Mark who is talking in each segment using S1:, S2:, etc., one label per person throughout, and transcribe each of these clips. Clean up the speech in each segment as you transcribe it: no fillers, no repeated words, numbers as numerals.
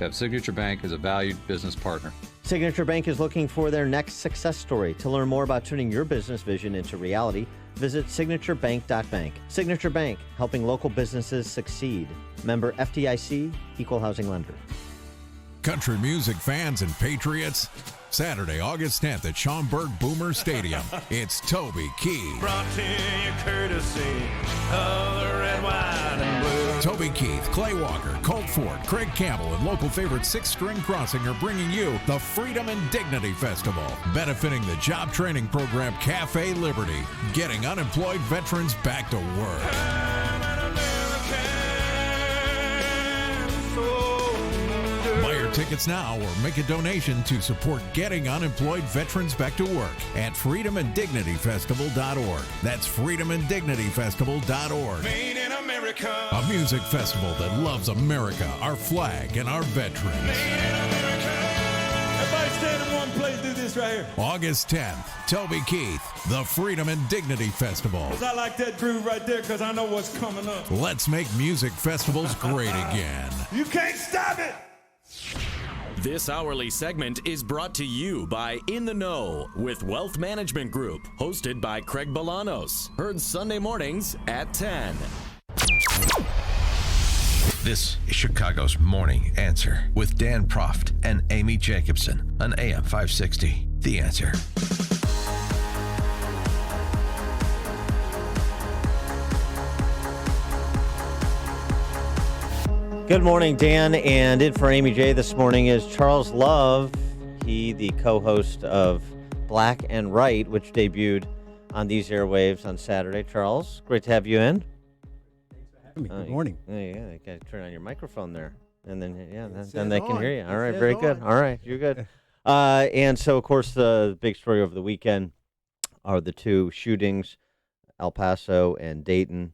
S1: to have Signature Bank as a valued business partner.
S2: Signature Bank is looking for their next success story. To learn more about turning your business vision into reality, visit signaturebank.bank. Signature Bank, helping local businesses succeed. Member FDIC, Equal Housing Lender.
S3: Country music fans and patriots, Saturday, August 10th at Schaumburg Boomer Stadium. It's Toby Keith.
S4: Brought to you courtesy of the red, white, and blue.
S3: Toby Keith, Clay Walker, Colt Ford, Craig Campbell, and local favorite Six String Crossing are bringing you the Freedom and Dignity Festival, benefiting the job training program Cafe Liberty, getting unemployed veterans back to work. Tickets now or make a donation to support Getting Unemployed Veterans Back to Work at freedomanddignityfestival.org. That's freedomanddignityfestival.org.
S4: Made in America.
S3: A music festival that loves America, our flag, and our veterans.
S4: Made in America. Everybody stand in one place, do this right here.
S3: August 10th, Toby Keith, the Freedom and Dignity Festival.
S4: I like that groove right there because I know what's coming up.
S3: Let's make music festivals great again.
S4: You can't stop it.
S5: This hourly segment is brought to you by In the Know with Wealth Management Group, hosted by Craig Bolanos. Heard Sunday mornings at 10.
S6: This is Chicago's Morning Answer with Dan Proft and Amy Jacobson on AM 560. The Answer.
S2: Good morning, Dan. And in for Amy J this morning is Charles Love. He, the co-host of Black and Right, which debuted on these airwaves on Saturday. Charles, great to have you in.
S7: Thanks for having me. Good morning.
S2: Yeah, you got to turn on your microphone there. And then, then they can hear you. All right, very good. All right, you're good. And so, of course, the big story over the weekend are the two shootings, El Paso and Dayton.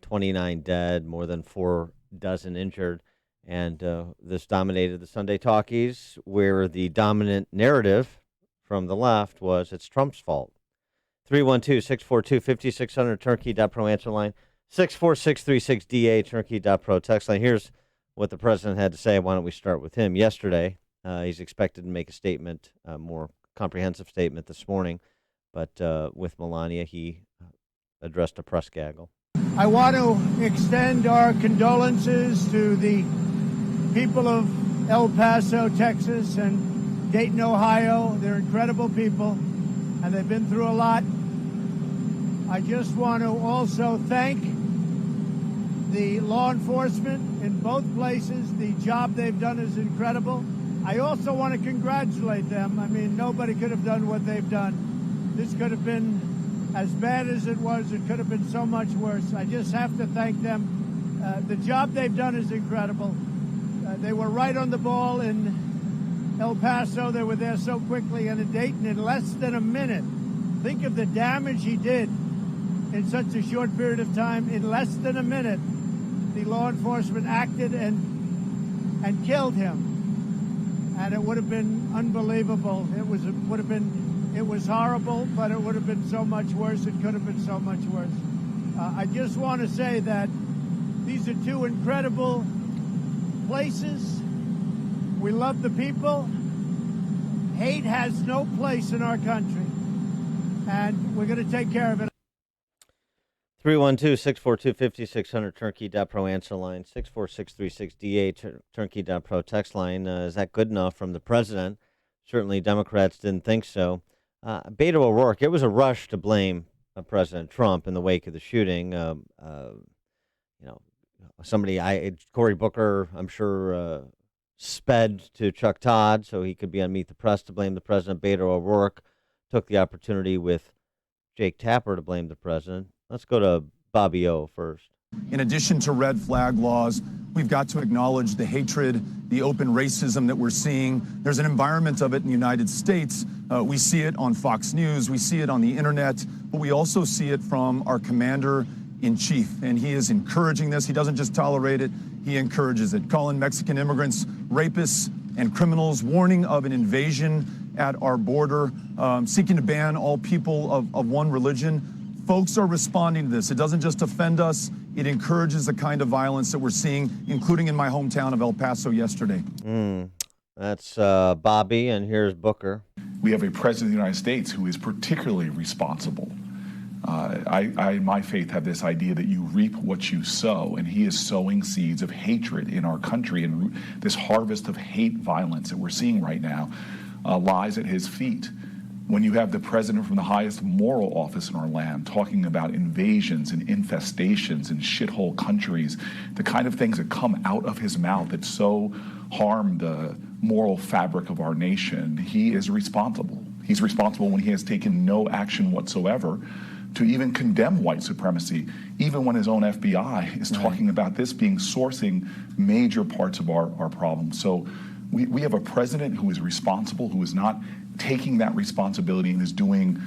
S2: 29 dead, more than 4 dozen injured, and this dominated the Sunday talkies, where the dominant narrative from the left was it's Trump's fault. 312-642-5600, turnkey.pro answer line, 64636DA, turnkey.pro text line. Here's what the president had to say. Why don't we start with him? Yesterday, he's expected to make a statement, a more comprehensive statement this morning, but with Melania, he addressed a press gaggle.
S8: I want to extend our condolences to the people of El Paso, Texas, and Dayton, Ohio. They're incredible people, and they've been through a lot. I just want to also thank the law enforcement in both places. The job they've done is incredible. I also want to congratulate them. I mean, nobody could have done what they've done. This could have been as bad as it was. It could have been so much worse. I just have to thank them. The job they've done is incredible. They were right on the ball in El Paso. They were there so quickly, and in Dayton in less than a minute. Think of the damage he did in such a short period of time. In less than a minute, the law enforcement acted and killed him. And it would have been unbelievable. It was horrible, but it would have been so much worse. It could have been so much worse. I just want to say that these are two incredible places. We love the people. Hate has no place in our country, and we're going to take care of it.
S2: 312-642-5600, turnkey.pro answer line, 64636DA, turnkey.pro text line. Is that good enough from the president? Certainly Democrats didn't think so. Beto O'Rourke, it was a rush to blame President Trump in the wake of the shooting. Cory Booker, I'm sure, sped to Chuck Todd so he could be on Meet the Press to blame the president. Beto O'Rourke took the opportunity with Jake Tapper to blame the president. Let's go to Bobby O first.
S9: In addition to red flag laws, we've got to acknowledge the hatred, the open racism that we're seeing. There's an environment of it in the United States. We see it on Fox News. We see it on the internet. But we also see it from our commander-in-chief. And he is encouraging this. He doesn't just tolerate it. He encourages it. Calling Mexican immigrants rapists and criminals, warning of an invasion at our border, seeking to ban all people of one religion. Folks are responding to this. It doesn't just offend us, it encourages the kind of violence that we're seeing, including in my hometown of El Paso yesterday.
S2: That's Bobby, and here's Booker.
S10: We have a president of the United States who is particularly responsible. I, in my faith, have this idea that you reap what you sow, and he is sowing seeds of hatred in our country, and this harvest of hate violence that we're seeing right now lies at his feet. When you have the president from the highest moral office in our land talking about invasions and infestations and shithole countries, the kind of things that come out of his mouth that so harm the moral fabric of our nation, he is responsible. He's responsible when he has taken no action whatsoever to even condemn white supremacy, even when his own FBI is talking about this being sourcing major parts of our problem. So we have a president who is responsible, who is not taking that responsibility and is doing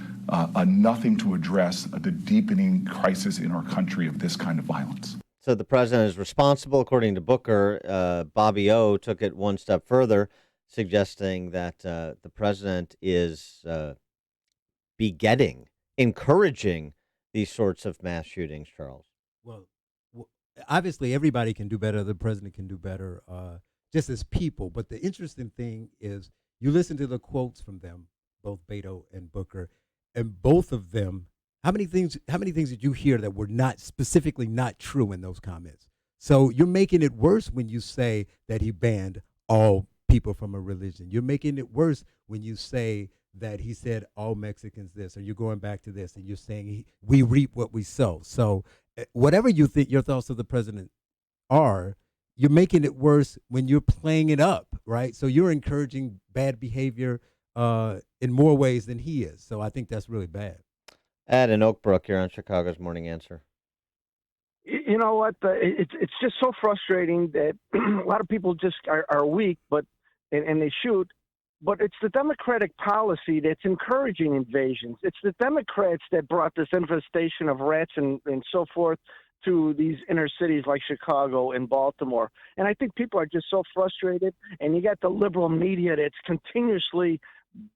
S10: nothing to address the deepening crisis in our country of this kind of violence.
S2: So the president is responsible, according to Booker. Bobby O took it one step further, suggesting that the president is encouraging these sorts of mass shootings, Charles.
S7: Well, obviously everybody can do better. The president can do better, just as people. But the interesting thing is you listen to the quotes from them, both Beto and Booker, and both of them. How many things did you hear that were not specifically not true in those comments? So you're making it worse when you say that he banned all people from a religion. You're making it worse when you say that he said all Mexicans this, or you're going back to this, and you're saying we reap what we sow. So whatever you think your thoughts of the president are, you're making it worse when you're playing it up, right? So you're encouraging bad behavior in more ways than he is. So I think that's really bad.
S2: Ed in Oak Brook, you're on Chicago's Morning Answer.
S11: You know what? It's just so frustrating that a lot of people just are weak, and they shoot. But it's the Democratic policy that's encouraging invasions. It's the Democrats that brought this infestation of rats and so forth to these inner cities like Chicago and Baltimore. And I think people are just so frustrated. And you got the liberal media that's continuously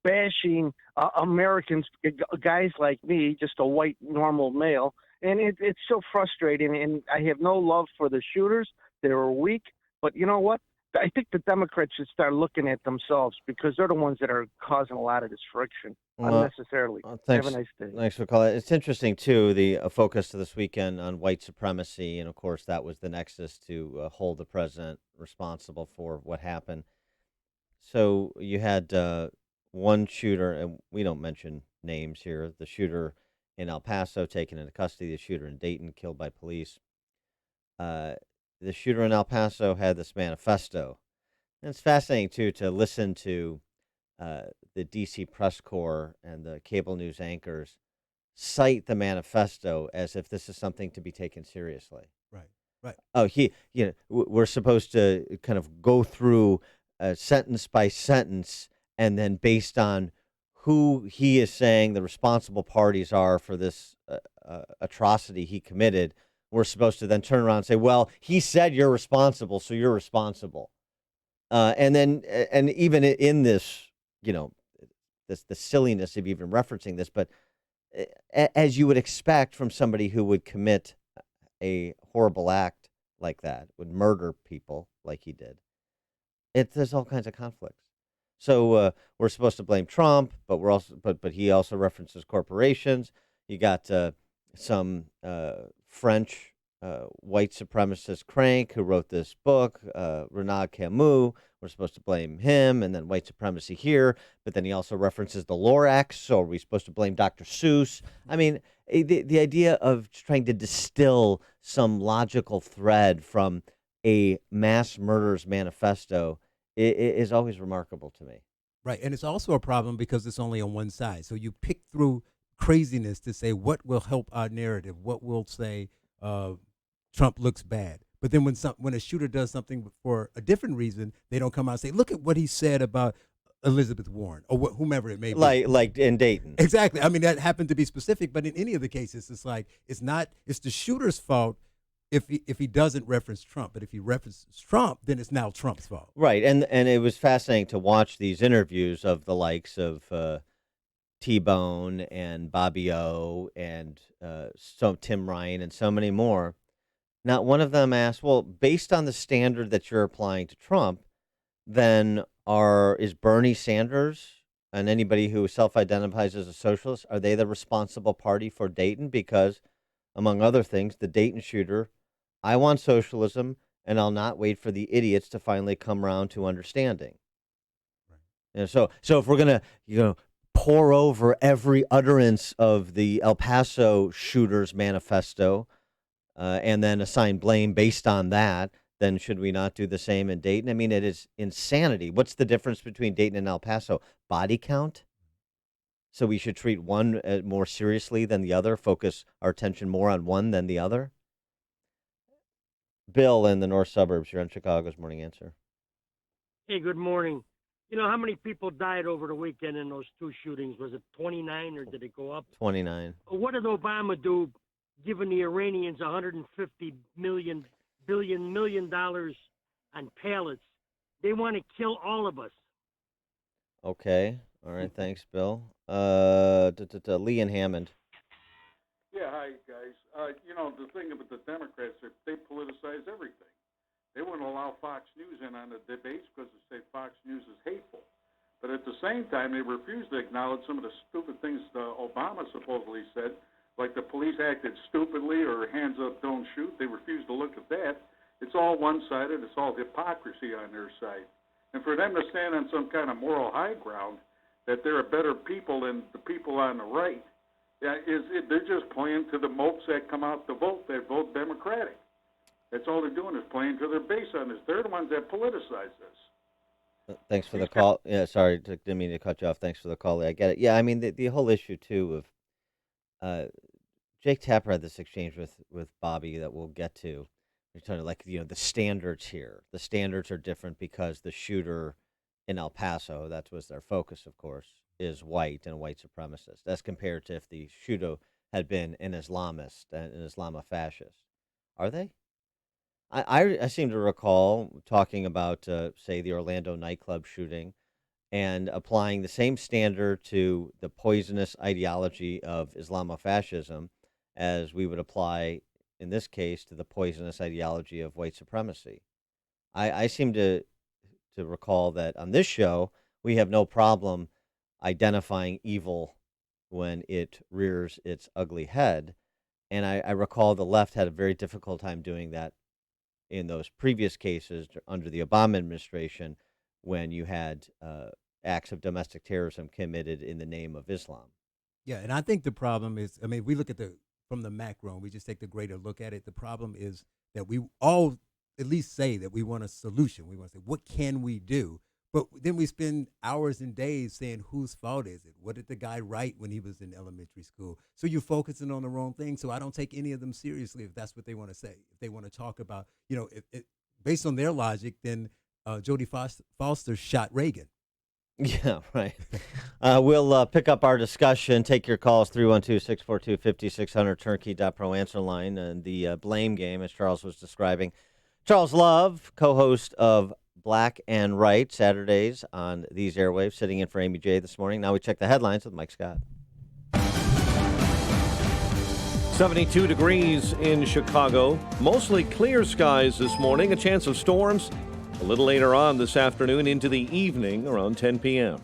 S11: bashing Americans, guys like me, just a white normal male. And it's so frustrating. And I have no love for the shooters. They were weak. But you know what? I think the Democrats should start looking at themselves because they're the ones that are causing a lot of this friction unnecessarily.
S2: Thanks,
S11: Have a nice day.
S2: Thanks for calling. It's interesting, too, the focus this weekend on white supremacy. And, of course, that was the nexus to hold the president responsible for what happened. So you had one shooter, and we don't mention names here, the shooter in El Paso taken into custody, the shooter in Dayton killed by police. The shooter in El Paso had this manifesto. And it's fascinating, too, to listen to the D.C. press corps and the cable news anchors cite the manifesto as if this is something to be taken seriously.
S7: Right.
S2: Oh, we're supposed to kind of go through sentence by sentence, and then based on who he is saying the responsible parties are for this atrocity he committed, we're supposed to then turn around and say, well, he said you're responsible, so you're responsible. And even in this, the silliness of even referencing this, but as you would expect from somebody who would commit a horrible act like that, would murder people like he did, there's all kinds of conflicts. So we're supposed to blame Trump, but he also references corporations. You got some French white supremacist crank who wrote this book, Renaud Camus. We're supposed to blame him, and then white supremacy here. But then he also references the Lorax. So are we supposed to blame Dr. Seuss? I mean, the idea of trying to distill some logical thread from a mass murderers manifesto is always remarkable to me.
S7: Right, and it's also a problem because it's only on one side. So you pick through craziness to say what will help our narrative, what will say Trump looks bad. But then when a shooter does something for a different reason, they don't come out and say, look at what he said about Elizabeth Warren or whomever it may be.
S2: Like in Dayton.
S7: Exactly. I mean, that happened to be specific, but in any of the cases, it's like it's the shooter's fault if he doesn't reference Trump. But if he references Trump, then it's now Trump's fault.
S2: Right. And it was fascinating to watch these interviews of the likes of T-Bone and Bobby O and so Tim Ryan and so many more, not one of them asked, well, based on the standard that you're applying to Trump, then is Bernie Sanders and anybody who self-identifies as a socialist, are they the responsible party for Dayton? Because, among other things, the Dayton shooter, I want socialism, and I'll not wait for the idiots to finally come around to understanding. Right. So if we're gonna, pour over every utterance of the El Paso shooters manifesto, and then assign blame based on that, then should we not do the same in Dayton? I mean, it is insanity. What's the difference between Dayton and El Paso? Body count? So we should treat one more seriously than the other, focus our attention more on one than the other? Bill in the north suburbs, you're on Chicago's Morning Answer.
S12: Hey, good morning. You know how many people died over the weekend in those two shootings? Was it 29 or did it go up?
S2: 29.
S12: What did Obama do, giving the Iranians $150 million on pallets? They want to kill all of us.
S2: Okay. All right. Thanks, Bill. Lee and Hammond.
S13: Yeah, hi, guys. The thing about the Democrats, they politicize everything. They wouldn't allow Fox News in on the debates because they say Fox News is hateful. But at the same time, they refuse to acknowledge some of the stupid things Obama supposedly said, like the police acted stupidly or hands up, don't shoot. They refuse to look at that. It's all one-sided. It's all hypocrisy on their side. And for them to stand on some kind of moral high ground that they're a better people than the people on the right, they're just playing to the mopes that come out to vote, that vote Democratic. That's all they're doing is playing to their base on this. They're the ones that politicize this.
S2: Thanks for the call. Yeah, sorry, didn't mean to cut you off. Thanks for the call. I get it. Yeah, I mean, the whole issue, too, of Jake Tapper had this exchange with Bobby that we'll get to. You're talking like, the standards here. The standards are different because the shooter in El Paso, that was their focus, of course, is white and a white supremacist. That's compared to if the shooter had been an Islamist, an Islamofascist. Are they? I seem to recall talking about, say, the Orlando nightclub shooting and applying the same standard to the poisonous ideology of Islamofascism as we would apply, in this case, to the poisonous ideology of white supremacy. I seem to recall that on this show, we have no problem identifying evil when it rears its ugly head. And I recall the left had a very difficult time doing that in those previous cases under the Obama administration when you had acts of domestic terrorism committed in the name of Islam.
S7: Yeah, and I think the problem is, if we look at from the macro, and we just take the greater look at it, the problem is that we all at least say that we want a solution. We want to say, what can we do? But then we spend hours and days saying, whose fault is it? What did the guy write when he was in elementary school? So you're focusing on the wrong thing. So I don't take any of them seriously if that's what they want to say. If they want to talk about, based on their logic, then Jodie Foster shot Reagan.
S2: Yeah, right. We'll pick up our discussion. Take your calls, 312-642-5600, turnkey.pro answer line, and the blame game, as Charles was describing. Charles Love, co-host of Black and Right, Saturdays on these airwaves, sitting in for Amy J this morning. Now we check the headlines with Mike Scott.
S14: 72 degrees in Chicago. Mostly clear skies this morning. A chance of storms a little later on this afternoon into the evening around 10 p.m.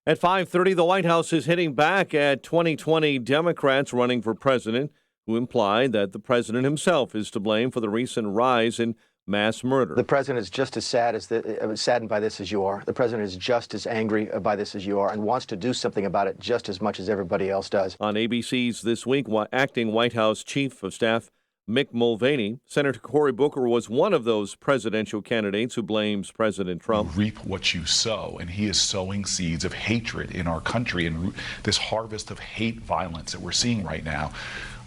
S14: At 5:30, the White House is hitting back at 2020 Democrats running for president who implied that the president himself is to blame for the recent rise in mass murder.
S15: The president is just as saddened by this as you are. The president is just as angry by this as you are and wants to do something about it just as much as everybody else does.
S14: On ABC's This Week, acting White House Chief of Staff Mick Mulvaney, Senator Cory Booker was one of those presidential candidates who blames President Trump.
S10: You reap what you sow, and he is sowing seeds of hatred in our country, and this harvest of hate violence that we're seeing right now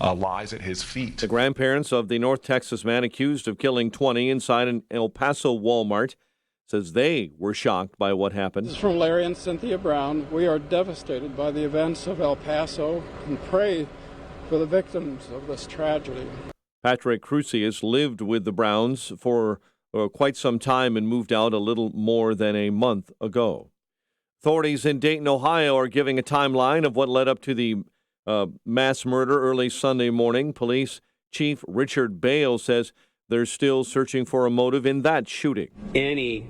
S10: lies at his feet.
S14: The grandparents of the North Texas man accused of killing 20 inside an El Paso Walmart says they were shocked by what happened.
S16: This is from Larry and Cynthia Brown. We are devastated by the events of El Paso and pray for the victims of this tragedy.
S14: Patrick Crusius lived with the Browns for quite some time and moved out a little more than a month ago. Authorities in Dayton, Ohio are giving a timeline of what led up to the mass murder early Sunday morning. Police Chief Richard Bale says they're still searching for a motive in that shooting.
S17: Any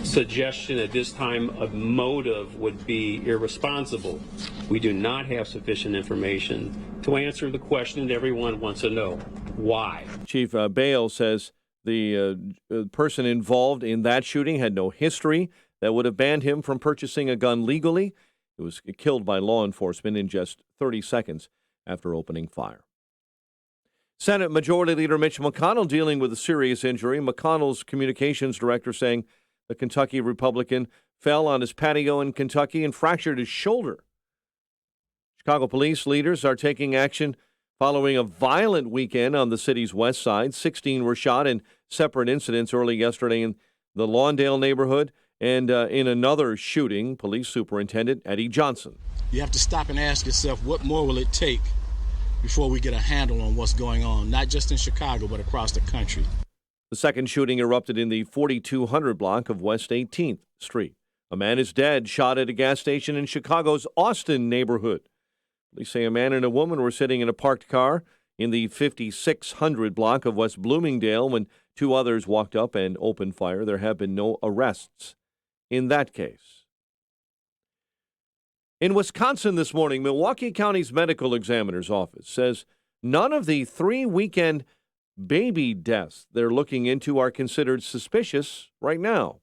S17: suggestion at this time of motive would be irresponsible. We do not have sufficient information to answer the question that everyone wants to know. Why?
S14: Chief Bale says the person involved in that shooting had no history that would have banned him from purchasing a gun legally. He was killed by law enforcement in just 30 seconds after opening fire. Senate Majority Leader Mitch McConnell dealing with a serious injury. McConnell's communications director saying the Kentucky Republican fell on his patio in Kentucky and fractured his shoulder. Chicago police leaders are taking action following a violent weekend on the city's west side. 16 were shot in separate incidents early yesterday in the Lawndale neighborhood and in another shooting. Police Superintendent Eddie Johnson.
S18: You have to stop and ask yourself, what more will it take before we get a handle on what's going on, not just in Chicago, but across the country?
S14: The second shooting erupted in the 4200 block of West 18th Street. A man is dead, shot at a gas station in Chicago's Austin neighborhood. Police say a man and a woman were sitting in a parked car in the 5600 block of West Bloomingdale when two others walked up and opened fire. There have been no arrests in that case. In Wisconsin this morning, Milwaukee County's medical examiner's office says none of the 3 weekend baby deaths they're looking into are considered suspicious right now.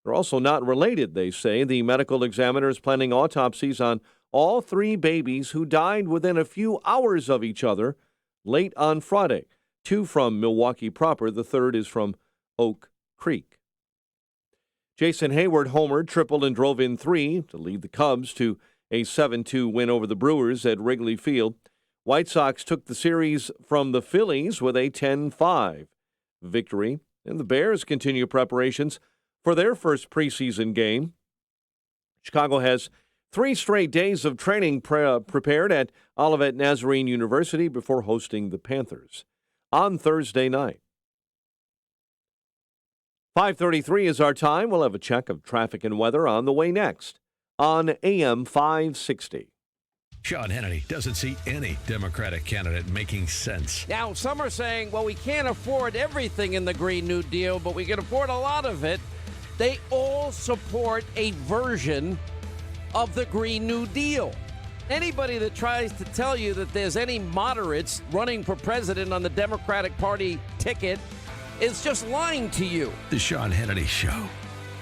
S14: They're also not related, they say. The medical examiner is planning autopsies on all 3 babies who died within a few hours of each other late on Friday. 2 from Milwaukee proper. The third is from Oak Creek. Jason Hayward homered, tripled, and drove in 3 to lead the Cubs to a 7-2 win over the Brewers at Wrigley Field. White Sox took the series from the Phillies with a 10-5 victory, and the Bears continue preparations for their first preseason game. Chicago has 3 straight days of training prepared at Olivet Nazarene University before hosting the Panthers on Thursday night. 5:33 is our time. We'll have a check of traffic and weather on the way next on AM 560.
S6: Sean Hannity doesn't see any Democratic candidate making sense.
S19: Now, some are saying, well, we can't afford everything in the Green New Deal, but we can afford a lot of it. They all support a version of the Green New Deal. Anybody that tries to tell you that there's any moderates running for president on the Democratic Party ticket is just lying to you.
S6: The Sean Hannity Show.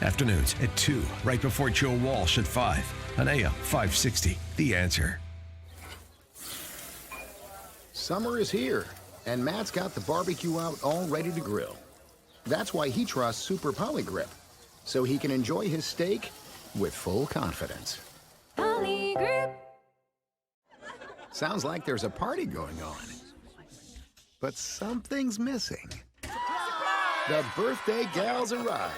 S6: Afternoons at 2, right before Joe Walsh at 5 on AM 560. The Answer.
S20: Summer is here, and Matt's got the barbecue out all ready to grill. That's why he trusts Super Poly Grip, so he can enjoy his steak with full confidence. Poly Grip. Sounds like there's a party going on, but something's missing. The birthday gal's arrived,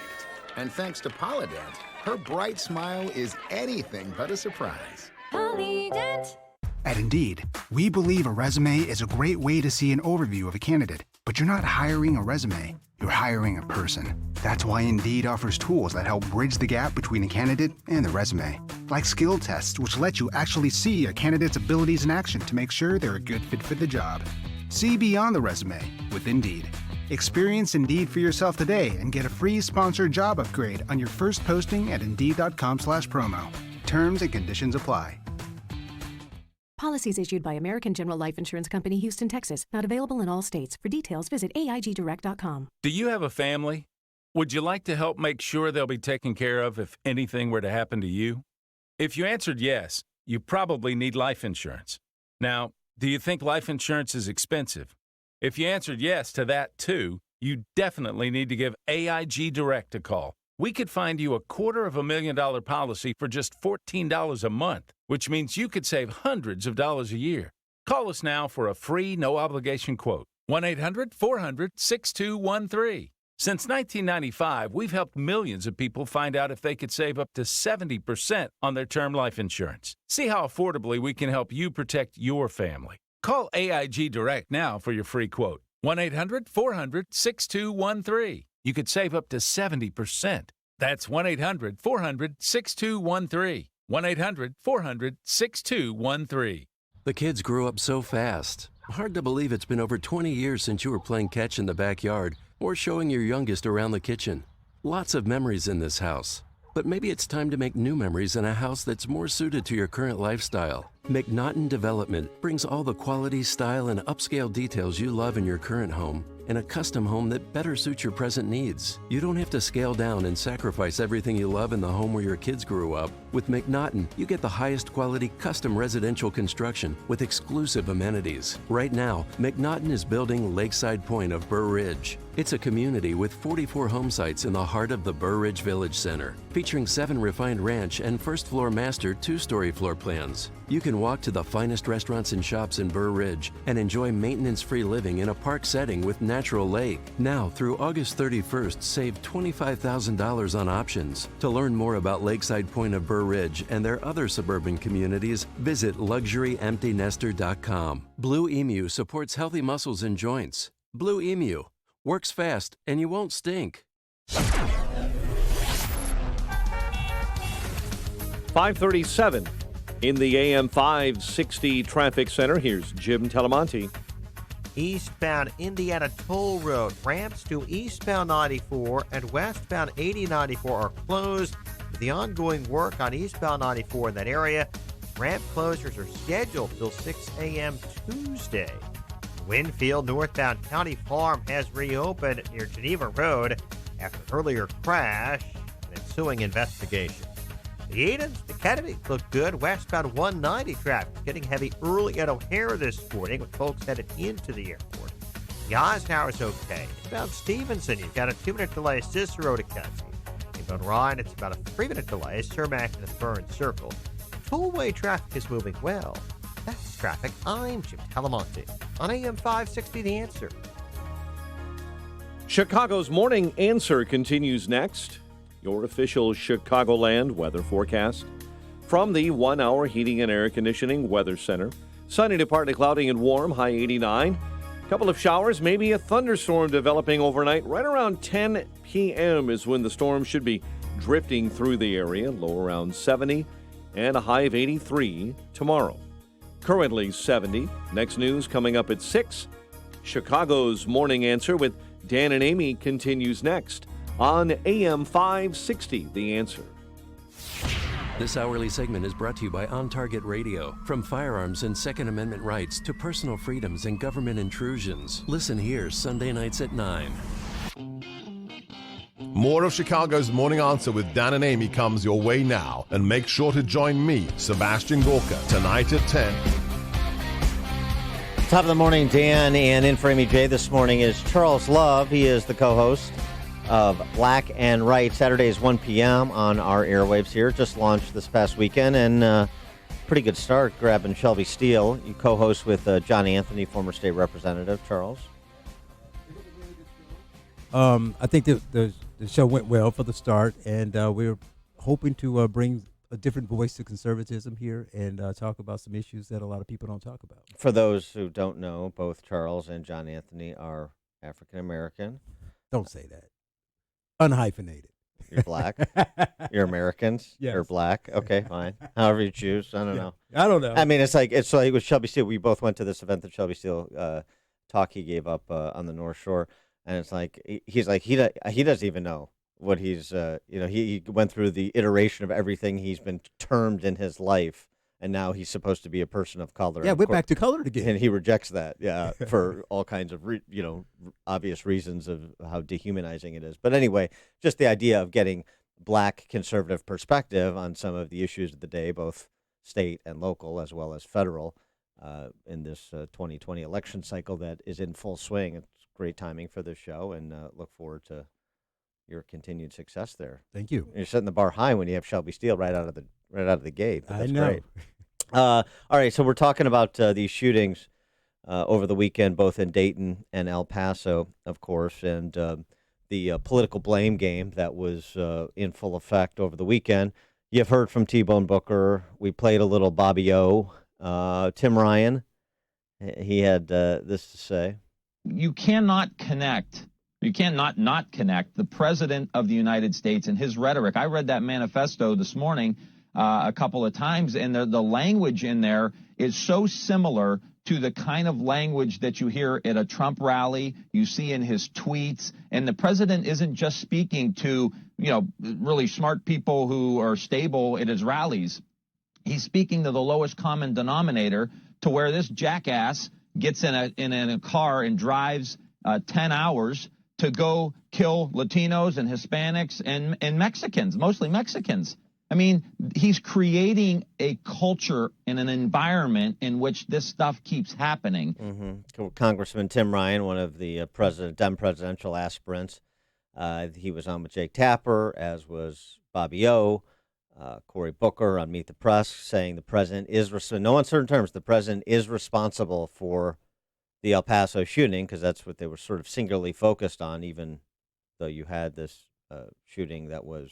S20: and thanks to Polydent, her bright smile is anything but a surprise. Polydent.
S21: At Indeed, we believe a resume is a great way to see an overview of a candidate, but you're not hiring a resume, you're hiring a person. That's why Indeed offers tools that help bridge the gap between a candidate and the resume, like skill tests, which let you actually see a candidate's abilities in action to make sure they're a good fit for the job. See beyond the resume with Indeed. Experience Indeed for yourself today and get a free sponsored job upgrade on your first posting at Indeed.com/promo. Terms and conditions apply.
S22: Policies issued by American General Life Insurance Company, Houston, Texas. Not available in all states. For details, visit AIGdirect.com.
S23: Do you have a family? Would you like to help make sure they'll be taken care of if anything were to happen to you? If you answered yes, you probably need life insurance. Now, do you think life insurance is expensive? If you answered yes to that too, you definitely need to give AIG Direct a call. We could find you a $250,000 policy for just $14 a month, which means you could save hundreds of dollars a year. Call us now for a free, no-obligation quote. 1-800-400-6213. Since 1995, we've helped millions of people find out if they could save up to 70% on their term life insurance. See how affordably we can help you protect your family. Call AIG Direct now for your free quote. 1-800-400-6213. You could save up to 70%. That's 1-800-400-6213. 1-800-400-6213.
S1: The kids grew up so fast. Hard to believe it's been over 20 years since you were playing catch in the backyard or showing your youngest around the kitchen. Lots of memories in this house. But maybe it's time to make new memories in a house that's more suited to your current lifestyle. McNaughton Development brings all the quality, style, and upscale details you love in your current home in a custom home that better suits your present needs. You don't have to scale down and sacrifice everything you love in the home where your kids grew up. With McNaughton, you get the highest quality custom residential construction with exclusive amenities. Right now, McNaughton is building Lakeside Point of Burr Ridge. It's a community with 44 home sites in the heart of the Burr Ridge Village Center, featuring 7 refined ranch and first-floor master 2-story floor plans. You can walk to the finest restaurants and shops in Burr Ridge and enjoy maintenance-free living in a park setting with natural lake. Now, through August 31st, save $25,000 on options. To learn more about Lakeside Point of Burr Ridge and their other suburban communities, visit LuxuryEmptyNester.com. Blue Emu supports healthy muscles and joints. Blue Emu works fast and you won't stink.
S14: 537 in the AM 560 traffic center. Here's Jim Telemonte.
S2: Eastbound Indiana Toll Road, ramps to eastbound 94 and westbound 8094 are closed. With the ongoing work on eastbound 94 in that area, ramp closures are scheduled till 6 a.m. Tuesday. Winfield northbound County Farm has reopened near Geneva Road after an earlier crash and ensuing investigation. The Edens, the Kennedy look good. Westbound 190 traffic getting heavy early at O'Hare this morning with folks headed into the airport. The Eisenhower's okay. Inbound Stevenson, you've got a 2-minute delay Cicero to Kelsey. Inbound Ryan, it's about a 3-minute delay Cermak to the Fern Circle. Tollway traffic is moving well. That's traffic. I'm Jim Telemonte on AM 560 The Answer.
S14: Chicago's Morning Answer continues next. Your official Chicagoland weather forecast from the 1-hour Heating and Air Conditioning Weather Center. Sunny to partly cloudy and warm, high 89. Couple of showers, maybe a thunderstorm developing overnight. Right around 10 p.m. is when the storm should be drifting through the area. Low around 70 and a high of 83 tomorrow. Currently 70. Next news coming up at 6. Chicago's Morning Answer with Dan and Amy continues next on AM 560, The Answer.
S1: This hourly segment is brought to you by On Target Radio. From firearms and Second Amendment rights to personal freedoms and government intrusions. Listen here Sunday nights at 9.
S3: More of Chicago's Morning Answer with Dan and Amy comes your way now. And make sure to join me, Sebastian Gorka, tonight at 10.
S2: Top of the morning, Dan, and in for Amy J this morning is Charles Love. He is the co-host of Black and Right, Saturdays 1 p.m. on our airwaves here. Just launched this past weekend, and pretty good start grabbing Shelby Steele. You co-host with John Anthony, former state representative. Charles?
S7: I think the show went well for the start, and we're hoping to bring a different voice to conservatism here and talk about some issues that a lot of people don't talk about.
S2: For those who don't know, both Charles and John Anthony are African-American.
S7: Don't say that. Unhyphenated.
S2: You're black. You're Americans.
S7: Yes.
S2: You're black. Okay, fine. However you choose. I don't know.
S7: I don't know.
S2: I mean, it's like with Shelby Steele. We both went to this event that Shelby Steele talk he gave up on the North Shore, and it's like he's like he doesn't even know what he's he went through the iteration of everything he's been termed in his life. And now he's supposed to be a person of color.
S7: Yeah, we're back to colored again.
S2: And he rejects that, for all kinds of, obvious reasons of how dehumanizing it is. But anyway, just the idea of getting black conservative perspective on some of the issues of the day, both state and local, as well as federal, in this 2020 election cycle that is in full swing. It's great timing for this show, and look forward to your continued success there.
S7: Thank you.
S2: You're setting the bar high when you have Shelby Steele right out of the gate. But that's
S7: I know.
S2: Great. All right, so we're talking about these shootings over the weekend, both in Dayton and El Paso, of course, and the political blame game that was in full effect over the weekend. You've heard from T-Bone Booker. We played a little Bobby O. Tim Ryan, he had this to say.
S4: You cannot connect You cannot not connect the president of the United States and his rhetoric. I read that manifesto this morning a couple of times, and the language in there is so similar to the kind of language that you hear at a Trump rally, you see in his tweets. And the president isn't just speaking to, really smart people who are stable at his rallies. He's speaking to the lowest common denominator, to where this jackass gets in a car and drives 10 hours to go kill Latinos and Hispanics and Mexicans, mostly Mexicans. I mean, he's creating a culture and an environment in which this stuff keeps happening.
S2: Mm-hmm. Congressman Tim Ryan, one of the Dem presidential aspirants, he was on with Jake Tapper, as was Bobby O, Cory Booker on Meet the Press, saying the president is, in no uncertain terms, the president is responsible for the El Paso shooting, because that's what they were sort of singularly focused on, even though you had this shooting that was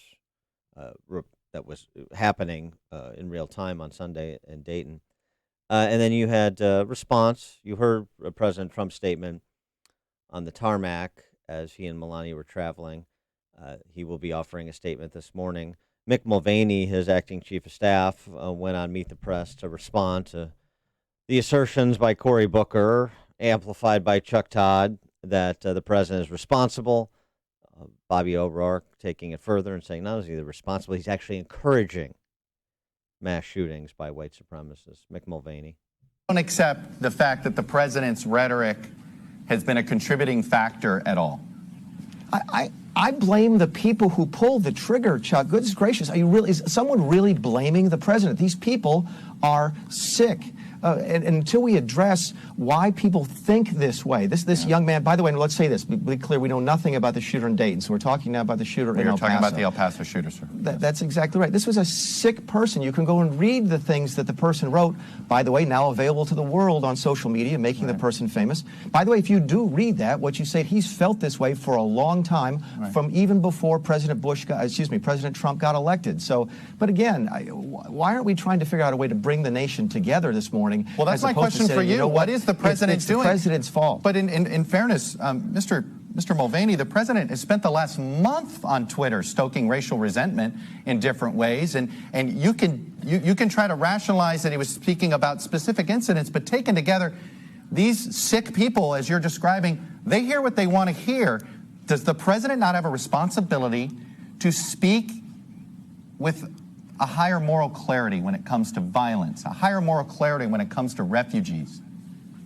S2: happening in real time on Sunday in Dayton. And then you had response. You heard President Trump's statement on the tarmac as he and Melania were traveling. He will be offering a statement this morning. Mick Mulvaney, his acting chief of staff, went on Meet the Press to respond to the assertions by Cory Booker, amplified by Chuck Todd, that the president is responsible. Bobby O'Rourke taking it further and saying not only is he responsible, he's actually encouraging mass shootings by white supremacists. Mick Mulvaney.
S5: Don't accept the fact that the president's rhetoric has been a contributing factor at all.
S15: I blame the people who pulled the trigger, Chuck. Goodness gracious, is someone really blaming the president? These people are sick. And until we address why people think this way, this young man, by the way, let's say this, be clear, we know nothing about the shooter in Dayton, so we're talking now about the shooter in El Paso.
S5: You're talking about the El Paso shooter, sir.
S15: That's exactly right. This was a sick person. You can go and read the things that the person wrote, by the way, now available to the world on social media, making the person famous. By the way, if you do read that, what you say, he's felt this way for a long time, from even before President Trump got elected. So, but again, why aren't we trying to figure out a way to bring the nation together this morning?
S5: Well, that's my question for you. What is the president doing?
S15: It's the president's fault.
S5: But in fairness, Mr. Mulvaney, the president has spent the last month on Twitter stoking racial resentment in different ways, and you can try to rationalize that he was speaking about specific incidents, but taken together, these sick people, as you're describing, they hear what they want to hear. Does the president not have a responsibility to speak with a higher moral clarity when it comes to violence, a higher moral clarity when it comes to refugees?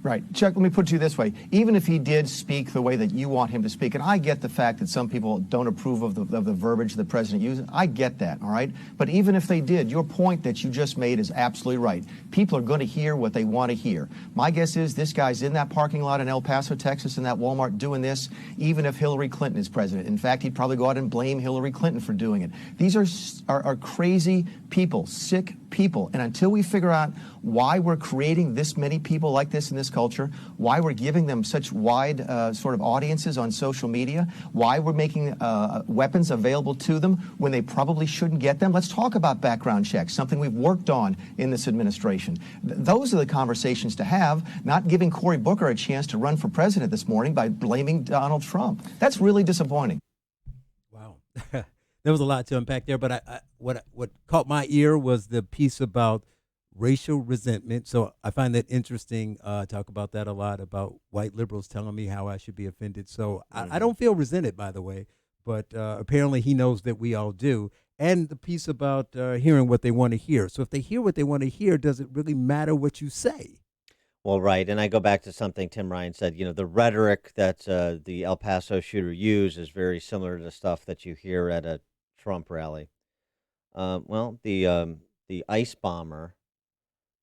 S15: Right. Chuck, let me put it to you this way. Even if he did speak the way that you want him to speak, and I get the fact that some people don't approve of the verbiage the president uses, I get that, all right? But even if they did, your point that you just made is absolutely right. People are going to hear what they want to hear. My guess is this guy's in that parking lot in El Paso, Texas, in that Walmart doing this, even if Hillary Clinton is president. In fact, he'd probably go out and blame Hillary Clinton for doing it. These are crazy people, sick people. And until we figure out why we're creating this many people like this in this culture, why we're giving them such wide sort of audiences on social media, why we're making weapons available to them when they probably shouldn't get them. Let's talk about background checks, something we've worked on in this administration. Those are the conversations to have, not giving Cory Booker a chance to run for president this morning by blaming Donald Trump. That's really disappointing.
S7: Wow. There was a lot to unpack there, but what caught my ear was the piece about racial resentment. So I find that interesting. Talk about that a lot, about white liberals telling me how I should be offended. So I don't feel resented, by the way, but apparently he knows that we all do. And the piece about hearing what they want to hear. So if they hear what they want to hear, does it really matter what you say?
S2: Well, right. And I go back to something Tim Ryan said. You know, the rhetoric that the El Paso shooter used is very similar to stuff that you hear at a Trump rally. The ICE bomber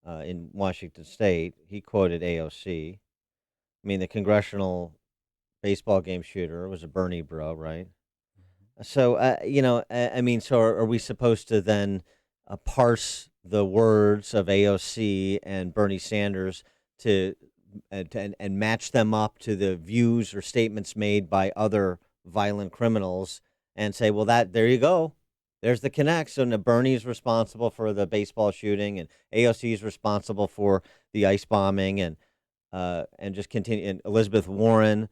S2: in Washington State, he quoted AOC. I mean, the congressional baseball game shooter was a Bernie bro, right? So, so are we supposed to then parse the words of AOC and Bernie Sanders and match them up to the views or statements made by other violent criminals and say, well, there you go. There's the connect. So Bernie's responsible for the baseball shooting, and AOC is responsible for the ICE bombing, and just continue. And Elizabeth Warren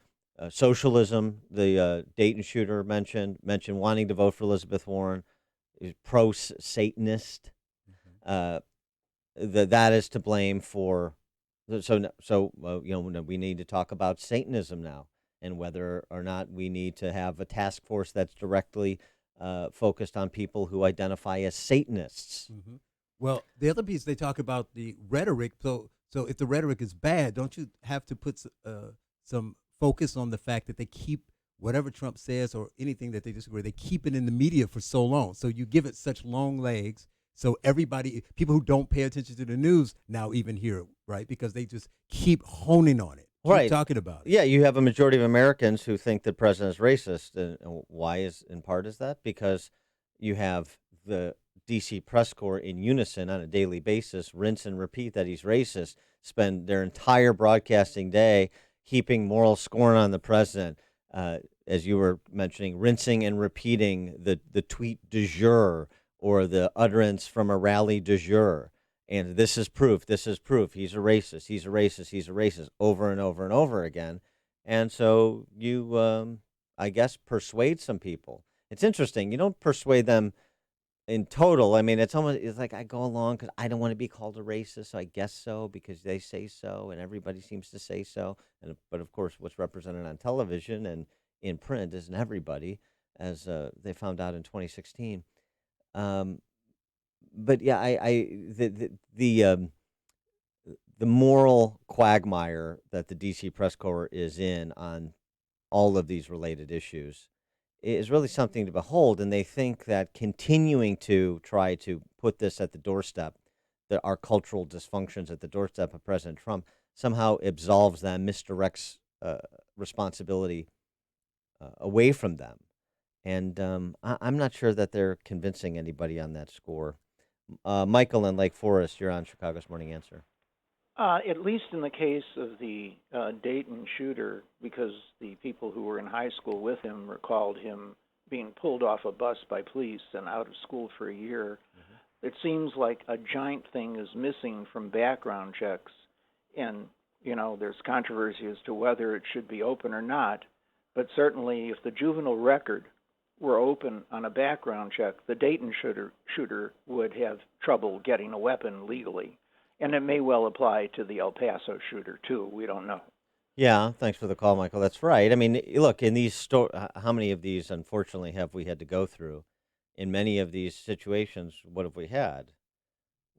S2: socialism. The Dayton shooter mentioned wanting to vote for Elizabeth Warren. He's pro-Satanist. That is to blame for. We need to talk about Satanism now, and whether or not we need to have a task force that's directly focused on people who identify as Satanists.
S7: Mm-hmm. Well, the other piece, they talk about the rhetoric. So if the rhetoric is bad, don't you have to put some focus on the fact that they keep whatever Trump says or anything that they disagree, they keep it in the media for so long. So you give it such long legs. So people who don't pay attention to the news now even hear it, right? Because they just keep honing on it, keep talking about it.
S2: Yeah, you have a majority of Americans who think the president is racist. And why is that? Because you have the D.C. press corps in unison on a daily basis, rinse and repeat that he's racist, spend their entire broadcasting day heaping moral scorn on the president, as you were mentioning, rinsing and repeating the tweet du jour or the utterance from a rally du jour. And this is proof, he's a racist, he's a racist, he's a racist, over and over and over again. And so you, I guess, persuade some people. It's interesting. You don't persuade them in total. I mean, it's like I go along because I don't want to be called a racist, so I guess so because they say so, and everybody seems to say so. But of course, what's represented on television and in print isn't everybody, as they found out in 2016. But yeah, the moral quagmire that the D.C. press corps is in on all of these related issues is really something to behold, and they think that continuing to try to put this at the doorstep, our cultural dysfunctions at the doorstep of President Trump, somehow absolves them, misdirects responsibility away from them. And I'm not sure that they're convincing anybody on that score. Michael in Lake Forest, you're on Chicago's Morning Answer.
S8: At least in the case of the Dayton shooter, because the people who were in high school with him recalled him being pulled off a bus by police and out of school for a year. Mm-hmm. It seems like a giant thing is missing from background checks. And, there's controversy as to whether it should be open or not. But certainly if the juvenile record were open on a background check, the Dayton shooter would have trouble getting a weapon legally. And it may well apply to the El Paso shooter, too. We don't know.
S2: Yeah, thanks for the call, Michael. That's right. I mean, look, in these how many of these, unfortunately, have we had to go through? In many of these situations, what have we had?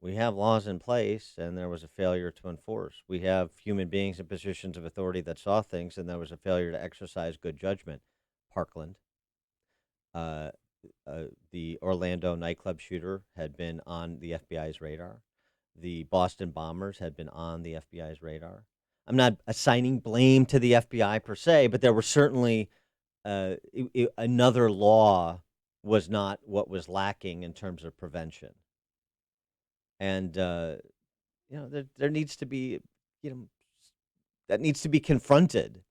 S2: We have laws in place, and there was a failure to enforce. We have human beings in positions of authority that saw things, and there was a failure to exercise good judgment. Parkland. The Orlando nightclub shooter had been on the FBI's radar. The Boston bombers had been on the FBI's radar. I'm not assigning blame to the FBI per se, but there were certainly another law was not what was lacking in terms of prevention. And, there needs to be, that needs to be confronted.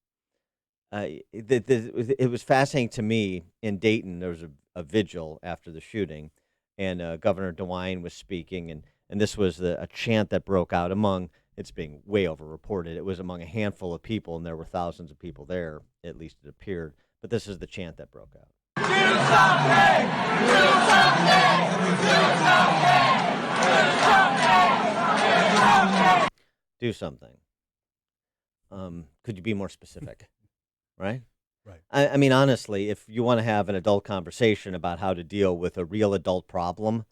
S2: It was fascinating to me in Dayton. There was a vigil after the shooting, and Governor DeWine was speaking, and this was a chant that broke out among, it's being way over-reported, it was among a handful of people, and there were thousands of people there, at least it appeared. But this is the chant that broke out. Do something! Do something! Do something! Do something! Do something. Could you be more specific? Right?
S7: Right.
S2: I mean, honestly, if you want to have an adult conversation about how to deal with a real adult problem,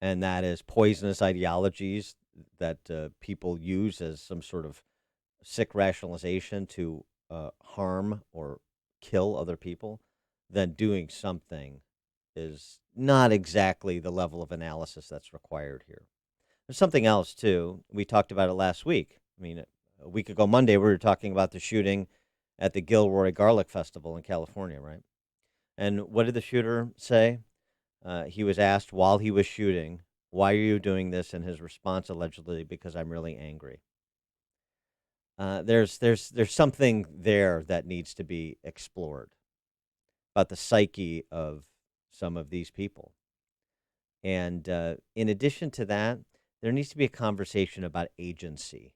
S2: and that is poisonous ideologies that people use as some sort of sick rationalization to harm or kill other people, then doing something is not exactly the level of analysis that's required here. There's something else, too. We talked about it last week. I mean, a week ago Monday, we were talking about the shooting at the Gilroy Garlic Festival in California, right? And what did the shooter say? He was asked while he was shooting, "Why are you doing this?" And his response, allegedly, "Because I'm really angry." There's something there that needs to be explored about the psyche of some of these people. And in addition to that, there needs to be a conversation about agency.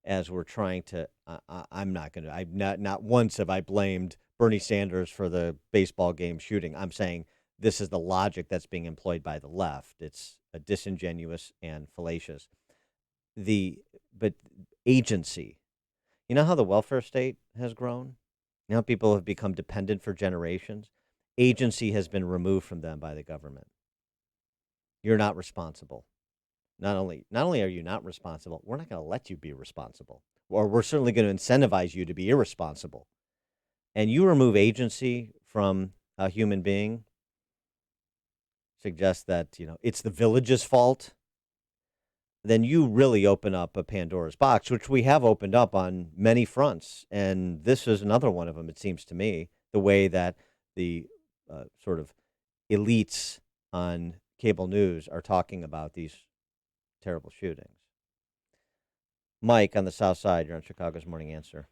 S2: as we're trying to. Not once have I blamed Bernie Sanders for the baseball game shooting. I'm saying this is the logic that's being employed by the left. It's disingenuous and fallacious. But agency. You know how the welfare state has grown? You know how people have become dependent for generations? Agency has been removed from them by the government. You're not responsible. Not only are you not responsible, we're not going to let you be responsible. Or we're certainly going to incentivize you to be irresponsible. And you remove agency from a human being, suggest that, it's the village's fault, then you really open up a Pandora's box, which we have opened up on many fronts. And this is another one of them, it seems to me, the way that the sort of elites on cable news are talking about these terrible shootings. Mike on the South Side, you're on Chicago's Morning Answer.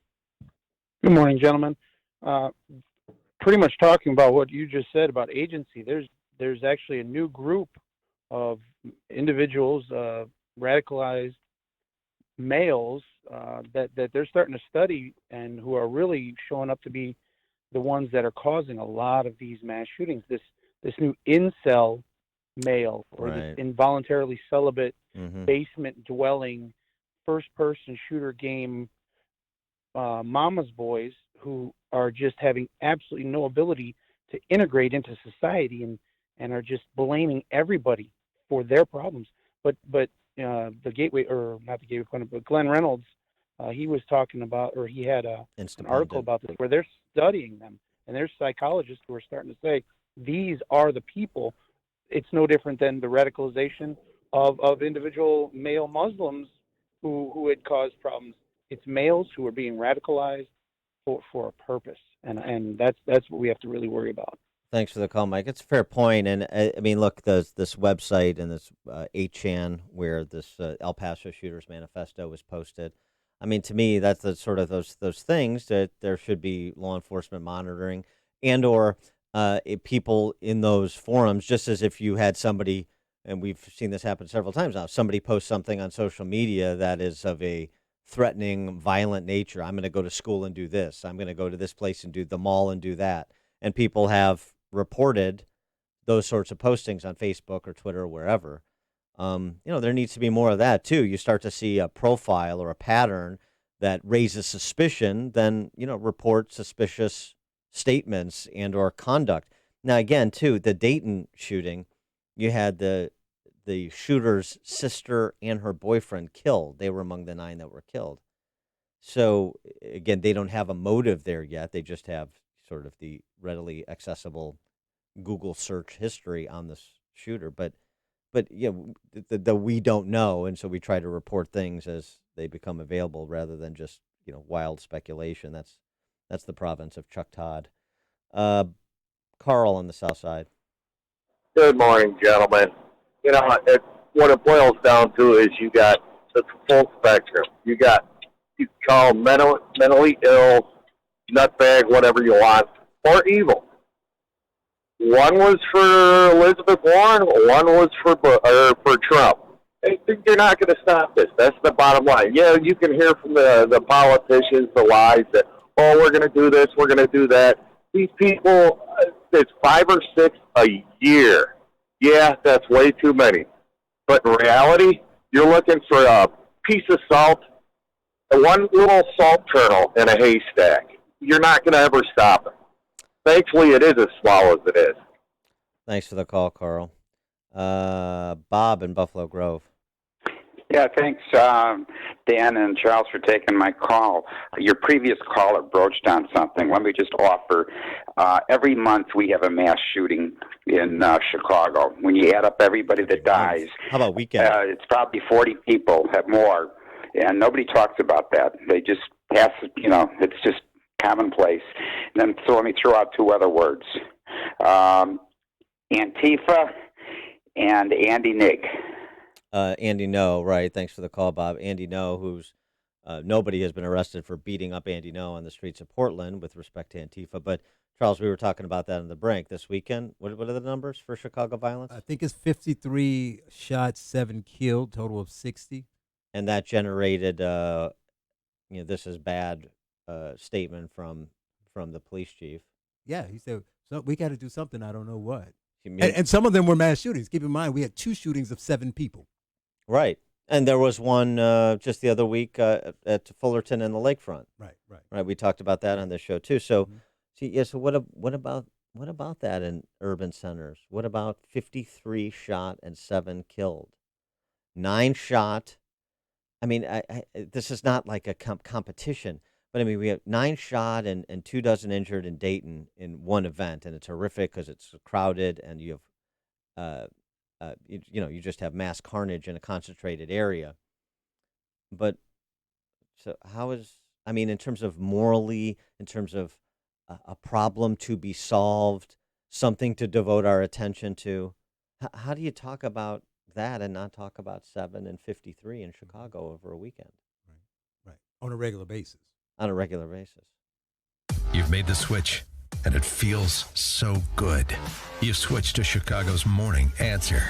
S9: Good morning, gentlemen. Pretty much talking about what you just said about agency. There's actually a new group of individuals, radicalized males that they're starting to study and who are really showing up to be the ones that are causing a lot of these mass shootings. This new incel male, or this involuntarily celibate, basement dwelling, first person shooter game mama's boys who are just having absolutely no ability to integrate into society and are just blaming everybody for their problems. But the Gateway, or not the Gateway Pundit, but Glenn Reynolds, he was talking about, or he had an article about this, where they're studying them, and there's psychologists who are starting to say these are the people. It's no different than the radicalization of individual male Muslims who had caused problems. It's males who are being radicalized for a purpose, and that's what we have to really worry about.
S2: Thanks for the call, Mike. It's a fair point. And I mean, look, this website and this 8chan where this El Paso Shooters Manifesto was posted. I mean, to me, that's the sort of those things that there should be law enforcement monitoring and or people in those forums, just as if you had somebody, and we've seen this happen several times now, somebody posts something on social media that is of a threatening, violent nature. I'm going to go to school and do this. I'm going to go to this place and do the mall and do that. And people have reported those sorts of postings on Facebook or Twitter or wherever. There needs to be more of that too. You start to see a profile or a pattern that raises suspicion, then, report suspicious statements and or conduct. Now, again, too, the Dayton shooting, you had the shooter's sister and her boyfriend killed. They were among the 9 that were killed. So, again, they don't have a motive there yet. They just have sort of the readily accessible Google search history on this shooter. But the we don't know, and so we try to report things as they become available rather than just wild speculation. That's the province of Chuck Todd. Carl on the South Side.
S11: Good morning, gentlemen. What it boils down to is you got the full spectrum. You call them mentally ill, nutbag, whatever you want, or evil. One was for Elizabeth Warren, one was for Trump. You're not going to stop this. That's the bottom line. Yeah, you can hear from the politicians the lies that, we're going to do this, we're going to do that. These people, it's 5 or 6 a year. Yeah, that's way too many. But in reality, you're looking for a piece of salt, one little salt kernel in a haystack. You're not going to ever stop it. Thankfully, it is as small as it is.
S2: Thanks for the call, Carl. Bob in Buffalo Grove.
S12: Yeah, thanks, Dan and Charles, for taking my call. Your previous caller broached on something. Let me just offer, every month we have a mass shooting in Chicago. When you add up everybody that dies,
S2: how about weekend?
S12: It's probably 40 people, more, and nobody talks about that. They just pass, it's just commonplace. And then, so let me throw out 2 other words. Antifa and Andy Nig.
S2: Andy No, right. Thanks for the call, Bob. Andy No, who's nobody has been arrested for beating up Andy No on the streets of Portland with respect to Antifa. But, Charles, we were talking about that on the break this weekend. What are the numbers for Chicago violence?
S7: I think it's 53 shots, 7 killed, total of 60.
S2: And that generated this is bad statement from the police chief.
S7: Yeah, he said, so we got to do something. I don't know what.
S2: He made-
S7: And some of them were mass shootings. Keep in mind, we had 2 shootings of 7 people.
S2: Right. And there was one just the other week at Fullerton and the Lakefront. Right. We talked about that on the show too. So, so what about that in urban centers? What about 53 shot and 7 killed? 9 shot. I mean, this is not like a competition, but I mean, we have 9 shot and 24 injured in Dayton in one event, and it's horrific because it's crowded and you have. You just have mass carnage in a concentrated area. But so in terms of morally, in terms of a problem to be solved, something to devote our attention to, how do you talk about that and not talk about 7 and 53 in Chicago over a weekend?
S7: Right. On a regular basis.
S2: On a regular basis.
S6: You've made the switch, and it feels so good. You switched to Chicago's Morning Answer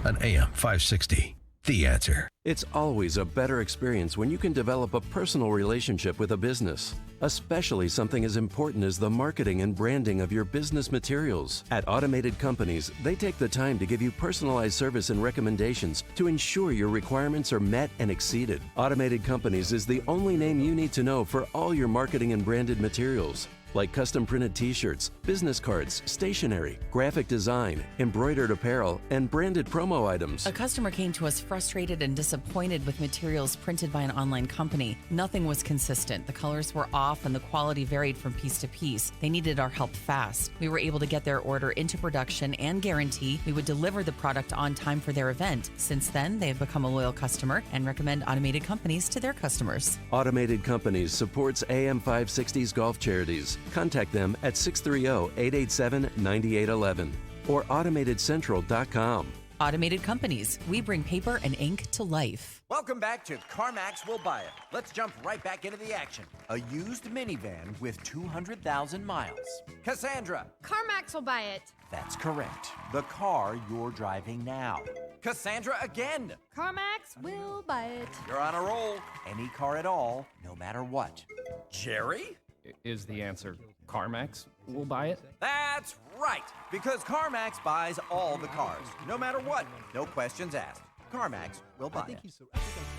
S6: on AM 560. The Answer.
S1: It's always a better experience when you can develop a personal relationship with a business, especially something as important as the marketing and branding of your business materials. At Automated Companies, they take the time to give you personalized service and recommendations to ensure your requirements are met and exceeded. Automated Companies is the only name you need to know for all your marketing and branded materials, like custom printed t-shirts, business cards, stationery, graphic design, embroidered apparel, and branded promo items.
S10: A customer came to us frustrated and disappointed with materials printed by an online company. Nothing was consistent. The colors were off and the quality varied from piece to piece. They needed our help fast. We were able to get their order into production and guarantee we would deliver the product on time for their event. Since then, they have become a loyal customer and recommend Automated Companies to their customers.
S1: Automated Companies supports AM 560's golf charities. Contact them at 630-887-9811 or automatedcentral.com.
S10: Automated Companies. We bring paper and ink to life.
S13: Welcome back to CarMax Will Buy It. Let's jump right back into the action. A used minivan with 200,000 miles. Cassandra.
S16: CarMax will buy it.
S13: That's correct. The car you're driving now. Cassandra again.
S16: CarMax will buy it.
S13: You're on a roll. Any car at all, no matter what. Jerry?
S24: Is the answer CarMax will buy it?
S13: That's right, because CarMax buys all the cars, no matter what. No questions asked. CarMax will buy it.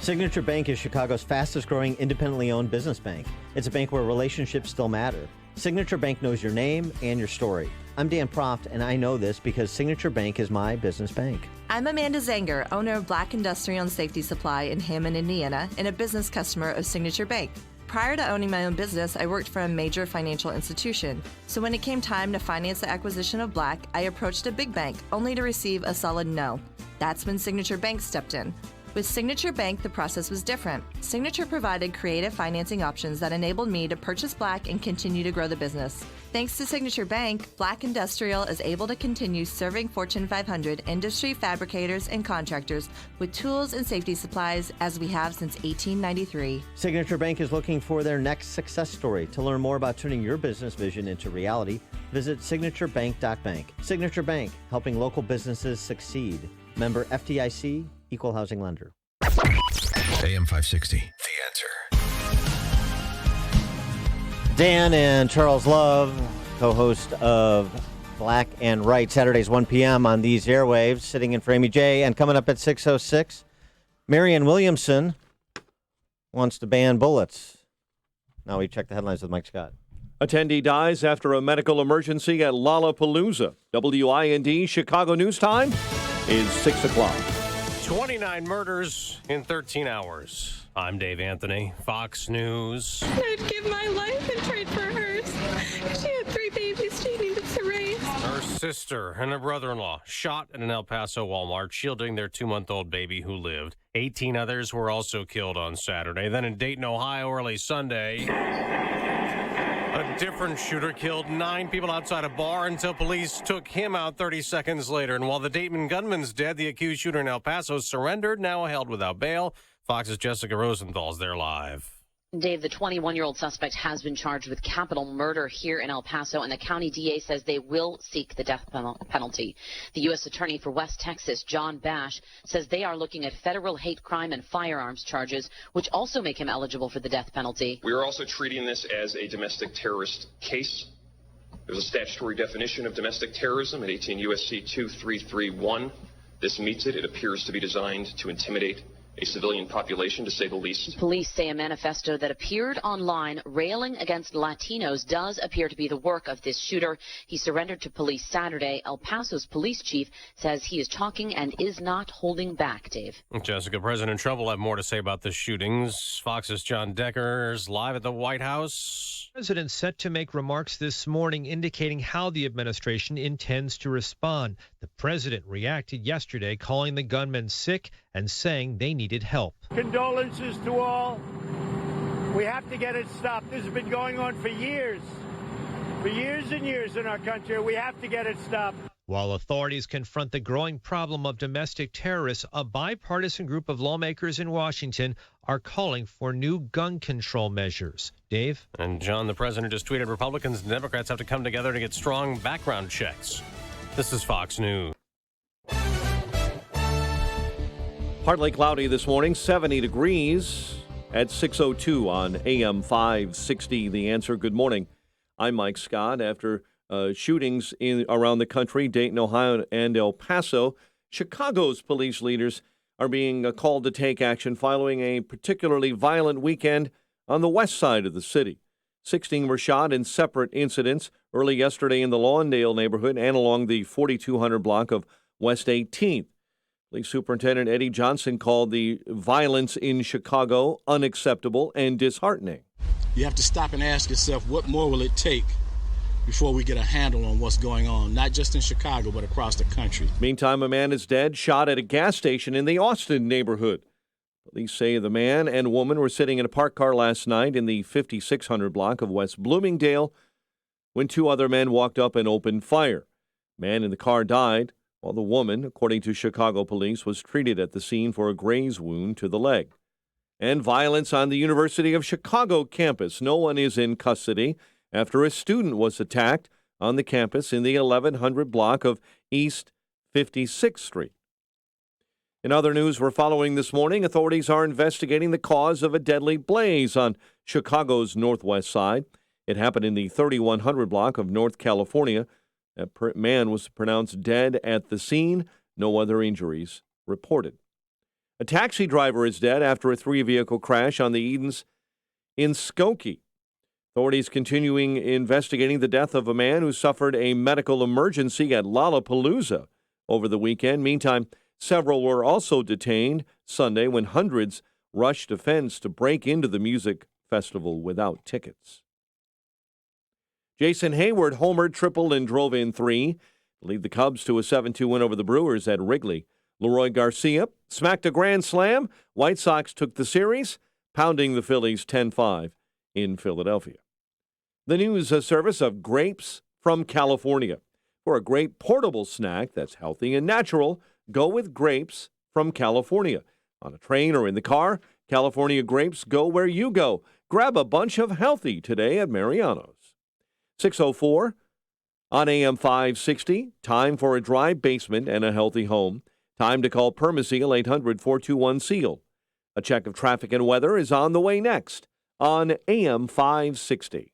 S2: Signature Bank is Chicago's fastest growing independently owned business bank. It's a bank where relationships still matter. Signature Bank knows your name and your story. I'm Dan Proft, and I know this because Signature Bank is my business bank.
S25: I'm Amanda Zanger, owner of Black Industrial and Safety Supply in Hammond, Indiana, and a business customer of Signature Bank. Prior to owning my own business, I worked for a major financial institution. So when it came time to finance the acquisition of Black, I approached a big bank, only to receive a solid no. That's when Signature Bank stepped in. With Signature Bank, the process was different. Signature provided creative financing options that enabled me to purchase Black and continue to grow the business. Thanks to Signature Bank, Black Industrial is able to continue serving Fortune 500 industry fabricators and contractors with tools and safety supplies as we have since 1893.
S2: Signature Bank is looking for their next success story. To learn more about turning your business vision into reality, visit signaturebank.bank. Signature Bank, helping local businesses succeed. Member FDIC, Equal Housing Lender.
S6: AM 560, The Answer.
S2: Dan and Charles Love, co-host of Black and Right, Saturdays 1 p.m. on these airwaves, sitting in for Amy J. And coming up at 6:06, Marianne Williamson wants to ban bullets. Now we check the headlines with Mike Scott.
S14: Attendee dies after a medical emergency at Lollapalooza. WIND Chicago News Time is 6 o'clock.
S26: 29 murders in 13 hours. I'm Dave Anthony, Fox News.
S16: I'd give my life and trade for hers. She had 3 babies she needed to raise.
S26: Her sister and her brother-in-law shot at an El Paso Walmart, shielding their 2-month-old baby who lived. 18 others were also killed on Saturday. Then in Dayton, Ohio, early Sunday, a different shooter killed 9 people outside a bar until police took him out 30 seconds later. And while the Dayton gunman's dead, the accused shooter in El Paso surrendered, now held without bail. Fox's Jessica Rosenthal's there live.
S17: Dave, the 21-year-old suspect has been charged with capital murder here in El Paso, and the county DA says they will seek the death penalty. The U.S. Attorney for West Texas, John Bash, says they are looking at federal hate crime and firearms charges, which also make him eligible for the death penalty.
S18: We are also treating this as a domestic terrorist case. There's a statutory definition of domestic terrorism at 18 U.S.C. 2331. This meets it. It appears to be designed to intimidate a civilian population, to say the least.
S17: Police say a manifesto that appeared online railing against Latinos does appear to be the work of this shooter. He surrendered to police Saturday. El Paso's police chief says he is talking and is not holding back, Dave.
S26: Jessica, President Trump will have more to say about the shootings. Fox's John Decker's live at the White House.
S19: The president set to make remarks this morning indicating how the administration intends to respond. The president reacted yesterday, calling the gunmen sick and saying they needed help.
S20: Condolences to all. We have to get it stopped. This has been going on for years and years in our country. We have to get it stopped.
S19: While authorities confront the growing problem of domestic terrorists, a bipartisan group of lawmakers in Washington are calling for new gun control measures. Dave?
S26: And John, the president just tweeted Republicans and Democrats have to come together to get strong background checks. This is Fox News.
S14: Partly cloudy this morning, 70 degrees at 6:02 on AM 560. The Answer. Good morning. I'm Mike Scott. After shootings around the country, Dayton, Ohio, and El Paso, Chicago's police leaders are being called to take action following a particularly violent weekend on the west side of the city. 16 were shot in separate incidents early yesterday in the Lawndale neighborhood and along the 4200 block of West 18th. Police Superintendent Eddie Johnson called the violence in Chicago unacceptable and disheartening.
S21: You have to stop and ask yourself, what more will it take before we get a handle on what's going on, not just in Chicago, but across the country.
S14: Meantime, a man is dead, shot at a gas station in the Austin neighborhood. Police say the man and woman were sitting in a parked car last night in the 5600 block of West Bloomingdale when two other men walked up and opened fire. Man in the car died, while the woman, according to Chicago police, was treated at the scene for a graze wound to the leg. And violence on the University of Chicago campus. No one is in custody after a student was attacked on the campus in the 1100 block of East 56th Street. In other news we're following this morning, authorities are investigating the cause of a deadly blaze on Chicago's northwest side. It happened in the 3100 block of North California. A man was pronounced dead at the scene. No other injuries reported. A taxi driver is dead after a three-vehicle crash on the Edens in Skokie. Authorities continuing investigating the death of a man who suffered a medical emergency at Lollapalooza over the weekend. Meantime, several were also detained Sunday when hundreds rushed a fence to break into the music festival without tickets. Jason Hayward homered, tripled, and drove in three to lead the Cubs to a 7-2 win over the Brewers at Wrigley. Leroy Garcia smacked a grand slam. White Sox took the series, pounding the Phillies 10-5 in Philadelphia. The news service of Grapes from California. For a great portable snack that's healthy and natural, go with Grapes from California. On a train or in the car, California grapes go where you go. Grab a bunch of healthy today at Mariano's. 6:04 on AM 560. Time for a dry basement and a healthy home. Time to call Permaseal 800-421-SEAL. A check of traffic and weather is on the way next on AM 560.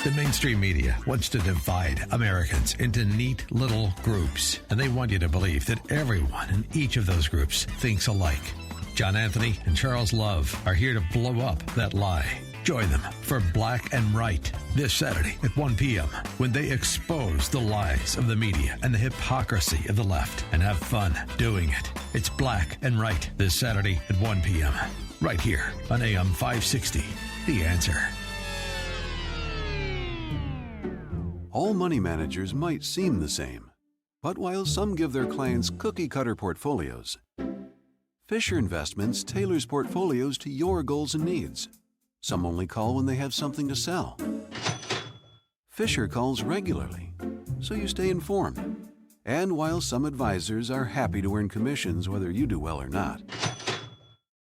S6: The mainstream media wants to divide Americans into neat little groups, and they want you to believe that everyone in each of those groups thinks alike. John Anthony and Charles Love are here to blow up that lie. Join them for Black and Right this Saturday at 1 p.m. when they expose the lies of the media and the hypocrisy of the left and have fun doing it. It's Black and Right this Saturday at 1 p.m. right here on AM 560. The Answer.
S22: All money managers might seem the same, but while some give their clients cookie-cutter portfolios, Fisher Investments tailors portfolios to your goals and needs. Some only call when they have something to sell. Fisher calls regularly, so you stay informed. And while some advisors are happy to earn commissions whether you do well or not,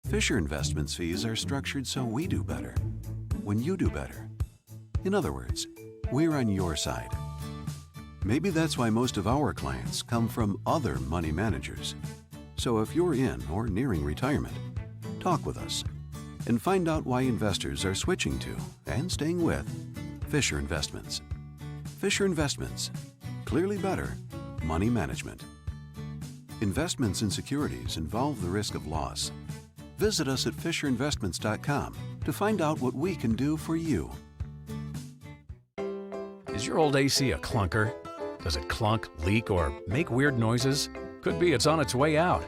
S22: Fisher Investments fees are structured so we do better when you do better. In other words, we're on your side. Maybe that's why most of our clients come from other money managers. So if you're in or nearing retirement, talk with us and find out why investors are switching to and staying with Fisher Investments. Fisher Investments. Clearly better money management. Investments in securities involve the risk of loss. Visit us at FisherInvestments.com to find out what we can do for you.
S3: Is your old AC a clunker? Does it clunk, leak, or make weird noises? Could be it's on its way out.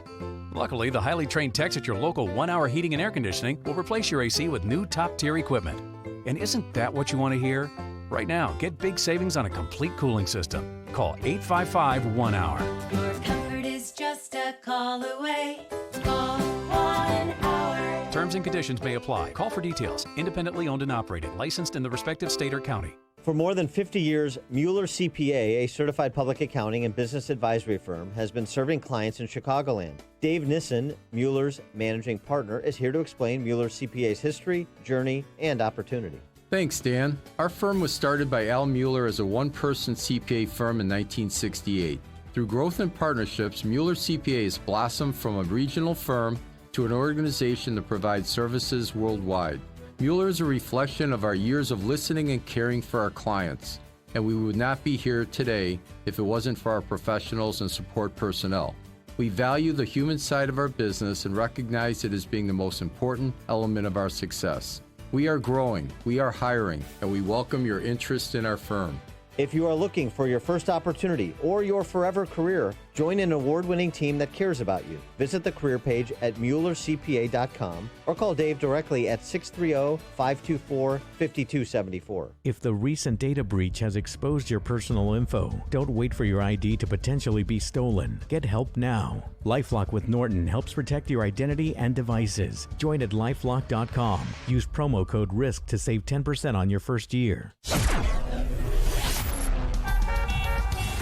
S3: Luckily, the highly trained techs at your local 1 Hour Heating and Air Conditioning will replace your AC with new top-tier equipment. And isn't that what you want to hear? Right now, get big savings on a complete cooling system. Call 855-1-HOUR.
S4: Your comfort is just a call away. Call 1 Hour.
S3: Terms and conditions may apply. Call for details. Independently owned and operated. Licensed in the respective state or county.
S2: For more than 50 years, Mueller CPA, a certified public accounting and business advisory firm, has been serving clients in Chicagoland. Dave Nissen, Mueller's managing partner, is here to explain Mueller CPA's history, journey, and opportunity.
S5: Thanks, Dan. Our firm was started by Al Mueller as a one-person CPA firm in 1968. Through growth and partnerships, Mueller CPA has blossomed from a regional firm to an organization that provides services worldwide. Mueller is a reflection of our years of listening and caring for our clients, and we would not be here today if it wasn't for our professionals and support personnel. We value the human side of our business and recognize it as being the most important element of our success. We are growing, we are hiring, and we welcome your interest in our firm.
S2: If you are looking for your first opportunity or your forever career, join an award-winning team that cares about you. Visit the career page at MuellerCPA.com or call Dave directly at 630-524-5274.
S8: If the recent data breach has exposed your personal info, don't wait for your ID to potentially be stolen. Get help now. LifeLock with Norton helps protect your identity and devices. Join at LifeLock.com. Use promo code RISK to save 10% on your first year.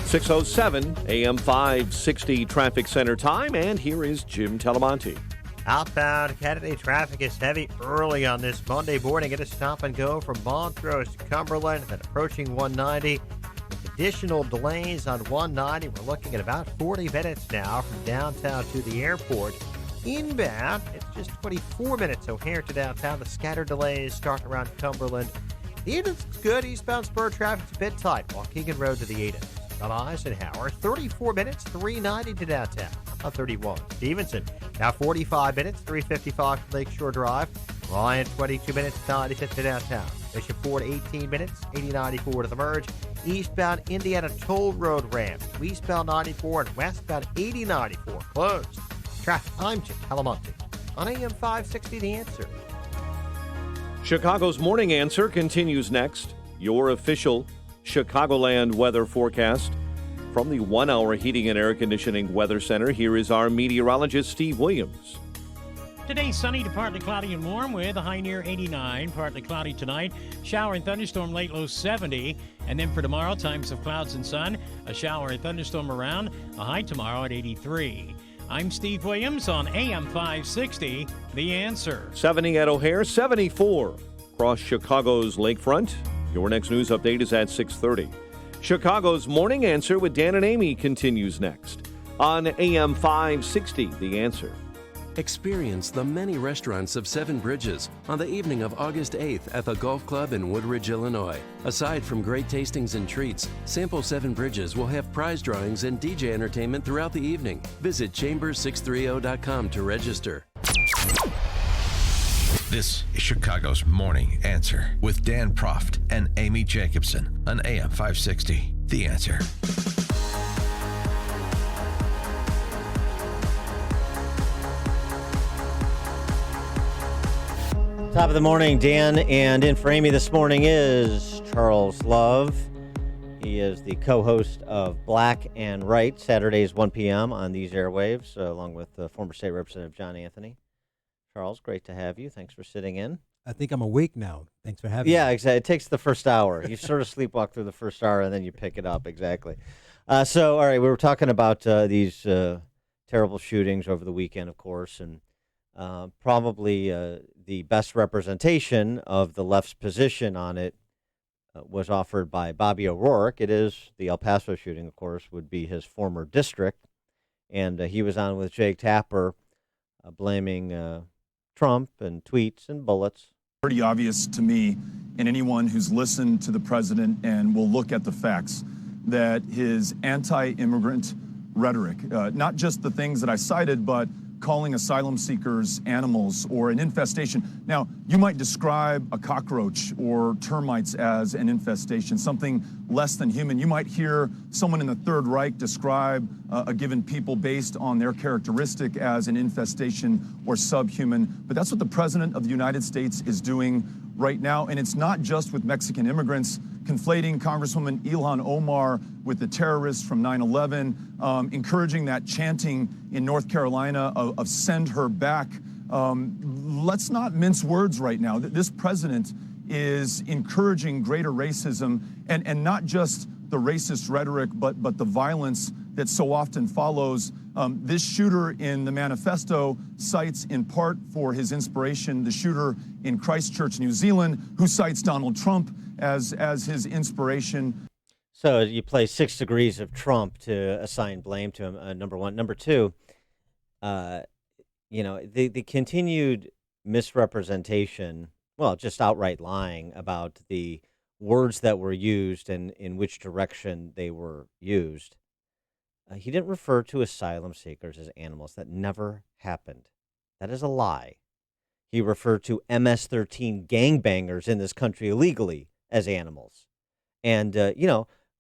S14: 6:07 AM 560 traffic center time, and here is Jim Telemonte.
S15: Outbound candidate traffic is heavy early on this Monday morning. It is stop and go from Montrose to Cumberland, then approaching 190. With additional delays on 190, we're looking at about 40 minutes now from downtown to the airport. Inbound, it's just 24 minutes O'Hare to downtown. The scattered delays start around Cumberland. The entrance is good. Eastbound spur traffic's a bit tight. Waukegan Road to the 8 on Eisenhower, 34 minutes, 390 to downtown. On 31, Stevenson, now 45 minutes, 355 to Lakeshore Drive. Ryan, 22 minutes, 95 to downtown. Bishop Ford, 18 minutes, 8094 to the merge. Eastbound Indiana Toll Road ramp, eastbound 94 and westbound 8094 closed. Traffic, I'm Jim Telemonte on AM 560 The Answer.
S14: Chicago's Morning Answer continues next. Your official Chicagoland weather forecast. From the 1 Hour Heating and Air Conditioning Weather Center, here is our meteorologist, Steve Williams.
S23: Today, sunny to partly cloudy and warm with a high near 89. Partly cloudy tonight. Shower and thunderstorm late low 70. And then for tomorrow, times of clouds and sun. A shower and thunderstorm around. A high tomorrow at 83. I'm Steve Williams on AM 560, The Answer.
S14: 70 at O'Hare, 74 across Chicago's lakefront. Your next news update is at 6:30. Chicago's Morning Answer with Dan and Amy continues next on AM 560, The Answer.
S1: Experience the many restaurants of Seven Bridges on the evening of August 8th at the Golf Club in Woodridge, Illinois. Aside from great tastings and treats, Sample Seven Bridges will have prize drawings and DJ entertainment throughout the evening. Visit chambers630.com to register.
S6: This is Chicago's Morning Answer with Dan Proft and Amy Jacobson on AM 560. The Answer.
S2: Top of the morning, Dan, and in for Amy this morning is Charles Love. He is the co-host of Black and Right, Saturdays 1 p.m. on these airwaves, along with former State Representative John Anthony. Charles, great to have you. Thanks for sitting in.
S7: I think I'm awake now. Thanks for having me.
S2: Yeah, exactly. It takes the first hour. You sort of sleepwalk through the first hour, and then you pick it up. Exactly. So, all right, we were talking about these terrible shootings over the weekend, of course, and Probably the best representation of the left's position on it was offered by Bobby O'Rourke. It is the El Paso shooting, of course, would be his former district. And he was on with Jake Tapper blaming Trump and tweets and bullets.
S9: Pretty obvious to me and anyone who's listened to the president and will look at the facts that his anti-immigrant rhetoric, not just the things that I cited, but calling asylum seekers animals or an infestation. Now, you might describe a cockroach or termites as an infestation, something less than human. You might hear someone in the Third Reich describe a given people based on their characteristic as an infestation or subhuman. But that's what the president of the United States is doing right now. And it's not just with Mexican immigrants, conflating Congresswoman Ilhan Omar with the terrorists from 9/11, encouraging that chanting in North Carolina of send her back. Let's not mince words right now. This president is encouraging greater racism, and not just the racist rhetoric, but the violence that so often follows. This shooter in the manifesto cites in part for his inspiration the shooter in Christchurch, New Zealand, who cites Donald Trump as his inspiration.
S2: So you play 6 degrees of Trump to assign blame to him, number one. Number two, the continued misrepresentation, well, just outright lying about the words that were used and in which direction they were used. He didn't refer to asylum seekers as animals. That never happened. That is a lie. He referred to MS-13 gangbangers in this country illegally as animals. And,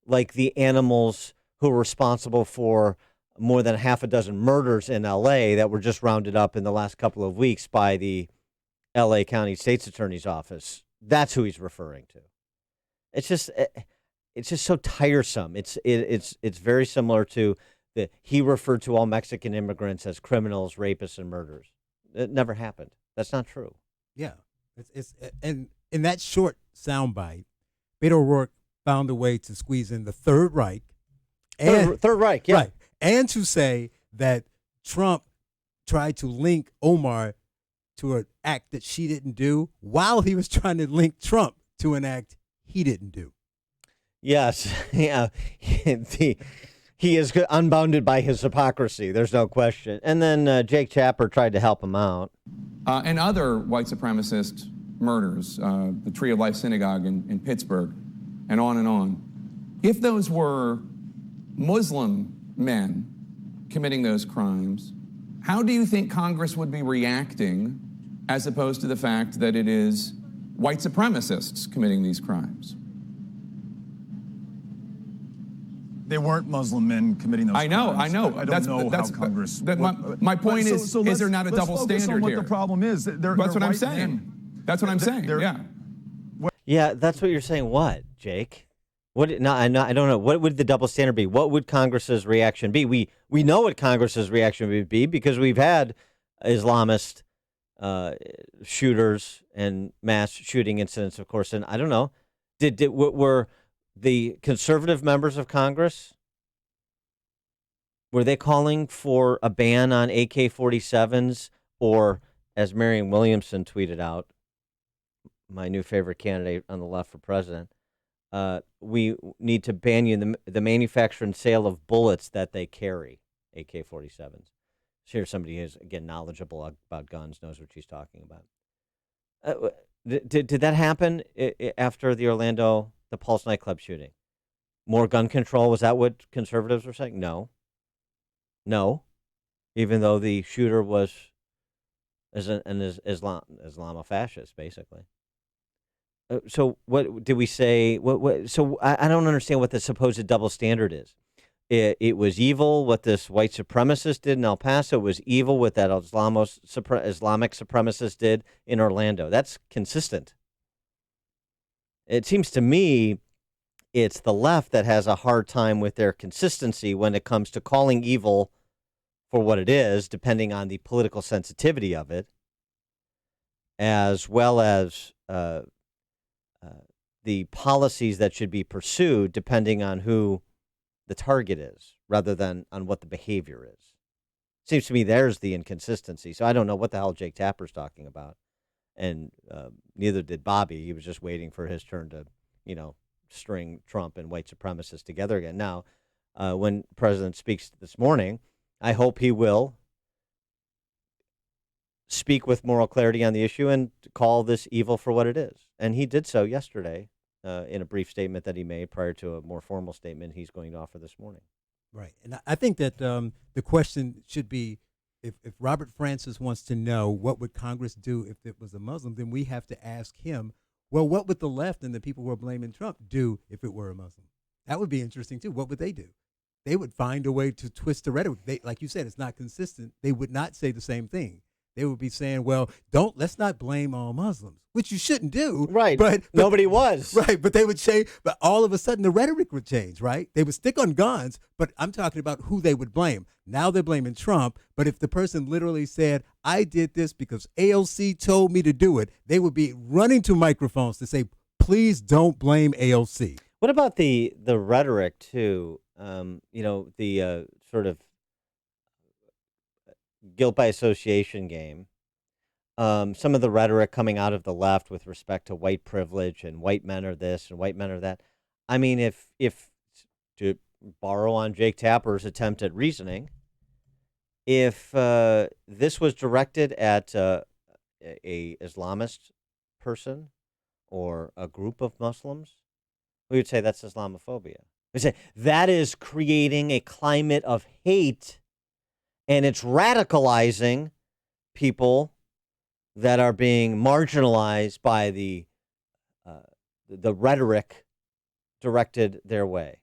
S2: like the animals who were responsible for more than half a dozen murders in L.A. that were just rounded up in the last couple of weeks by the L.A. County State's Attorney's Office. That's who he's referring to. It's just so tiresome. It's very similar to he referred to all Mexican immigrants as criminals, rapists, and murderers. It never happened. That's not true.
S7: Yeah, and in that short soundbite, Beto O'Rourke found a way to squeeze in the Third Reich, and
S2: Third Reich, yeah,
S7: right, and to say that Trump tried to link Omar to an act that she didn't do, while he was trying to link Trump to an act he didn't do.
S2: Yes, yeah. He is unbounded by his hypocrisy. There's no question. And then Jake Tapper tried to help him out.
S10: And other white supremacist murders, the Tree of Life Synagogue in Pittsburgh, and on and on. If those were Muslim men committing those crimes, how do you think Congress would be reacting as opposed to the fact that it is white supremacists committing these crimes?
S9: They weren't Muslim men committing those crimes.
S10: I know.
S9: I don't know how Congress...
S10: My point is there not a double standard
S9: what
S10: here?
S9: The problem is. That's
S10: what I'm saying. That's what I'm saying, yeah.
S2: Yeah, that's what you're saying. What, Jake? What? No, I don't know. What would the double standard be? What would Congress's reaction be? We know what Congress's reaction would be because we've had Islamist shooters and mass shooting incidents, of course. And I don't know. Were the conservative members of Congress, were they calling for a ban on AK-47s, or, as Marianne Williamson tweeted out, my new favorite candidate on the left for president, we need to ban you the manufacture and sale of bullets that they carry, AK-47s. Here's somebody who's, again, knowledgeable about guns, knows what she's talking about. Did that happen after the Pulse nightclub shooting? More gun control, was that what conservatives were saying? No. Even though the shooter was an Islamofascist, basically. So what did we say? So I don't understand what the supposed double standard is. It was evil what this white supremacist did in El Paso. It was evil what that Islamic supremacist did in Orlando. That's consistent. It seems to me it's the left that has a hard time with their consistency when it comes to calling evil for what it is, depending on the political sensitivity of it, as well as the policies that should be pursued depending on who the target is, rather than on what the behavior is. Seems to me there's the inconsistency. So I don't know what the hell Jake Tapper's talking about. And neither did Bobby. He was just waiting for his turn to, string Trump and white supremacists together again. Now, when the president speaks this morning, I hope he will speak with moral clarity on the issue and call this evil for what it is. And he did so yesterday in a brief statement that he made prior to a more formal statement he's going to offer this morning.
S7: Right. And I think that the question should be, if Robert Francis wants to know what would Congress do if it was a Muslim, then we have to ask him, well, what would the left and the people who are blaming Trump do if it were a Muslim? That would be interesting, too. What would they do? They would find a way to twist the rhetoric. Like you said, it's not consistent. They would not say the same thing. They would be saying, well, let's not blame all Muslims, which you shouldn't do.
S2: Right.
S7: But
S2: nobody was.
S7: Right. But they would say, but all of a sudden the rhetoric would change, right? They would stick on guns, but I'm talking about who they would blame. Now they're blaming Trump. But if the person literally said, I did this because AOC told me to do it, they would be running to microphones to say, please don't blame AOC.
S2: What about the rhetoric, too? The sort of guilt by association game. Some of the rhetoric coming out of the left with respect to white privilege and white men are this and white men are that. I mean, if to borrow on Jake Tapper's attempt at reasoning, if this was directed at a Islamist person or a group of Muslims, we would say that's Islamophobia. We say that is creating a climate of hate, and it's radicalizing people that are being marginalized by the rhetoric directed their way.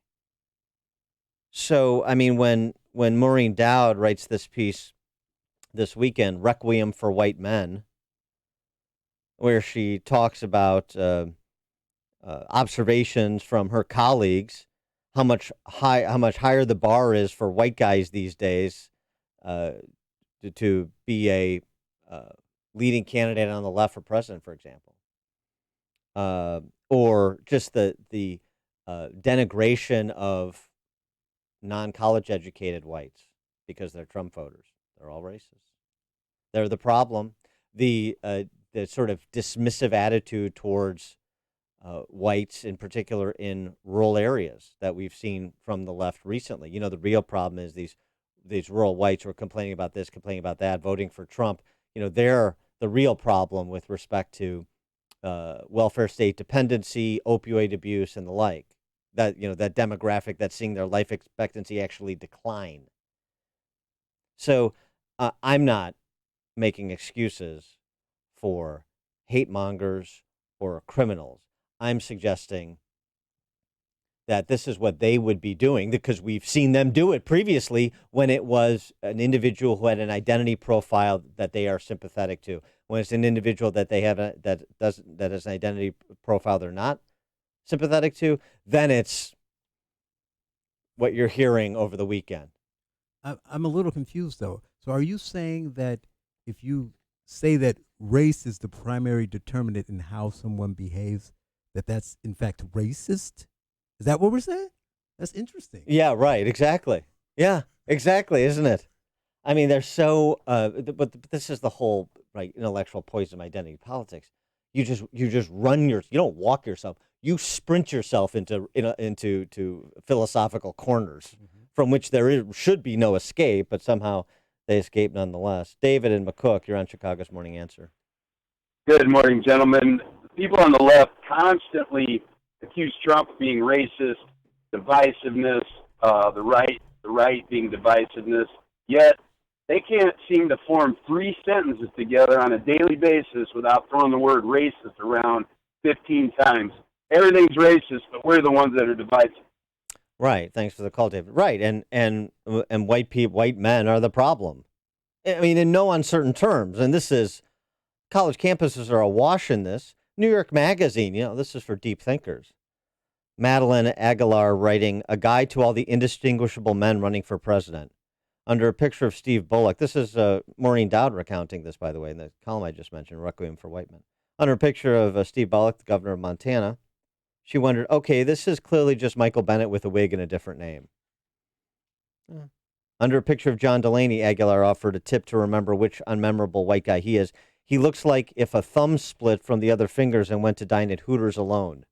S2: So, I mean, when Maureen Dowd writes this piece this weekend, Requiem for White Men, where she talks about observations from her colleagues, how much higher the bar is for white guys these days to be a leading candidate on the left for president, for example, or just the denigration of non-college educated whites because they're Trump voters. They're all racist. They're the problem. The sort of dismissive attitude towards whites, in particular in rural areas, that we've seen from the left recently. You know, the real problem is these rural whites who are complaining about this, complaining about that, voting for Trump. You know, they're the real problem with respect to welfare state dependency, opioid abuse, and the like. That demographic that's seeing their life expectancy actually decline. So I'm not making excuses for hate mongers or criminals. I'm suggesting that this is what they would be doing because we've seen them do it previously when it was an individual who had an identity profile that they are sympathetic to. When it's an individual that they have that has an identity profile they're not sympathetic to, then it's what you're hearing over the weekend.
S7: I'm a little confused, though. So are you saying that if you say that race is the primary determinant in how someone behaves, that's in fact racist? Is that what we're saying? That's interesting.
S2: Yeah, right. Exactly. Yeah, exactly. Isn't it? I mean, they're so, but this is the whole intellectual poison of identity politics. You just run you don't walk yourself. You sprint yourself into philosophical corners from which should be no escape, but somehow they escape nonetheless. David and McCook, you're on Chicago's Morning Answer.
S11: Good morning, gentlemen. People on the left constantly accuse Trump of being racist, divisiveness, the right being divisiveness, yet they can't seem to form three sentences together on a daily basis without throwing the word racist around 15 times. Everything's racist, but we're the ones that are divisive.
S2: Right. Thanks for the call, David. Right. And white men are the problem. I mean, in no uncertain terms. And this is, college campuses are awash in this. New York Magazine, this is for deep thinkers. Madeline Aguilar writing, A Guide to All the Indistinguishable Men Running for President. Under a picture of Steve Bullock. This is Maureen Dowd recounting this, by the way, in the column I just mentioned, Requiem for White Men. Under a picture of Steve Bullock, the governor of Montana, she wondered, okay, this is clearly just Michael Bennett with a wig and a different name. Under a picture of John Delaney, Aguilar offered a tip to remember which unmemorable white guy he is. He looks like if a thumb split from the other fingers and went to dine at Hooters alone.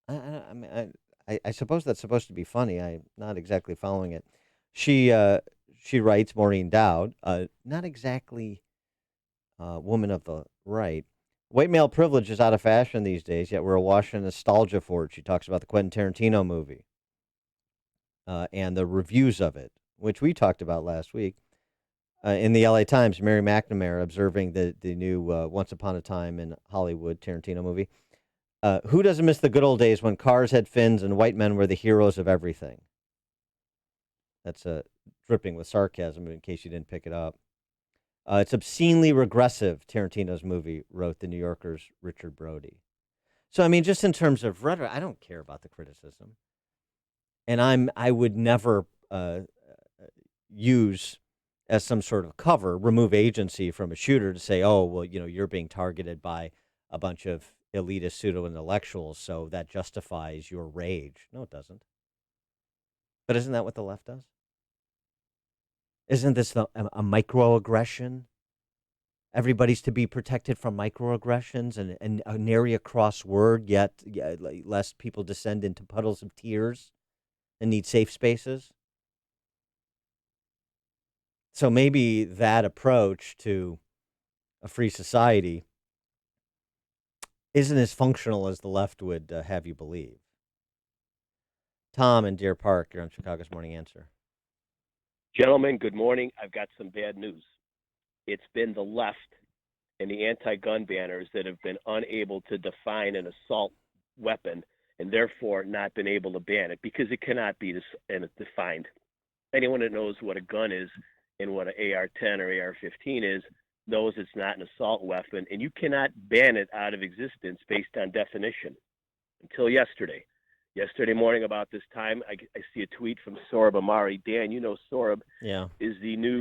S2: I suppose that's supposed to be funny. I'm not exactly following it. She writes, Maureen Dowd, not exactly a woman of the right. White male privilege is out of fashion these days, yet we're awash in nostalgia for it. She talks about the Quentin Tarantino movie and the reviews of it, which we talked about last week. In the LA Times, Mary McNamara observing the new Once Upon a Time in Hollywood Tarantino movie. Who doesn't miss the good old days when cars had fins and white men were the heroes of everything? That's dripping with sarcasm in case you didn't pick it up. It's obscenely regressive, Tarantino's movie, wrote the New Yorker's Richard Brody. So, I mean, just in terms of rhetoric, I don't care about the criticism. And I would never use as some sort of cover, remove agency from a shooter to say, oh, well, you're being targeted by a bunch of elitist pseudo-intellectuals, so that justifies your rage. No, it doesn't. But isn't that what the left does? Isn't this a microaggression? Everybody's to be protected from microaggressions and nary a cross word, yet lest people descend into puddles of tears and need safe spaces. So maybe that approach to a free society isn't as functional as the left would have you believe. Tom in Deer Park, you're on Chicago's Morning Answer.
S12: Gentlemen, good morning. I've got some bad news. It's been the left and the anti-gun banners that have been unable to define an assault weapon and therefore not been able to ban it because it cannot be defined. Anyone that knows what a gun is and what an AR-10 or AR-15 is knows it's not an assault weapon, and you cannot ban it out of existence based on definition until yesterday. Yesterday morning about this time, I see a tweet from Sorab Amari. Dan, you know Sorab is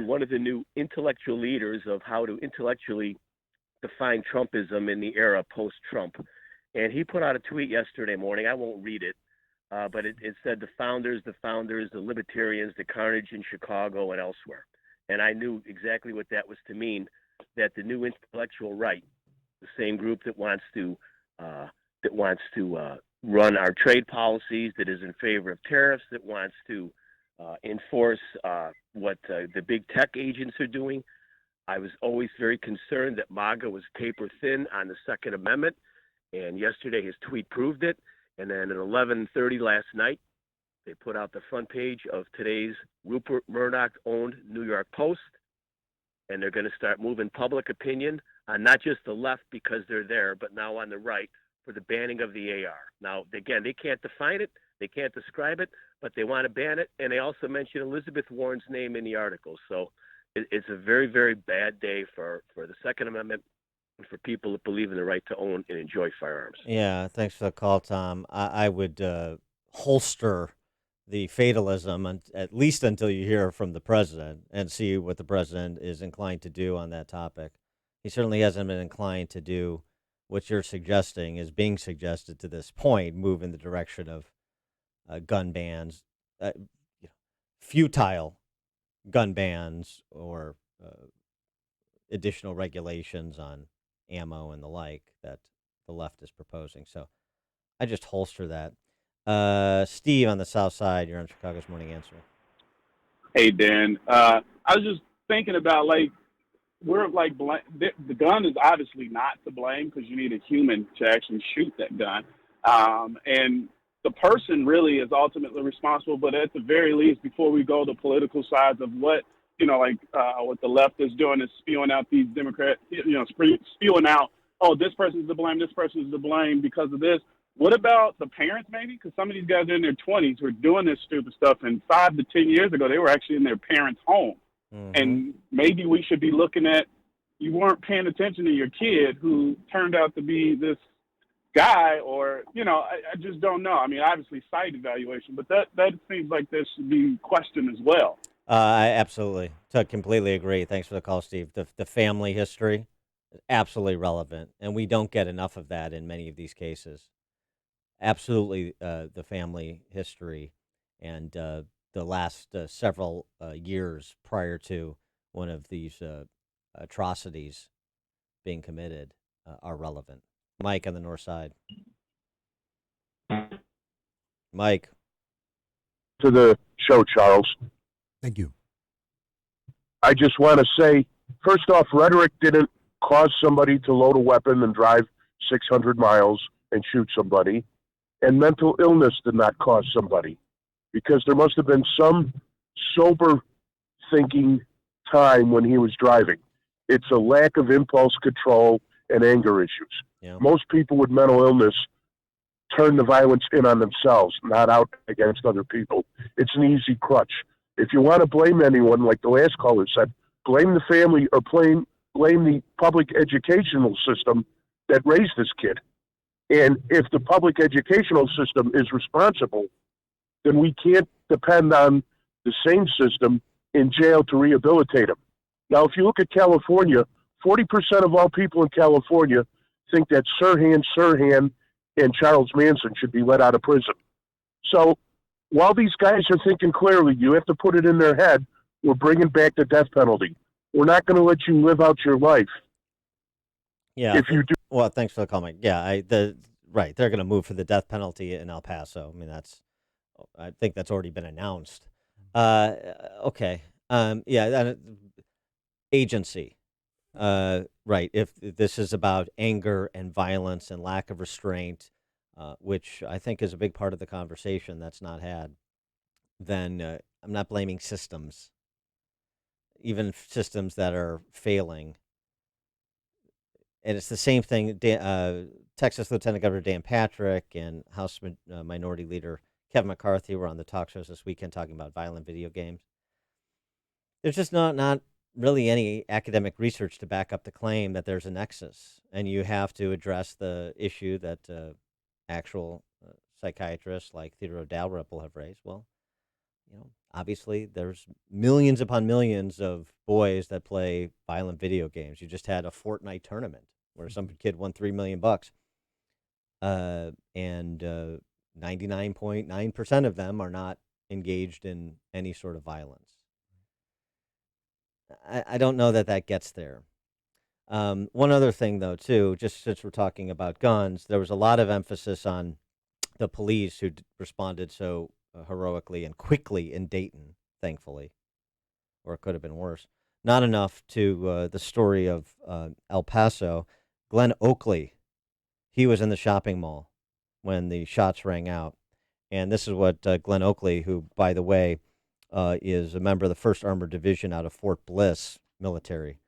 S12: one of the new intellectual leaders of how to intellectually define Trumpism in the era post-Trump. And he put out a tweet yesterday morning. I won't read it, but it said the founders, the libertarians, the carnage in Chicago and elsewhere. And I knew exactly what that was to mean, that the new intellectual right, the same group that wants to run our trade policies, that is in favor of tariffs, that wants to enforce what the big tech agents are doing. I was always very concerned that MAGA was paper thin on the Second Amendment, and yesterday his tweet proved it. And then at 11:30 last night, they put out the front page of today's Rupert Murdoch-owned New York Post, and they're going to start moving public opinion on not just the left because they're there, but now on the right for the banning of the AR. Now, again, they can't define it, they can't describe it, but they want to ban it, and they also mention Elizabeth Warren's name in the article. So it's a very, very bad day for the Second Amendment and for people that believe in the right to own and enjoy firearms.
S2: Yeah, thanks for the call, Tom. I would holster the fatalism, at least until you hear from the president and see what the president is inclined to do on that topic. He certainly hasn't been inclined to do what you're suggesting is being suggested to this point, move in the direction of gun bans, futile gun bans or additional regulations on ammo and the like that the left is proposing. So I just holster that. Steve on the South Side, you're on Chicago's Morning Answer.
S13: Hey, Dan. I was just thinking about, the gun is obviously not to blame because you need a human to actually shoot that gun. And the person really is ultimately responsible, but at the very least, before we go to political sides of what the left is doing is spewing out these Democrats, spewing out, oh, this person's to blame, this person's to blame because of this. What about the parents, maybe? Because some of these guys are in their 20s who are doing this stupid stuff, and 5 to 10 years ago, they were actually in their parents' home. Mm-hmm. And maybe we should be looking at, you weren't paying attention to your kid who turned out to be this guy, or, I just don't know. I mean, obviously site evaluation, but that seems like this should be questioned as well.
S2: I absolutely completely agree. Thanks for the call, Steve. The family history is absolutely relevant, and we don't get enough of that in many of these cases. Absolutely, the family history and the last several years prior to one of these atrocities being committed are relevant. Mike on the north side. Mike.
S16: To the show, Charles.
S7: Thank you.
S16: I just want to say, first off, rhetoric didn't cause somebody to load a weapon and drive 600 miles and shoot somebody. And mental illness did not cause somebody, because there must have been some sober thinking time when he was driving. It's a lack of impulse control and anger issues.
S2: Yeah.
S16: Most people with mental illness turn the violence in on themselves, not out against other people. It's an easy crutch. If you want to blame anyone, like the last caller said, blame the family or blame the public educational system that raised this kid. And if the public educational system is responsible, then we can't depend on the same system in jail to rehabilitate him. Now, if you look at California, 40% of all people in California think that Sirhan, and Charles Manson should be let out of prison. So while these guys are thinking clearly, you have to put it in their head, we're bringing back the death penalty. We're not going to let you live out your life.
S2: Yeah.
S16: If you do.
S2: Well, thanks for the comment. Yeah, right. They're going to move for the death penalty in El Paso. I mean, I think that's already been announced. Okay. Yeah. Agency. Right. If this is about anger and violence and lack of restraint, which I think is a big part of the conversation that's not had, then I'm not blaming systems, even systems that are failing. And it's the same thing. Texas Lieutenant Governor Dan Patrick and House Minority Leader Kevin McCarthy were on the talk shows this weekend talking about violent video games. There's just not really any academic research to back up the claim that there's a nexus, and you have to address the issue that actual psychiatrists like Theodore Dalrymple have raised. Well, obviously there's millions upon millions of boys that play violent video games. You just had a Fortnite tournament where some kid won $3 million, and 99.9% of them are not engaged in any sort of violence. I don't know that gets there. One other thing, though, too, just since we're talking about guns, there was a lot of emphasis on the police who responded so heroically and quickly in Dayton, thankfully, or it could have been worse. Not enough to the story of El Paso. Glenn Oakley, he was in the shopping mall when the shots rang out. And this is what Glenn Oakley, who, by the way, is a member of the 1st Armored Division out of Fort Bliss military.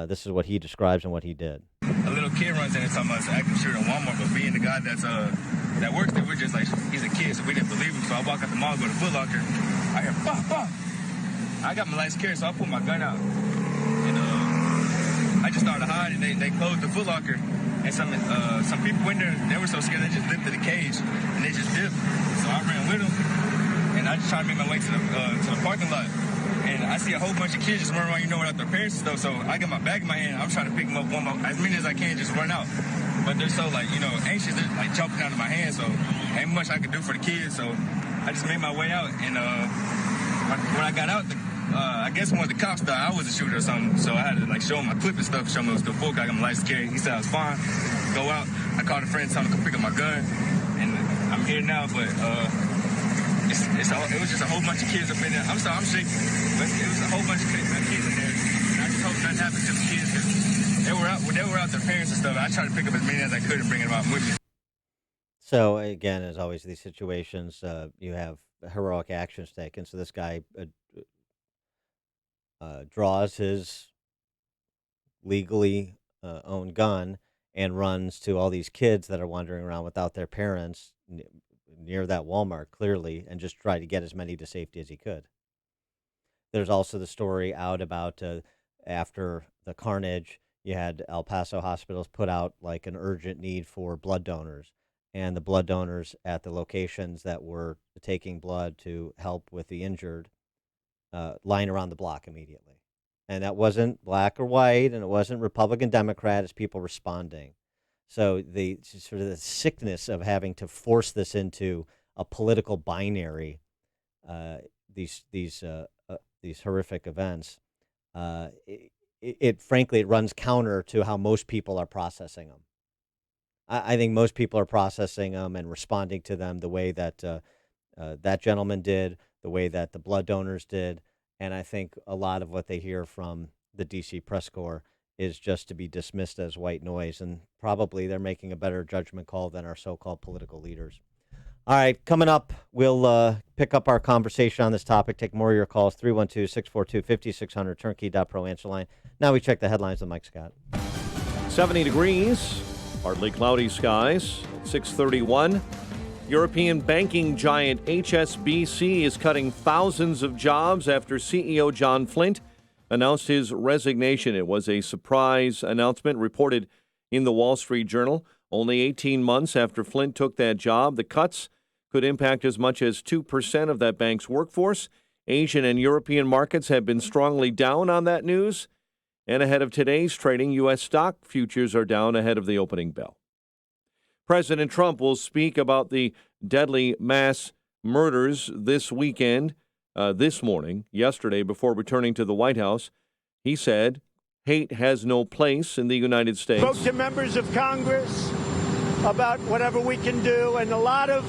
S2: This is what he describes and what he did.
S17: A little kid runs in and talking about active shooter in Walmart, but being the guy that works there, we're just like, he's a kid, so we didn't believe him. So I walk out the mall, go to Foot Locker. I hear, pop, pop. I got my lights carried, so I pull my gun out. And I just started to hide, and they closed the Foot Locker. And some people in there, they were so scared, they just lifted the cage, and they just dipped. So I ran with them, and I just tried to make my way to the parking lot. And I see a whole bunch of kids just running around, without their parents and stuff. So I got my bag in my hand. I'm trying to pick them up as many as I can, just run out. But they're so anxious, they're choking out of my hand. So ain't much I could do for the kids. So I just made my way out. And when I got out, I guess one of the cops thought I was a shooter or something. So I had to show him my clip and stuff, show him it was the full. I got my license carried. He said I was fine. Go out. I called a friend, told him to come pick up my gun. And I'm here now, but it was just a whole bunch of kids up in there. I'm sorry, I'm shaking. But it was a whole bunch of kids in there. And I just hope nothing happens to the kids, because they were out their parents and stuff. I tried to pick up as many as I could and bring them out with me.
S2: So again, as always, these situations, you have heroic actions taken. So this guy draws his legally owned gun and runs to all these kids that are wandering around without their parents near that Walmart, clearly, and just try to get as many to safety as he could. There's also the story out about after the carnage, you had El Paso hospitals put out an urgent need for blood donors, and the blood donors at the locations that were taking blood to help with the injured line around the block immediately. And that wasn't black or white, and it wasn't Republican, Democrat, it's people responding. So the sort of the sickness of having to force this into a political binary these horrific events, it frankly runs counter to how most people are processing them. I think most people are processing them and responding to them the way that that gentleman did, the way that the blood donors did, and I think a lot of what they hear from the D.C. press corps is just to be dismissed as white noise, and probably they're making a better judgment call than our so-called political leaders. All right, coming up, we'll pick up our conversation on this topic, take more of your calls, 312-642-5600, turnkey.pro answer line. Now we check the headlines with Mike Scott.
S14: 70 degrees, partly cloudy skies, 6:31. European banking giant HSBC is cutting thousands of jobs after CEO John Flint announced his resignation. It was a surprise announcement reported in the Wall Street Journal. Only 18 months after Flint took that job, the cuts could impact as much as 2% of that bank's workforce. Asian and European markets have been strongly down on that news. And ahead of today's trading, U.S. stock futures are down ahead of the opening bell. President Trump will speak about the deadly mass murders this weekend, yesterday, before returning to the White House. He said, hate has no place in the United States.
S18: Spoke to members of Congress about whatever we can do, and a lot of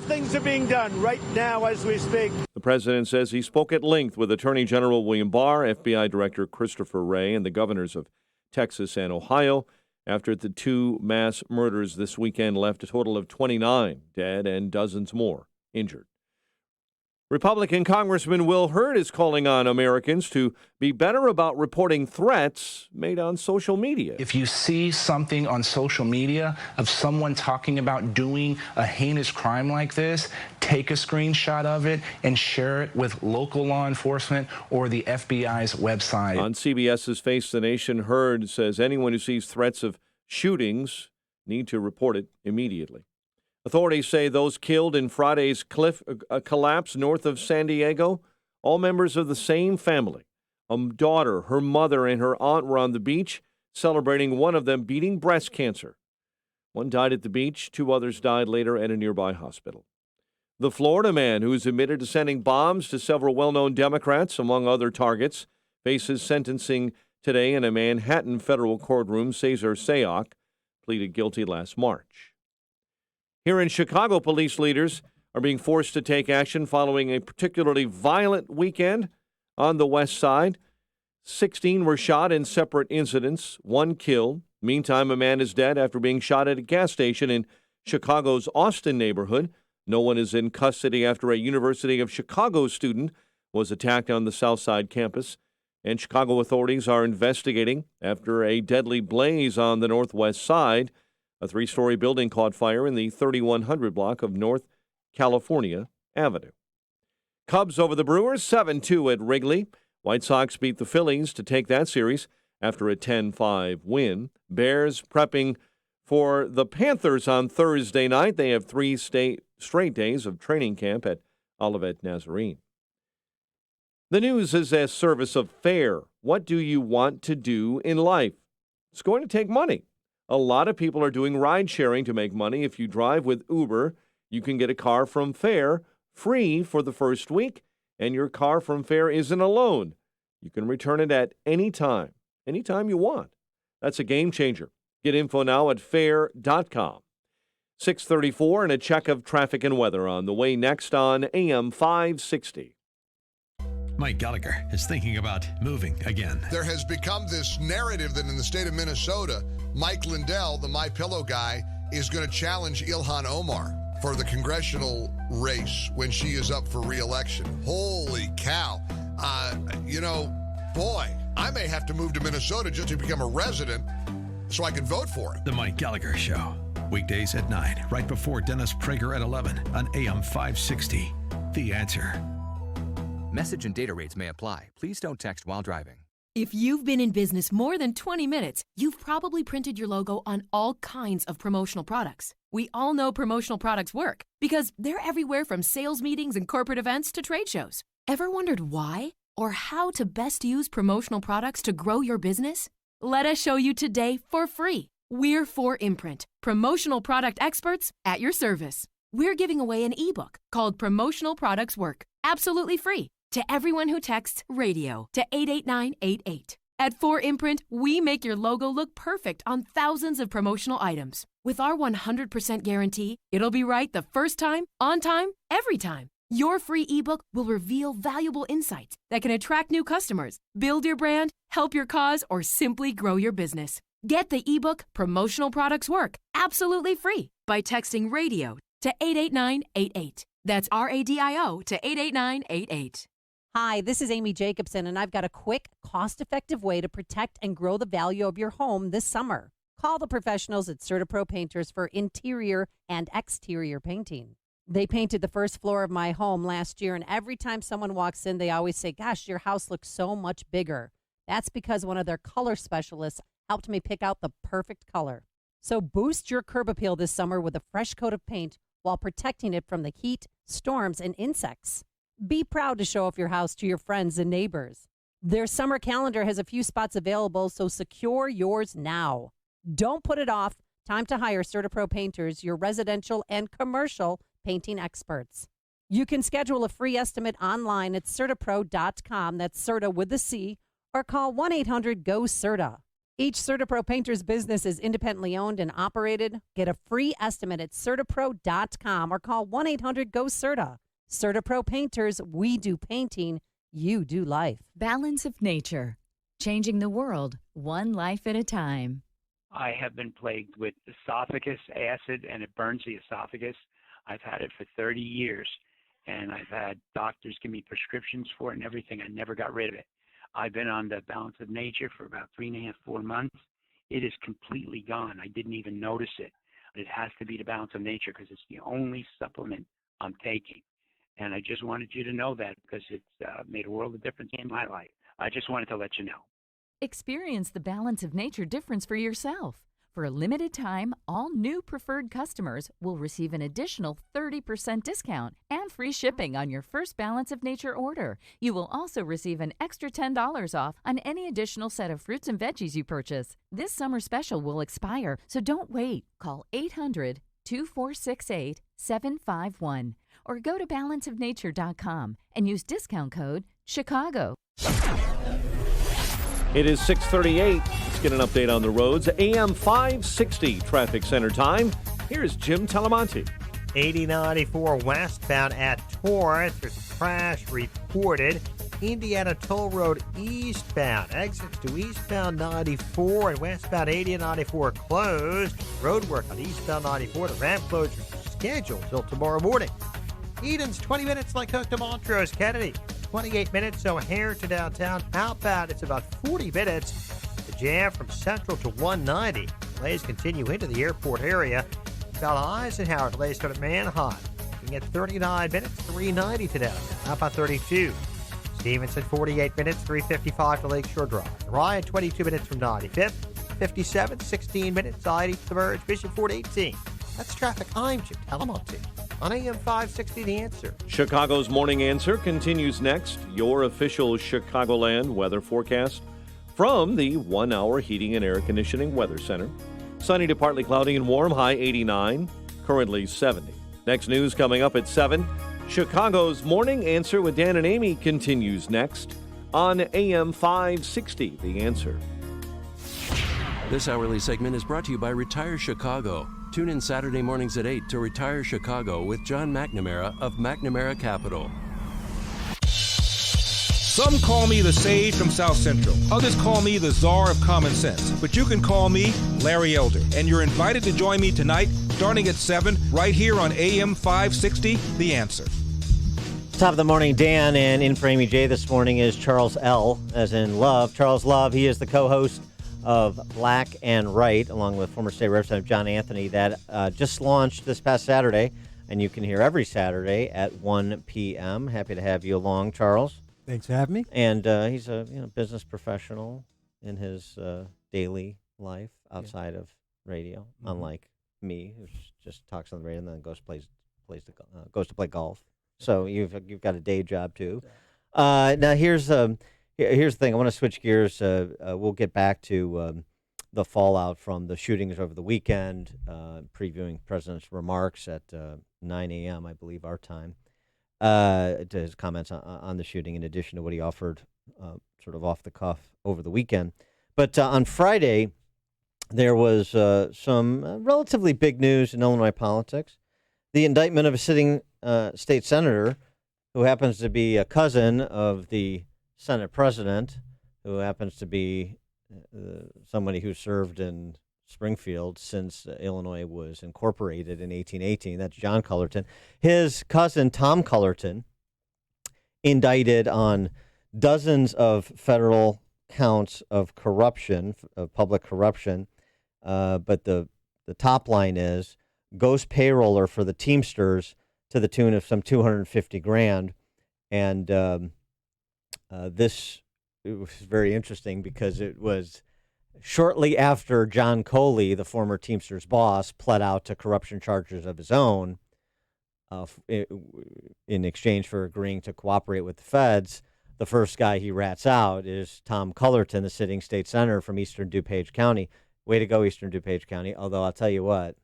S18: things are being done right now as we speak.
S14: The president says he spoke at length with Attorney General William Barr, FBI Director Christopher Wray, and the governors of Texas and Ohio after the two mass murders this weekend left a total of 29 dead and dozens more injured. Republican Congressman Will Hurd is calling on Americans to be better about reporting threats made on social media.
S19: If you see something on social media of someone talking about doing a heinous crime like this, take a screenshot of it and share it with local law enforcement or the FBI's website.
S14: On CBS's Face the Nation, Hurd says anyone who sees threats of shootings need to report it immediately. Authorities say those killed in Friday's cliff collapse north of San Diego, all members of the same family. A daughter, her mother, and her aunt were on the beach celebrating one of them beating breast cancer. One died at the beach. Two others died later at a nearby hospital. The Florida man who is admitted to sending bombs to several well-known Democrats, among other targets, faces sentencing today in a Manhattan federal courtroom. Cesar Sayoc pleaded guilty last March. Here in Chicago, police leaders are being forced to take action following a particularly violent weekend on the west side. 16 were shot in separate incidents, one killed. Meantime, a man is dead after being shot at a gas station in Chicago's Austin neighborhood. No one is in custody after a University of Chicago student was attacked on the South Side campus. And Chicago authorities are investigating after a deadly blaze on the northwest side. A 3-story building caught fire in the 3100 block of North California Avenue. Cubs over the Brewers, 7-2 at Wrigley. White Sox beat the Phillies to take that series after a 10-5 win. Bears prepping for the Panthers on Thursday night. They have 3 straight days of training camp at Olivet Nazarene. The news is a service of FAIR. What do you want to do in life? It's going to take money. A lot of people are doing ride sharing to make money. If you drive with Uber, you can get a car from FAIR free for the first week, and your car from FAIR isn't a loan. You can return it at any time you want. That's a game changer. Get info now at fair.com. 6:34 and a check of traffic and weather on the way next on AM 560.
S6: Mike Gallagher is thinking about moving again.
S20: There has become this narrative that in the state of Minnesota, Mike Lindell, the MyPillow guy, is going to challenge Ilhan Omar for the congressional race when she is up for re-election. Holy cow. Boy, I may have to move to Minnesota just to become a resident so I can vote for it.
S6: The Mike Gallagher Show. Weekdays at 9, right before Dennis Prager at 11 on AM 560. The Answer.
S24: Message and data rates may apply. Please don't text while driving.
S25: If you've been in business more than 20 minutes, you've probably printed your logo on all kinds of promotional products. We all know promotional products work because they're everywhere from sales meetings and corporate events to trade shows. Ever wondered why or how to best use promotional products to grow your business? Let us show you today for free. We're 4imprint, promotional product experts at your service. we're giving away an ebook called Promotional Products Work, absolutely free, to everyone who texts radio to 88988. At 4imprint, we make your logo look perfect on thousands of promotional items. With our 100% guarantee, it'll be right the first time, on time, every time. Your free ebook will reveal valuable insights that can attract new customers, build your brand, help your cause, or simply grow your business. Get the ebook Promotional Products Work absolutely free by texting radio to 88988. That's RADIO to 88988.
S3: Hi, this is Amy Jacobson, and I've got a quick, cost-effective way to protect and grow the value of your home this summer. Call the professionals at CertaPro Painters for interior and exterior painting. They painted the first floor of my home last year, and every time someone walks in, they always say, gosh, your house looks so much bigger. That's because one of their color specialists helped me pick out the perfect color. So boost your curb appeal this summer with a fresh coat of paint while protecting it from the heat, storms, and insects. Be proud to show off your house to your friends and neighbors. Their summer calendar has a few spots available, so secure yours now. Don't put it off. Time to hire CertaPro Painters, your residential and commercial painting experts. You can schedule a free estimate online at CertaPro.com, that's Certa with a C, or call 1-800-GO-CERTA. Each CertaPro Painters business is independently owned and operated. Get a free estimate at CertaPro.com or call 1-800-GO-CERTA. CertaPro Painters, we do painting, you do life.
S4: Balance of nature, changing the world one life at a time.
S5: I have been plagued with esophagus acid, and it burns the esophagus. I've had it for 30 years, and I've had doctors give me prescriptions for it and everything. I never got rid of it. I've been on the Balance of Nature for about 3.5, 4 months. It is completely gone. I didn't even notice it. But it has to be the Balance of Nature because it's the only supplement I'm taking. And I just wanted you to know that because it's made a world of difference in my life. I just wanted to let you know.
S4: Experience the Balance of Nature difference for yourself. For a limited time, all new preferred customers will receive an additional 30% discount and free shipping on your first Balance of Nature order. You will also receive an extra $10 off on any additional set of fruits and veggies you purchase. This summer special will expire, so don't wait. Call 800-2468-751 or go to balanceofnature.com and use discount code Chicago.
S14: It is 6:38. Let's get an update on the roads. AM 560 traffic center time. Here's Jim Talamonte.
S15: 8094 westbound at Torrance. There's a crash reported. Indiana Toll Road eastbound. Exits to eastbound 94 and westbound 80 and 94 closed. Road work on eastbound 94. The ramp closure is scheduled till tomorrow morning. Eden's 20 minutes like Cook to Montrose. Kennedy, 28 minutes O'Hare to downtown. Outbound, it's about 40 minutes. The jam from Central to 190. Delays continue into the airport area. About Eisenhower, delays go to Manheim. You can get 39 minutes, 390 to downtown. How about 32? Stevenson, 48 minutes, 355 to Lakeshore Drive. Ryan, 22 minutes from 95th. 57, 16 minutes, I-80 to the Verge. Bishop Ford, 18. That's traffic. I'm Jim Talamonte on AM 560, The Answer.
S14: Chicago's Morning Answer continues next. Your official Chicagoland weather forecast from the 1 Hour Heating and Air Conditioning Weather Center. Sunny to partly cloudy and warm, high 89, currently 70. Next news coming up at 7. Chicago's Morning Answer with Dan and Amy continues next on AM 560, The Answer.
S1: This hourly segment is brought to you by Retire Chicago. Tune in Saturday mornings at 8 to Retire Chicago with John McNamara of McNamara Capital.
S21: Some call me the sage from South Central. Others call me the czar of common sense. But you can call me Larry Elder. And you're invited to join me tonight, starting at 7, right here on AM 560, The Answer.
S2: Top of the morning, Dan, and in for Amy J this morning is Charles L., as in Love. Charles Love, he is the co-host of Black and Right, along with former state representative John Anthony, that just launched this past Saturday, and you can hear every Saturday at 1 p.m. Happy to have you along, Charles.
S7: Thanks for having me.
S2: And he's a business professional in his daily life outside of radio, unlike me, who just talks on the radio and then goes to play golf. So you've got a day job too. Now here's the thing. I want to switch gears. We'll get back to the fallout from the shootings over the weekend, previewing the president's remarks at 9 a.m., I believe, our time, to his comments on the shooting, in addition to what he offered sort of off the cuff over the weekend. But on Friday, there was some relatively big news in Illinois politics. The indictment of a sitting state senator who happens to be a cousin of the Senate president, who happens to be somebody who served in Springfield since Illinois was incorporated in 1818. That's John Cullerton. His cousin, Tom Cullerton, indicted on dozens of federal counts of corruption, of public corruption. But the top line is ghost payroller for the Teamsters to the tune of some $250,000. And this it was very interesting because it was shortly after John Coley, the former Teamsters boss, pled out to corruption charges of his own in exchange for agreeing to cooperate with the feds. The first guy he rats out is Tom Cullerton, the sitting state senator from Eastern DuPage County. Way to go, Eastern DuPage County. Although I'll tell you what,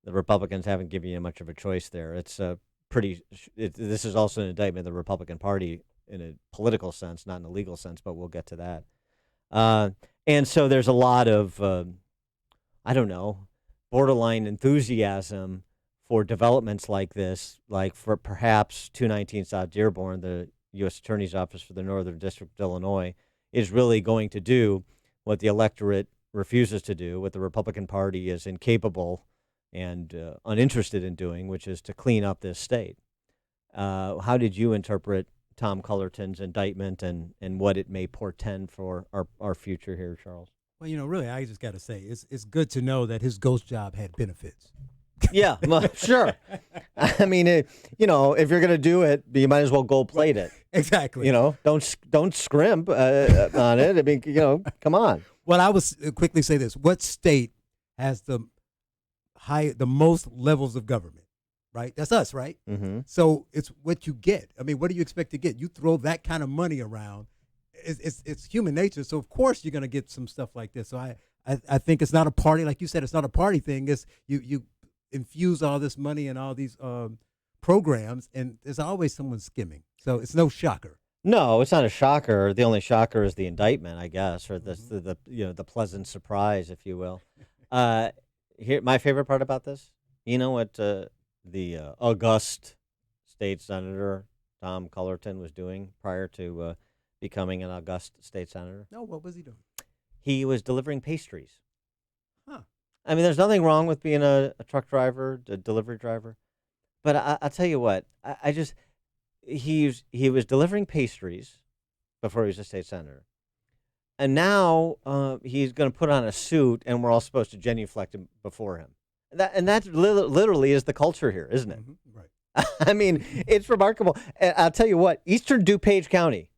S2: the Republicans haven't given you much of a choice there. It's this is also an indictment of the Republican Party in a political sense, not in a legal sense, but we'll get to that. And so there's a lot of, borderline enthusiasm for developments like this, like for perhaps 219 South Dearborn, the U.S. Attorney's Office for the Northern District of Illinois, is really going to do what the electorate refuses to do, what the Republican Party is incapable and uninterested in doing, which is to clean up this state. How did you interpret Tom Cullerton's indictment and what it may portend for our future here, Charles?
S7: Well, really, I just got to say, it's good to know that his ghost job had benefits.
S2: Yeah, well, sure. I mean, if you're going to do it, you might as well gold plate it.
S7: Exactly.
S2: Don't scrimp on it. I mean, come on.
S7: Well, I would quickly say this: what state has the most levels of government? Right, that's us, right?
S2: Mm-hmm.
S7: So it's what you get. I mean, what do you expect to get? You throw that kind of money around, it's human nature. So of course you're going to get some stuff like this. So I think it's not a party, like you said. It's not a party thing. It's you infuse all this money and all these programs, and there's always someone skimming. So it's no shocker.
S2: No, it's not a shocker. The only shocker is the indictment, I guess, or the pleasant surprise, if you will. Here, my favorite part about this, you know what the august state senator Tom Cullerton was doing prior to becoming an august state senator?
S7: No, what was he doing?
S2: He was delivering pastries.
S7: Huh.
S2: I mean, there's nothing wrong with being a truck driver, a delivery driver, but I'll tell you what, he was delivering pastries before he was a state senator, and now he's going to put on a suit, and we're all supposed to genuflect before him. That literally is the culture here, isn't it?
S7: Mm-hmm.
S2: Right. I mean, it's remarkable. And I'll tell you what, Eastern DuPage County,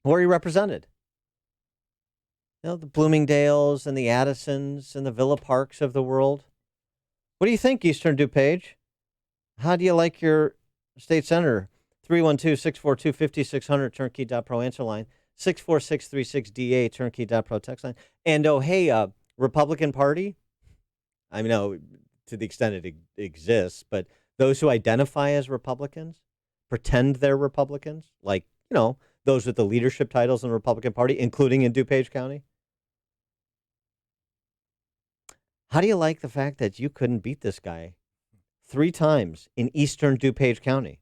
S2: where are you represented? The Bloomingdales and the Addisons and the Villa Parks of the world. What do you think, Eastern DuPage? How do you like your state senator? 312-642-5600, turnkey.pro answer line, 64636DA, turnkey.pro text line. And, Republican Party? I know to the extent it exists, but those who identify as Republicans, pretend they're Republicans, like, those with the leadership titles in the Republican Party, including in DuPage County. How do you like the fact that you couldn't beat this guy 3 times in Eastern DuPage County?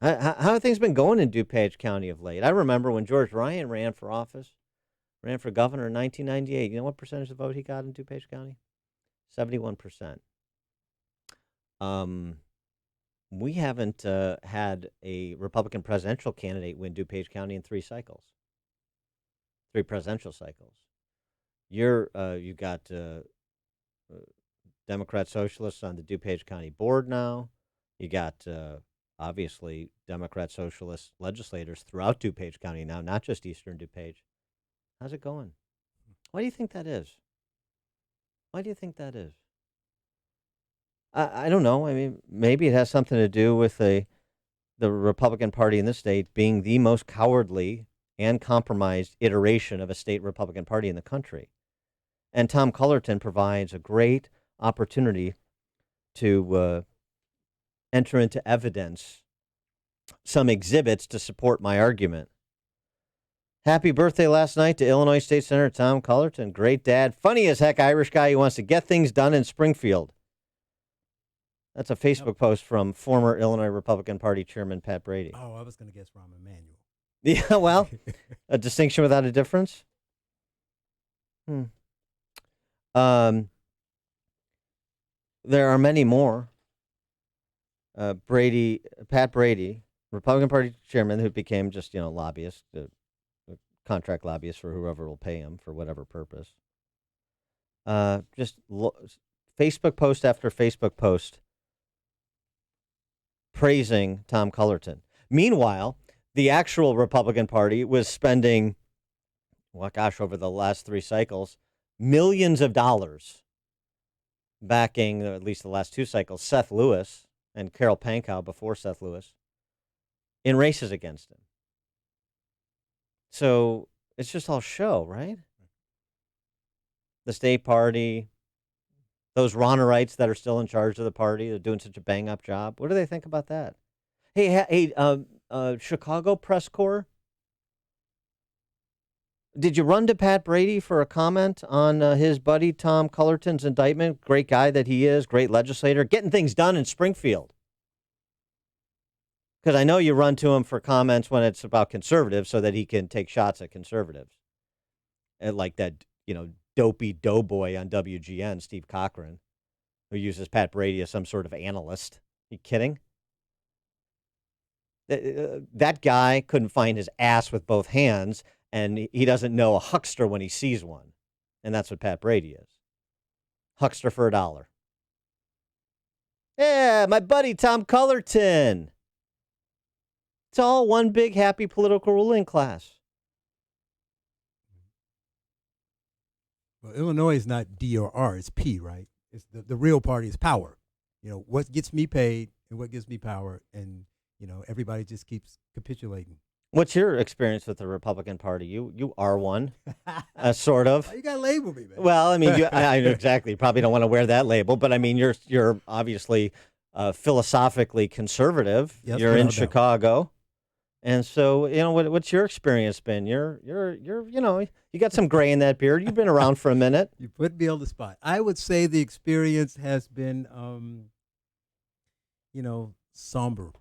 S2: How have things been going in DuPage County of late? I remember when George Ryan ran for governor in 1998. You know what percentage of the vote he got in DuPage County? 71%. We haven't had a Republican presidential candidate win DuPage County in 3 presidential cycles. You got Democrat socialists on the DuPage County board now. You got obviously Democrat socialist legislators throughout DuPage County now, not just Eastern DuPage. How's it going? Why do you think that is? Why do you think that is? I don't know. I mean, maybe it has something to do with the Republican Party in the state being the most cowardly and compromised iteration of a state Republican Party in the country. And Tom Cullerton provides a great opportunity to enter into evidence some exhibits to support my argument. Happy birthday last night to Illinois State Senator Tom Cullerton. Great dad. Funny as heck Irish guy who wants to get things done in Springfield. That's a Facebook post from former Illinois Republican Party Chairman Pat Brady.
S7: Oh, I was going to guess Rahm Emanuel.
S2: Yeah, well, a distinction without a difference. There are many more. Pat Brady, Republican Party chairman, who became just, lobbyist, a contract lobbyist for whoever will pay him for whatever purpose. Facebook post after Facebook post praising Tom Cullerton. Meanwhile, the actual Republican Party was spending, over the last 3 cycles, millions of dollars backing, at least the last 2 cycles, Seth Lewis and Carol Pankow before Seth Lewis in races against him. So it's just all show, right? The state party, those Ronerites that are still in charge of the party, they're doing such a bang-up job. What do they think about that? Hey, Chicago press corps, did you run to Pat Brady for a comment on his buddy Tom Cullerton's indictment? Great guy that he is, great legislator, getting things done in Springfield. Because I know you run to him for comments when it's about conservatives so that he can take shots at conservatives. And like that, dopey doughboy on WGN, Steve Cochran, who uses Pat Brady as some sort of analyst. You kidding? That guy couldn't find his ass with both hands, and he doesn't know a huckster when he sees one. And that's what Pat Brady is. Huckster for $1. Yeah, my buddy Tom Cullerton. It's all one big happy political ruling class.
S7: Well, Illinois is not D or R, it's P, right? It's the real party is power. What gets me paid and what gives me power, and everybody just keeps capitulating.
S2: What's your experience with the Republican Party? You are one, sort of.
S7: You got to label me, man.
S2: Well, I mean, I know exactly. You probably don't want to wear that label, but I mean, you're obviously philosophically conservative.
S7: Yes,
S2: you're in
S7: no doubt.
S2: Chicago, and so what's your experience been? You're you got some gray in that beard. You've been around for a minute.
S7: You put me on the spot. I would say the experience has been, sombering.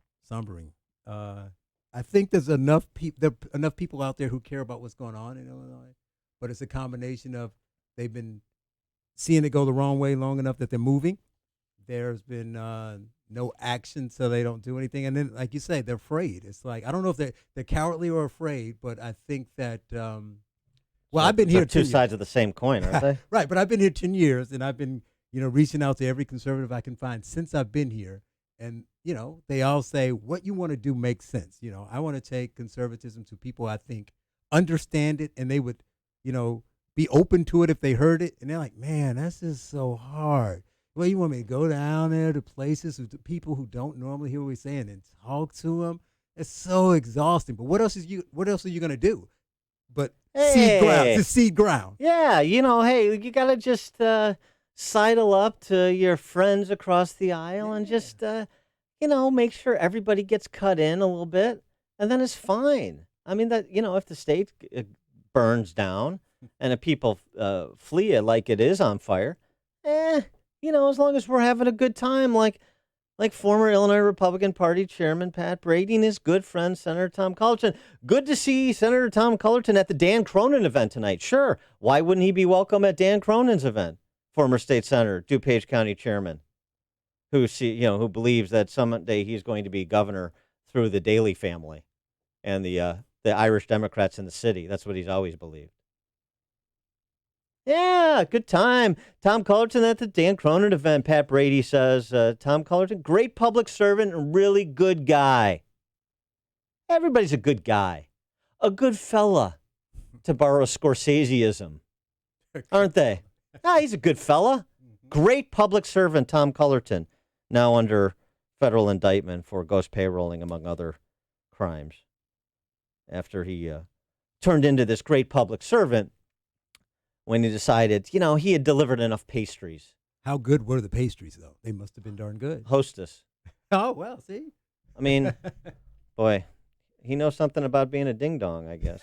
S7: I think there's enough people out there who care about what's going on in Illinois, but it's a combination of they've been seeing it go the wrong way long enough that they're moving. There's been no action, so they don't do anything. And then, like you say, they're afraid. It's like, I don't know if they're cowardly or afraid, but I think that, I've been here 10
S2: two sides of the same coin, aren't they?
S7: Right, but I've been here 10 years, and I've been, reaching out to every conservative I can find since I've been here. And, they all say, what you want to do makes sense. I want to take conservatism to people I think understand it, and they would, be open to it if they heard it. And they're like, man, that's just so hard. Well, you want me to go down there to places with people who don't normally hear what we're saying and talk to them? It's so exhausting. But what else are you going to do? But seed ground.
S2: Yeah, hey, you got to just sidle up to your friends across the aisle and just, make sure everybody gets cut in a little bit, and then it's fine. I mean, that, if the state burns down and if people flee it like it is on fire, as long as we're having a good time, like former Illinois Republican Party Chairman Pat Brady and his good friend Senator Tom Cullerton. Good to see Senator Tom Cullerton at the Dan Cronin event tonight. Sure, why wouldn't he be welcome at Dan Cronin's event? Former state senator, DuPage County chairman, who believes that someday he's going to be governor through the Daley family and the Irish Democrats in the city. That's what he's always believed. Yeah, good time. Tom Cullerton at the Dan Cronin event. Pat Brady says, Tom Cullerton, great public servant and really good guy. Everybody's a good guy. A good fella, to borrow a Scorseseism. Aren't they? He's a good fella. Great public servant, Tom Cullerton, now under federal indictment for ghost payrolling, among other crimes, after he turned into this great public servant when he decided, he had delivered enough pastries
S7: How good were the pastries, though? They must have been darn good.
S2: Hostess.
S7: Oh, well, see?
S2: I mean, boy, he knows something about being a ding-dong, I guess.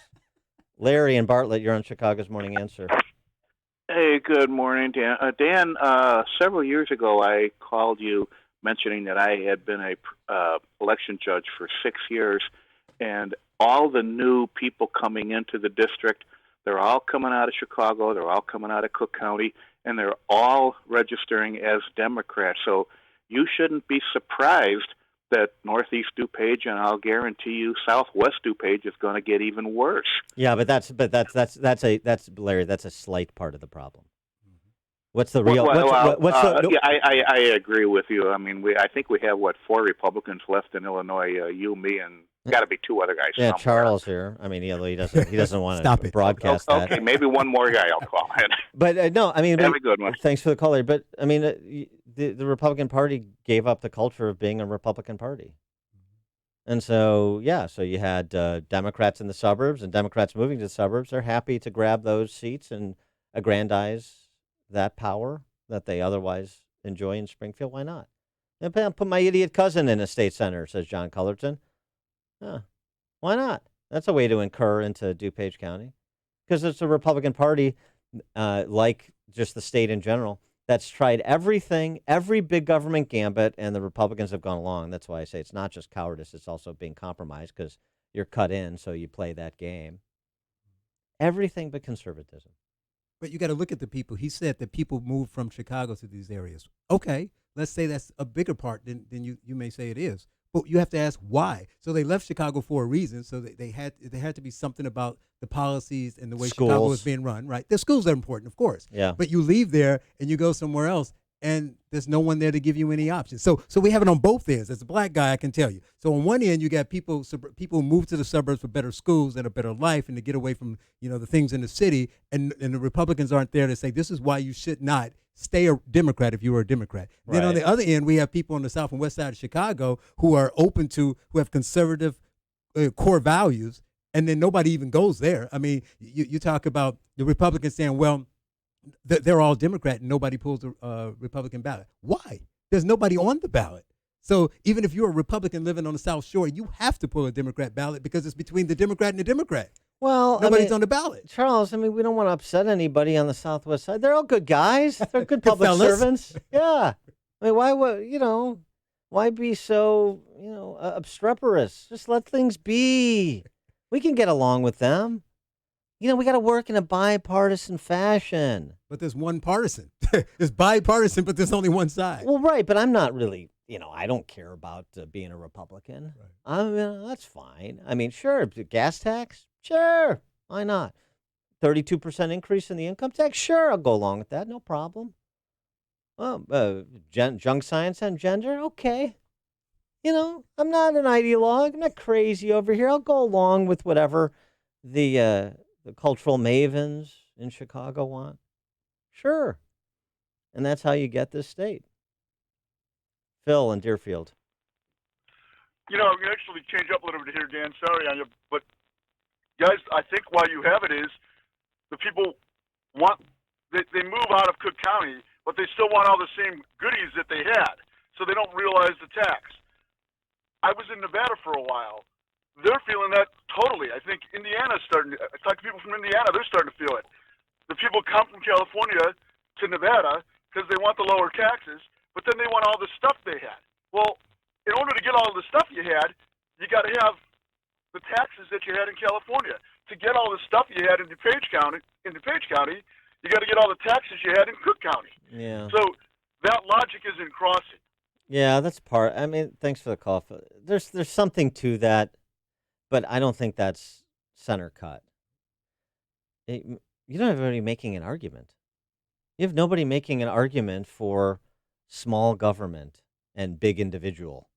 S2: Larry and Bartlett, you're on Chicago's Morning Answer.
S8: Hey, good morning, Dan. Dan, several years ago, I called you mentioning that I had been a election judge for 6 years, and all the new people coming into the district, they're all coming out of Chicago, they're all coming out of Cook County, and they're all registering as Democrats. So you shouldn't be surprised that Northeast DuPage, and I'll guarantee you Southwest DuPage is going to get even worse.
S2: Yeah, but that's Larry. That's a slight part of the problem. What's the real?
S8: I agree with you. I mean, I think we have 4 Republicans left in Illinois. You, me, and got to be 2 other guys.
S2: Yeah,
S8: somewhere.
S2: Charles here. I mean, he doesn't want to broadcast that.
S8: Okay, maybe one more guy I'll call.
S2: But no, I mean,
S8: have a good one.
S2: Thanks for the call, Larry. But I mean, the Republican Party gave up the culture of being a Republican Party, and so so you had Democrats in the suburbs and Democrats moving to the suburbs. They're happy to grab those seats and aggrandize that power that they otherwise enjoy in Springfield. Why not? And put my idiot cousin in a state senator, says John Cullerton. Why not? That's a way to incur into DuPage County, because it's a Republican Party, like just the state in general, that's tried everything, every big government gambit, and the Republicans have gone along. That's why I say it's not just cowardice, it's also being compromised, because you're cut in, so you play that game. Everything but conservatism.
S7: But you got to look at the people. He said that people move from Chicago to these areas. Okay, let's say that's a bigger part than you may say it is. But you have to ask why. So they left Chicago for a reason. So they had to be something about the policies and the way
S2: Schools.
S7: Chicago is being run, right? The schools are important, of course.
S2: Yeah.
S7: But you leave there and you go somewhere else, and there's no one there to give you any options. So we have it on both ends. As a black guy, I can tell you. So on one end, you got people who move to the suburbs for better schools and a better life, and to get away from the things in the city. And the Republicans aren't there to say this is why you should not stay a Democrat if you were a Democrat. Then on
S2: Right.
S7: the other end, we have people on the south and west side of Chicago who have conservative core values, and then nobody even goes there. I mean, you talk about the Republicans saying, well, they're all Democrat and nobody pulls a Republican ballot. Why? There's nobody on the ballot. So even if you're a Republican living on the South Shore, you have to pull a Democrat ballot because it's between the Democrat and the Democrat.
S2: Well,
S7: nobody's on the ballot.
S2: Charles, I mean, we don't want to upset anybody on the Southwest side. They're all good guys. They're good public
S7: fellas.
S2: servants. Yeah. I mean, why be so, obstreperous? Just let things be. We can get along with them. We got to work in a bipartisan fashion.
S7: But there's one partisan. It's bipartisan, but there's only one side.
S2: Well, right, but I'm not really, I don't care about being a Republican. Right. That's fine. I mean, sure, gas tax, sure, why not? 32% increase in the income tax, sure, I'll go along with that, no problem. Well, junk science and gender, okay. I'm not an ideologue. I'm not crazy over here. I'll go along with whatever the cultural mavens in Chicago want. Sure. And that's how you get this state. Phil in Deerfield.
S9: You actually change up a little bit here, Dan. Sorry on you. But, guys, I think why you have it is the people they move out of Cook County, but they still want all the same goodies that they had. So they don't realize the tax. I was in Nevada for a while. They're feeling that totally. I think Indiana's starting to, I talk to people from Indiana, they're starting to feel it. The people come from California to Nevada because they want the lower taxes, but then they want all the stuff they had. Well, in order to get all the stuff you had, you got to have the taxes that you had in California. To get all the stuff you had in DuPage County, you got to get all the taxes you had in Cook County.
S2: Yeah.
S9: So that logic isn't crossing.
S2: Yeah, that's part. I mean, thanks for the call. There's something to that, but I don't think that's center cut. You don't have anybody making an argument. You have nobody making an argument for small government and big individual,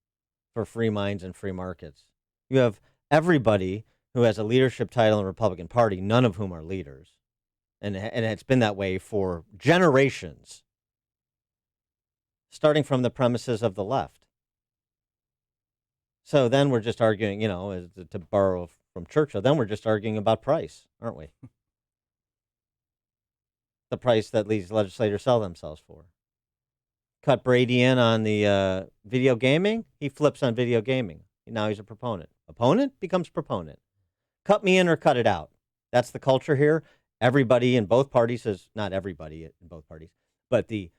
S2: for free minds and free markets. You have everybody who has a leadership title in the Republican Party, none of whom are leaders. And it's been that way for generations, starting from the premises of the left. So then we're just arguing, to borrow from Churchill, then we're just arguing about price, aren't we? The price that these legislators sell themselves for. cut Brady in on the video gaming. He flips on video gaming. Now he's a proponent. Opponent becomes proponent. Cut me in or cut it out. That's the culture here. Everybody in both parties is not everybody in both parties, but the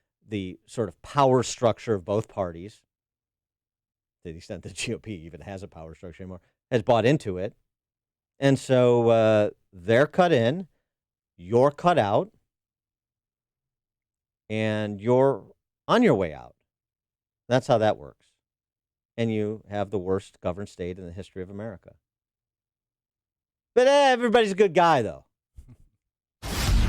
S2: sort of power structure of both parties, to the extent that GOP even has a power structure anymore, has bought into it. And so they're cut in, you're cut out, and you're on your way out. That's how that works. And you have the worst governed state in the history of America. But everybody's a good guy, though.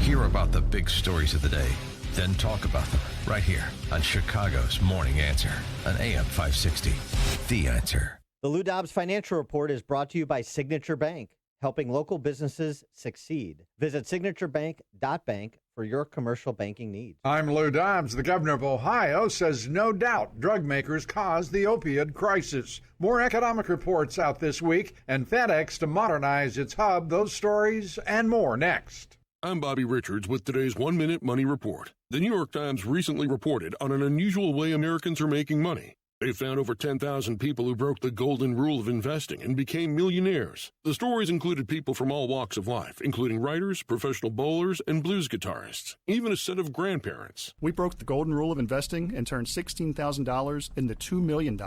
S6: Hear about the big stories of the day, then talk about them right here on Chicago's Morning Answer on AM 560. The Answer.
S2: The Lou Dobbs Financial Report is brought to you by Signature Bank, helping local businesses succeed. Visit signaturebank.bank for your commercial banking needs.
S10: I'm Lou Dobbs. The governor of Ohio says no doubt drug makers caused the opioid crisis. More economic reports out this week, and FedEx to modernize its hub. Those stories and more next.
S11: I'm Bobby Richards with today's 1 Minute Money Report. The New York Times recently reported on an unusual way Americans are making money. They found over 10,000 people who broke the golden rule of investing and became millionaires. The stories included people from all walks of life, including writers, professional bowlers, and blues guitarists, even a set of grandparents.
S12: We broke the golden rule of investing and turned $16,000 into $2 million.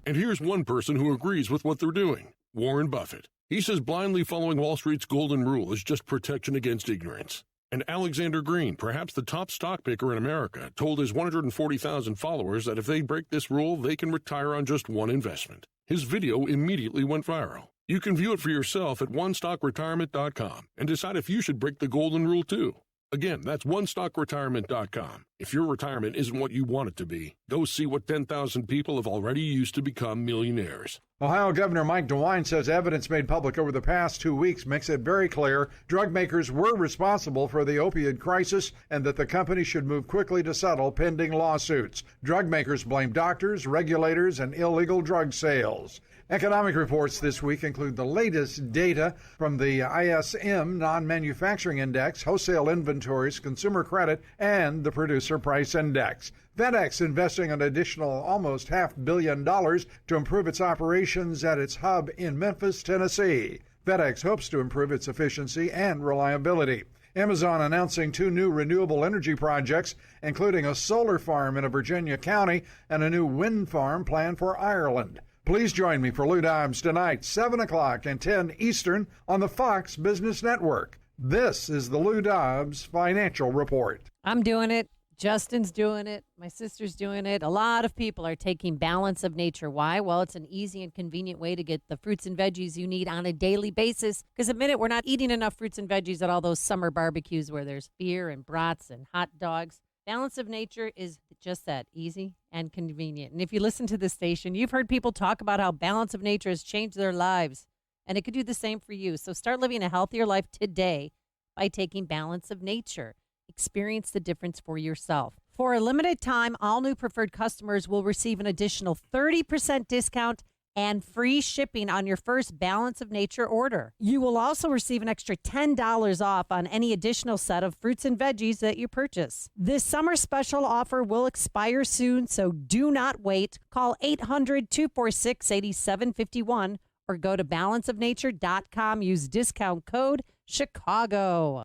S11: And here's one person who agrees with what they're doing, Warren Buffett. He says blindly following Wall Street's golden rule is just protection against ignorance. And Alexander Green, perhaps the top stock picker in America, told his 140,000 followers that if they break this rule, they can retire on just one investment. His video immediately went viral. You can view it for yourself at onestockretirement.com and decide if you should break the golden rule too. Again, that's onestockretirement.com. If your retirement isn't what you want it to be, go see what 10,000 people have already used to become millionaires.
S10: Ohio Governor Mike DeWine says evidence made public over the past 2 weeks makes it very clear drug makers were responsible for the opioid crisis and that the company should move quickly to settle pending lawsuits. Drug makers blame doctors, regulators, and illegal drug sales. Economic reports this week include the latest data from the ISM Non-Manufacturing Index, wholesale inventories, consumer credit, and the Producer Price Index. FedEx investing an additional almost $500 million to improve its operations at its hub in Memphis, Tennessee. FedEx hopes to improve its efficiency and reliability. Amazon announcing 2 new renewable energy projects, including a solar farm in a Virginia county and a new wind farm planned for Ireland. Please join me for Lou Dobbs tonight, 7 o'clock and 10 Eastern on the Fox Business Network. This is the Lou Dobbs Financial Report.
S3: I'm doing it. Justin's doing it. My sister's doing it. A lot of people are taking Balance of Nature. Why? Well, it's an easy and convenient way to get the fruits and veggies you need on a daily basis. Because admit it, we're not eating enough fruits and veggies at all those summer barbecues where there's beer and brats and hot dogs. Balance of Nature is just that, easy and convenient. And if you listen to this station, you've heard people talk about how Balance of Nature has changed their lives. And it could do the same for you. So start living a healthier life today by taking Balance of Nature. Experience the difference for yourself. For a limited time, all new preferred customers will receive an additional 30% discount and free shipping on your first Balance of Nature order. You will also receive an extra $10 off on any additional set of fruits and veggies that you purchase. This summer special offer will expire soon, so do not wait. Call 800-246-8751 or go to balanceofnature.com. Use discount code Chicago.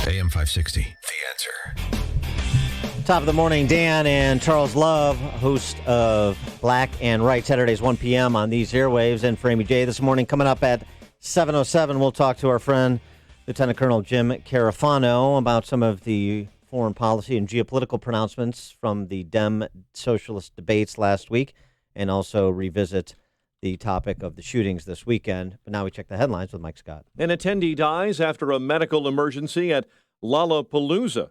S6: AM 560, The Answer.
S2: Top of the morning, Dan and Charles Love, host of Black and Right, Saturdays 1 p.m. on these airwaves. And for Amy J this morning, coming up at 7:07, we'll talk to our friend, Lieutenant Colonel Jim Carafano, about some of the foreign policy and geopolitical pronouncements from the Dem-Socialist debates last week, and also revisit the topic of the shootings this weekend. But now we check the headlines with Mike Scott.
S14: An attendee dies after a medical emergency at Lollapalooza.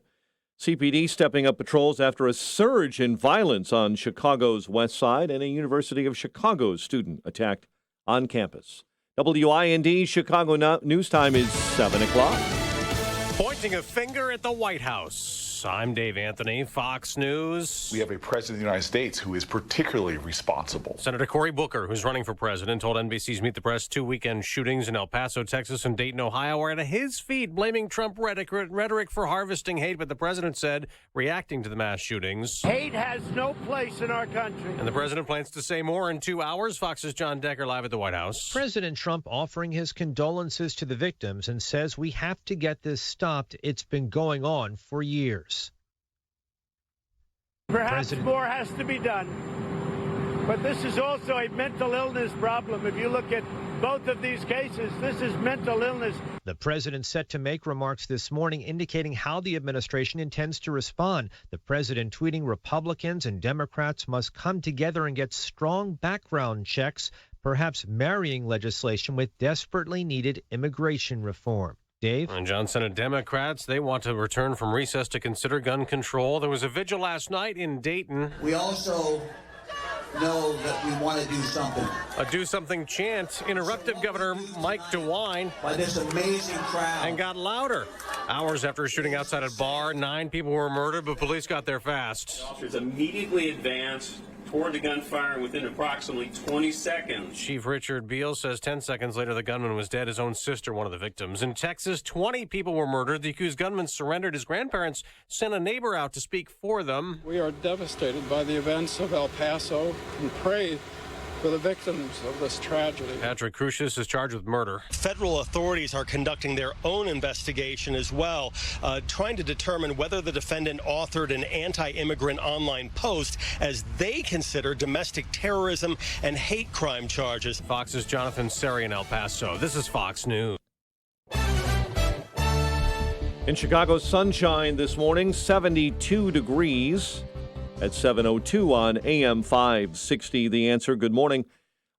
S14: CPD stepping up patrols after a surge in violence on Chicago's west side, and a University of Chicago student attacked on campus. WIND Chicago News Time is 7 o'clock.
S22: Pointing a finger at the White House.
S13: News. I'm Dave Anthony, Fox News.
S16: We have a president of the United States who is particularly responsible.
S13: Senator Cory Booker, who's running for president, told NBC's Meet the Press 2 weekend shootings in El Paso, Texas and Dayton, Ohio are at his feet, blaming Trump rhetoric for harvesting hate. But the president said, reacting to the mass shootings,
S18: Hate has no place in our country.
S13: And the president plans to say more in 2 hours. Fox's John Decker live at the White House.
S17: President Trump offering his condolences to the victims and says we have to get this stopped. It's been going on for years.
S18: Perhaps more has to be done. But this is also a mental illness problem. If you look at both of these cases, this is mental illness.
S17: The president set to make remarks this morning indicating how the administration intends to respond. The president tweeting Republicans and Democrats must come together and get strong background checks, perhaps marrying legislation with desperately needed immigration reform. Dave?
S13: And John, Senate Democrats, they want to return from recess to consider gun control. There was a vigil last night in Dayton.
S22: We also know that we want to do something.
S13: A do something chant interrupted Governor Mike DeWine
S22: by this amazing crowd
S13: and got louder. Hours after a shooting outside a bar, 9 people were murdered, but police got there fast.
S23: Officers immediately advanced toward the gunfire within approximately 20 seconds.
S13: Chief Richard Beal says 10 seconds later the gunman was dead, his own sister one of the victims. In Texas, 20 people were murdered. The accused gunman surrendered. His grandparents sent a neighbor out to speak for them.
S26: We are devastated by the events of El Paso and pray for the victims of this tragedy.
S13: Patrick Crucius is charged with murder.
S27: Federal authorities are conducting their own investigation as well, trying to determine whether the defendant authored an anti-immigrant online post as they consider domestic terrorism and hate crime charges.
S13: Fox's Jonathan Seri in El Paso. This is Fox News.
S14: In Chicago, sunshine this morning, 72 degrees. At 7:02 on AM 560, The Answer. Good morning.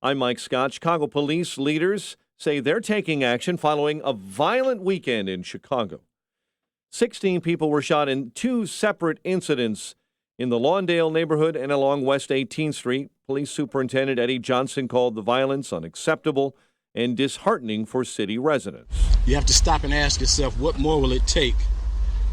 S14: I'm Mike Scott. Chicago police leaders say they're taking action following a violent weekend in Chicago. 16 people were shot in 2 separate incidents in the Lawndale neighborhood and along West 18th Street. Police Superintendent Eddie Johnson called the violence unacceptable and disheartening for city residents.
S28: You have to stop and ask yourself, what more will it take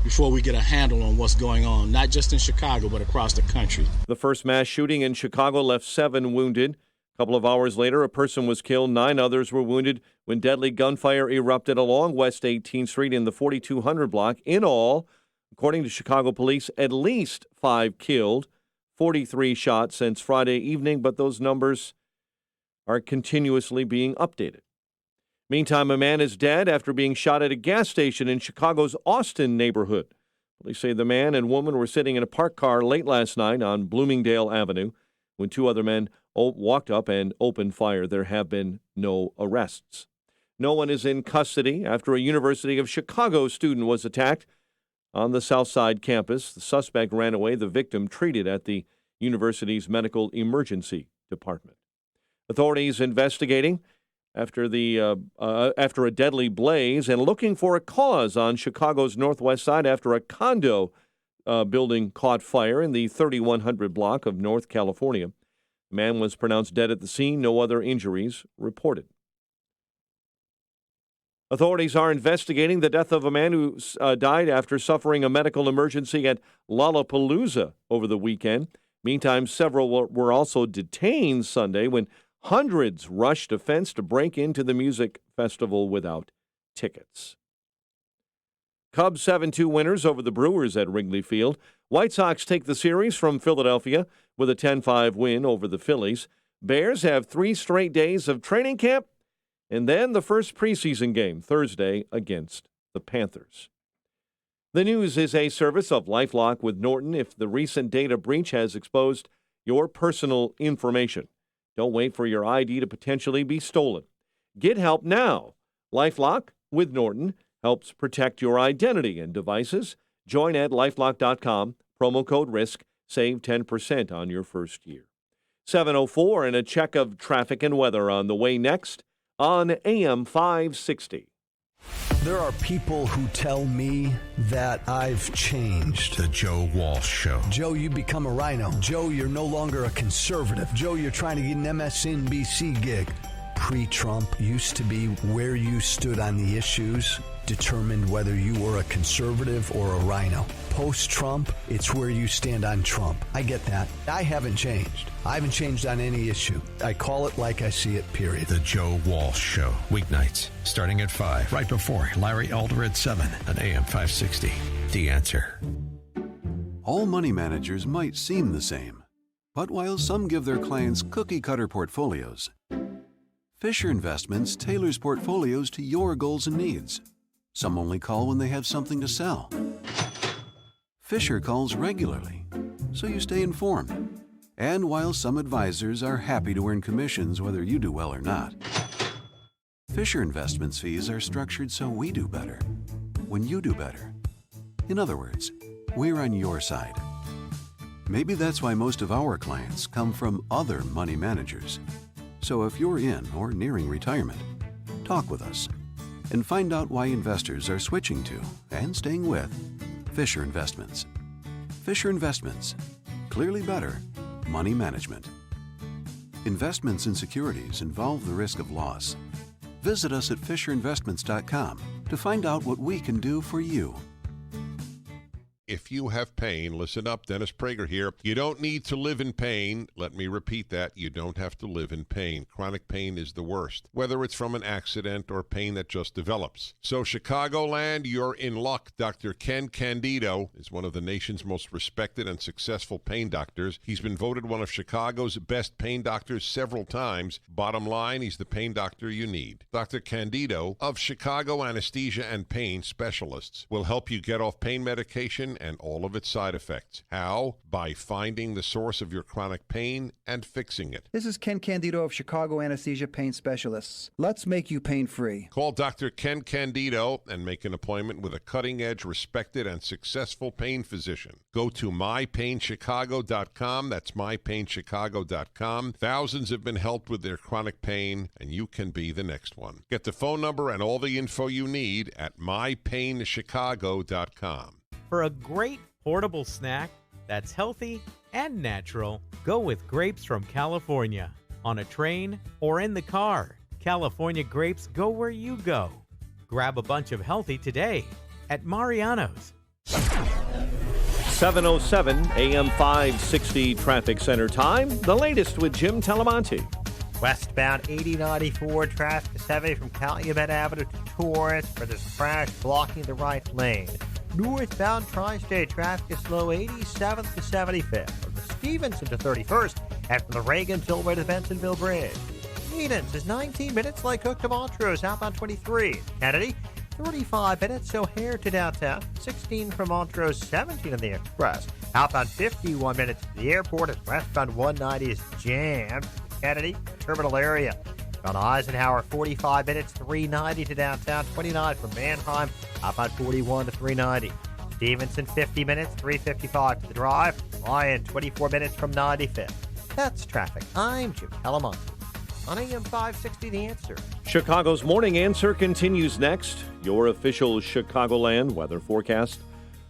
S28: before we get a handle on what's going on, not just in Chicago, but across the country.
S14: The first mass shooting in Chicago left 7 wounded. A couple of hours later, a person was killed. 9 others were wounded when deadly gunfire erupted along West 18th Street in the 4200 block. In all, according to Chicago police, at least 5 killed, 43 shot since Friday evening, but those numbers are continuously being updated. Meantime, a man is dead after being shot at a gas station in Chicago's Austin neighborhood. Police say the man and woman were sitting in a parked car late last night on Bloomingdale Avenue when 2 other men walked up and opened fire. There have been no arrests. No one is in custody after a University of Chicago student was attacked on the Southside campus. The suspect ran away, the victim treated at the university's medical emergency department. Authorities investigating after a deadly blaze and looking for a cause on Chicago's northwest side after a condo building caught fire in the 3100 block of North California. The man was pronounced dead at the scene. No other injuries reported. Authorities are investigating the death of a man who died after suffering a medical emergency at Lollapalooza over the weekend. Meantime, several were also detained Sunday when hundreds rushed a fence to break into the music festival without tickets. Cubs 7-2 winners over the Brewers at Wrigley Field. White Sox take the series from Philadelphia with a 10-5 win over the Phillies. Bears have 3 straight days of training camp and then the first preseason game Thursday against the Panthers. The News is a service of LifeLock with Norton. If the recent data breach has exposed your personal information, don't wait for your ID to potentially be stolen. Get help now. LifeLock with Norton helps protect your identity and devices. Join at LifeLock.com. Promo code RISK. Save 10% on your first year. 7:04 and a check of traffic and weather on the way next on AM 560.
S29: There are people who tell me that I've changed.
S6: The Joe Walsh Show.
S29: Joe, you become a rhino. Joe, you're no longer a conservative. Joe, you're trying to get an MSNBC gig. Pre-Trump used to be where you stood on the issues. determined whether you were a conservative or a rhino. Post-Trump, it's where you stand on Trump. I get that. I haven't changed. I haven't changed on any issue. I call it like I see it, period.
S6: The Joe Walsh Show, weeknights, starting at 5, right before Larry Elder at 7 on AM 560. The Answer.
S1: All money managers might seem the same, but while some give their clients cookie-cutter portfolios, Fisher Investments tailors portfolios to your goals and needs. Some only call when they have something to sell. Fisher calls regularly, so you stay informed. And while some advisors are happy to earn commissions whether you do well or not, Fisher Investments fees are structured so we do better when you do better. In other words, we're on your side. Maybe that's why most of our clients come from other money managers. So if you're in or nearing retirement, talk with us and find out why investors are switching to and staying with Fisher Investments. Fisher Investments. Clearly better money management. Investments in securities involve the risk of loss. Visit us at FisherInvestments.com to find out what we can do for you.
S4: If you have pain, listen up. Dennis Prager here. You don't need to live in pain. Let me repeat that. You don't have to live in pain. Chronic pain is the worst, whether it's from an accident or pain that just develops. So, Chicagoland, you're in luck. Dr. Ken Candido is one of the nation's most respected and successful pain doctors. He's been voted one of Chicago's best pain doctors several times. Bottom line, he's the pain doctor you need. Dr. Candido of Chicago Anesthesia and Pain Specialists will help you get off pain medication and all of its side effects. How? By finding the source of your chronic pain and fixing it.
S5: This is Ken Candido of Chicago Anesthesia Pain Specialists. Let's make you pain-free.
S4: Call Dr. Ken Candido and make an appointment with a cutting-edge, respected, and successful pain physician. Go to mypainchicago.com. That's mypainchicago.com. Thousands have been helped with their chronic pain, and you can be the next one. Get the phone number and all the info you need at mypainchicago.com.
S15: For a great portable snack that's healthy and natural, go with grapes from California. On a train or in the car, California grapes go where you go. Grab a bunch of healthy today at Mariano's.
S14: 7:07 AM 560 traffic center time. The latest with Jim Talamonte.
S19: Westbound 8094 traffic is heavy from Calumet Avenue to Torrance, where there's a crash blocking the right lane. Northbound Tri-State traffic is slow 87th to 75th, from the Stevenson to 31st, and from the Reagan Tollway to the Bentonville Bridge. Cadence is 19 minutes like Hook to Montrose, outbound 23. Kennedy, 35 minutes O'Hare to downtown, 16 from Montrose, 17 on the Express. Outbound 51 minutes to the airport, as westbound 190 is jammed. Kennedy, terminal area. On Eisenhower, 45 minutes, 390 to downtown, 29 from Mannheim, outbound 41 to 390. Stevenson, 50 minutes, 355 to the drive. Lyon, 24 minutes from 95th. That's traffic. I'm Jim Talamonte on AM 560, The Answer.
S14: Chicago's Morning Answer continues next. Your official Chicagoland weather forecast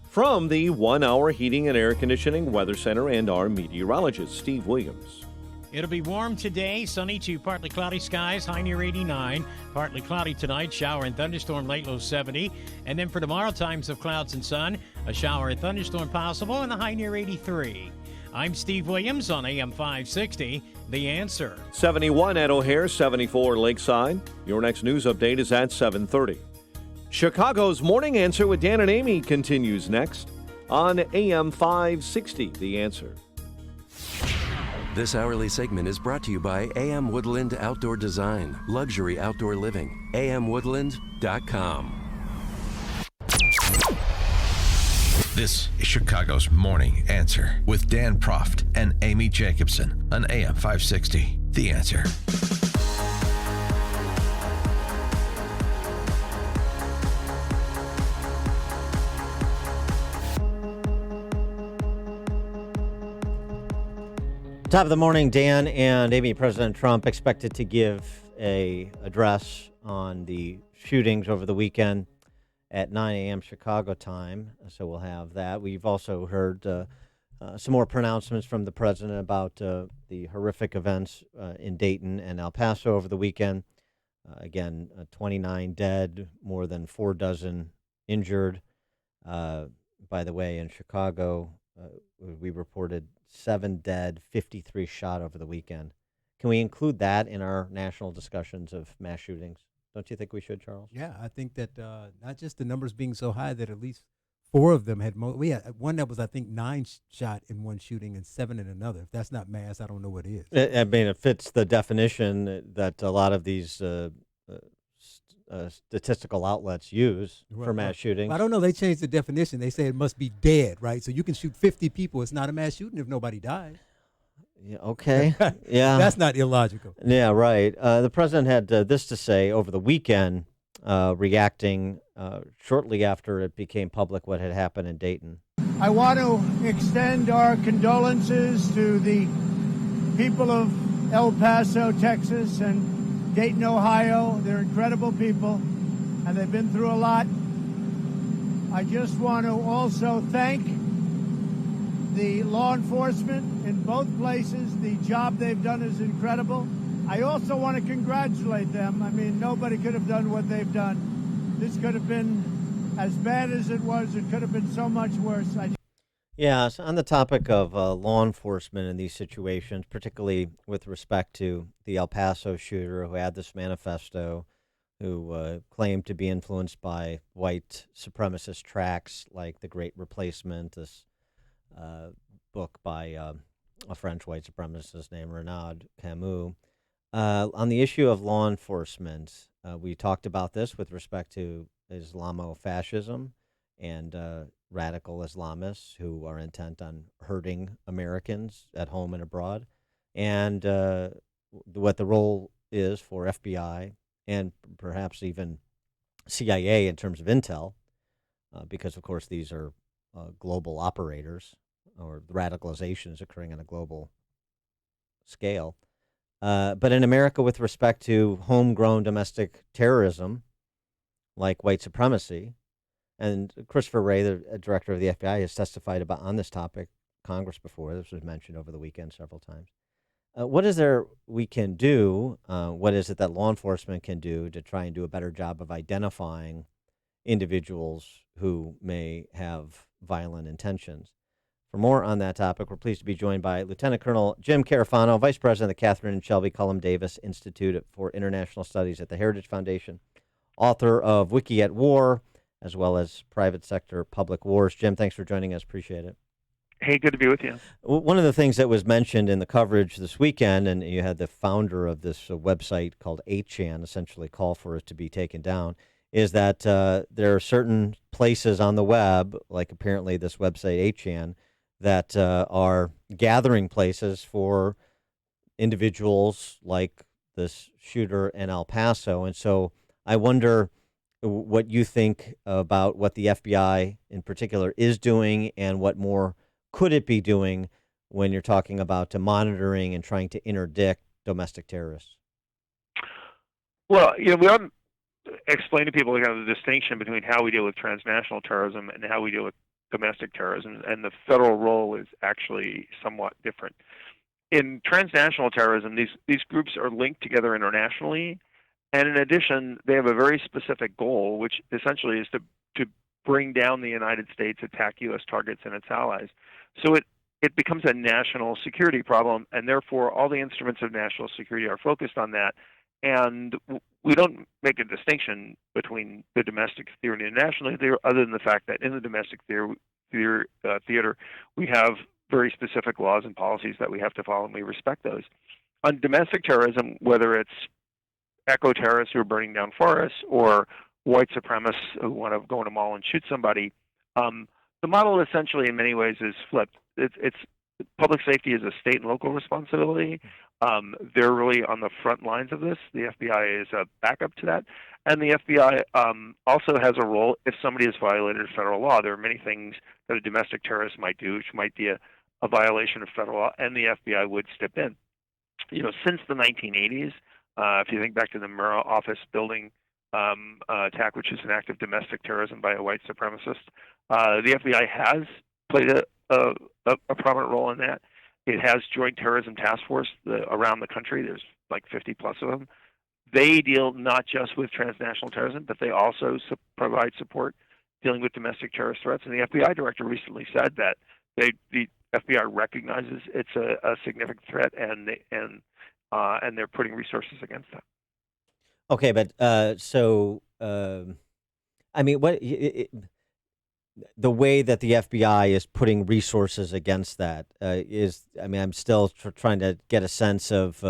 S14: from the 1 Hour Heating and Air Conditioning Weather Center and our meteorologist, Steve Williams.
S20: It'll be warm today, sunny to partly cloudy skies, high near 89. Partly cloudy tonight, shower and thunderstorm, late low 70. And then for tomorrow, times of clouds and sun, a shower and thunderstorm possible, and the high near 83. I'm Steve Williams on AM 560, The Answer.
S14: 71 at O'Hare, 74 Lakeside. Your next news update is at 7:30. Chicago's Morning Answer with Dan and Amy continues next on AM 560, The Answer.
S21: This hourly segment is brought to you by AM Woodland Outdoor Design, luxury outdoor living. amwoodland.com.
S6: This is Chicago's Morning Answer with Dan Proft and Amy Jacobson on AM 560. The Answer.
S2: Top of the morning, Dan and Amy. President Trump expected to give a address on the shootings over the weekend at 9 a.m. Chicago time, so we'll have that. We've also heard some more pronouncements from the president about the horrific events in Dayton and El Paso over the weekend. Again, 29 dead, more than 4 dozen injured. By the way, in Chicago, we reported 7 dead, 53 shot over the weekend. Can we include that in our national discussions of mass shootings? Don't you think we should, Charles?
S3: Yeah, I think that not just the numbers being so high that at least 4 of them had we had one that was, I think, 9 shot in one shooting and 7 in another. If that's not mass, I don't know what is.
S2: I mean, it fits the definition that a lot of these statistical outlets use for mass shootings.
S3: I don't know. They changed the definition. They say it must be dead, right? So you can shoot 50 people. It's not a mass shooting if nobody died.
S2: Yeah, okay. Yeah.
S3: That's not illogical.
S2: Yeah, right. The president had this to say over the weekend, reacting shortly after it became public what had happened in Dayton.
S18: I want to extend our condolences to the people of El Paso, Texas, and Dayton, Ohio. They're incredible people, and they've been through a lot. I just want to also thank the law enforcement in both places. The job they've done is incredible. I also want to congratulate them. I mean, nobody could have done what they've done. This could have been as bad as it was. It could have been so much worse.
S2: Yeah, so on the topic of law enforcement in these situations, particularly with respect to the El Paso shooter who had this manifesto, who claimed to be influenced by white supremacist tracts like The Great Replacement, this book by a French white supremacist named Renaud Camus. On the issue of law enforcement, we talked about this with respect to Islamofascism and radical Islamists who are intent on hurting Americans at home and abroad, and what the role is for FBI and perhaps even CIA in terms of intel, because, of course, these are global operators, or radicalization is occurring on a global scale. But in America, with respect to homegrown domestic terrorism, like white supremacy, and Christopher Wray, the director of the FBI, has testified about on this topic, Congress before. This was mentioned over the weekend several times. What is there we can do? What is it that law enforcement can do to try and do a better job of identifying individuals who may have violent intentions? For more on that topic, we're pleased to be joined by Lieutenant Colonel Jim Carafano, Vice President of the Catherine and Shelby Cullom Davis Institute for International Studies at the Heritage Foundation, author of Wiki at War, as well as Private Sector Public Wars. Jim, thanks for joining us. Appreciate it.
S7: Hey, good to be with you.
S2: One of the things that was mentioned in the coverage this weekend, and you had the founder of this website called 8chan essentially call for it to be taken down, is that there are certain places on the web, like apparently this website 8chan, that are gathering places for individuals like this shooter in El Paso. And so I wonder what you think about what the FBI in particular is doing, and what more could it be doing when you're talking about monitoring and trying to interdict domestic terrorists?
S7: Well, we ought to explain to people kind of the distinction between how we deal with transnational terrorism and how we deal with domestic terrorism, and the federal role is actually somewhat different. In transnational terrorism, these groups are linked together internationally, and in addition, they have a very specific goal, which essentially is to bring down the United States, attack U.S. targets and its allies. So it becomes a national security problem, and therefore all the instruments of national security are focused on that. And we don't make a distinction between the domestic theater and the international theater, other than the fact that in the domestic theater we have very specific laws and policies that we have to follow, and we respect those. On domestic terrorism, whether it's eco-terrorists who are burning down forests or white supremacists who want to go in a mall and shoot somebody, the model essentially in many ways is flipped. It's public safety is a state and local responsibility. They're really on the front lines of this. The FBI is a backup to that. And the FBI also has a role if somebody has violated federal law. There are many things that a domestic terrorist might do, which might be a violation of federal law, and the FBI would step in. Since the 1980s, if you think back to the Murrah office building attack, which is an act of domestic terrorism by a white supremacist, the FBI has played a prominent role in that. It has joint terrorism task force around the country. There's like 50 plus of them. they deal not just with transnational terrorism, but they also provide support dealing with domestic terrorist threats. And the FBI director recently said that the FBI recognizes it's a significant threat, and they're putting resources against that.
S2: Okay, but I mean, the way that the FBI is putting resources against that is, I mean, I'm still trying to get a sense of.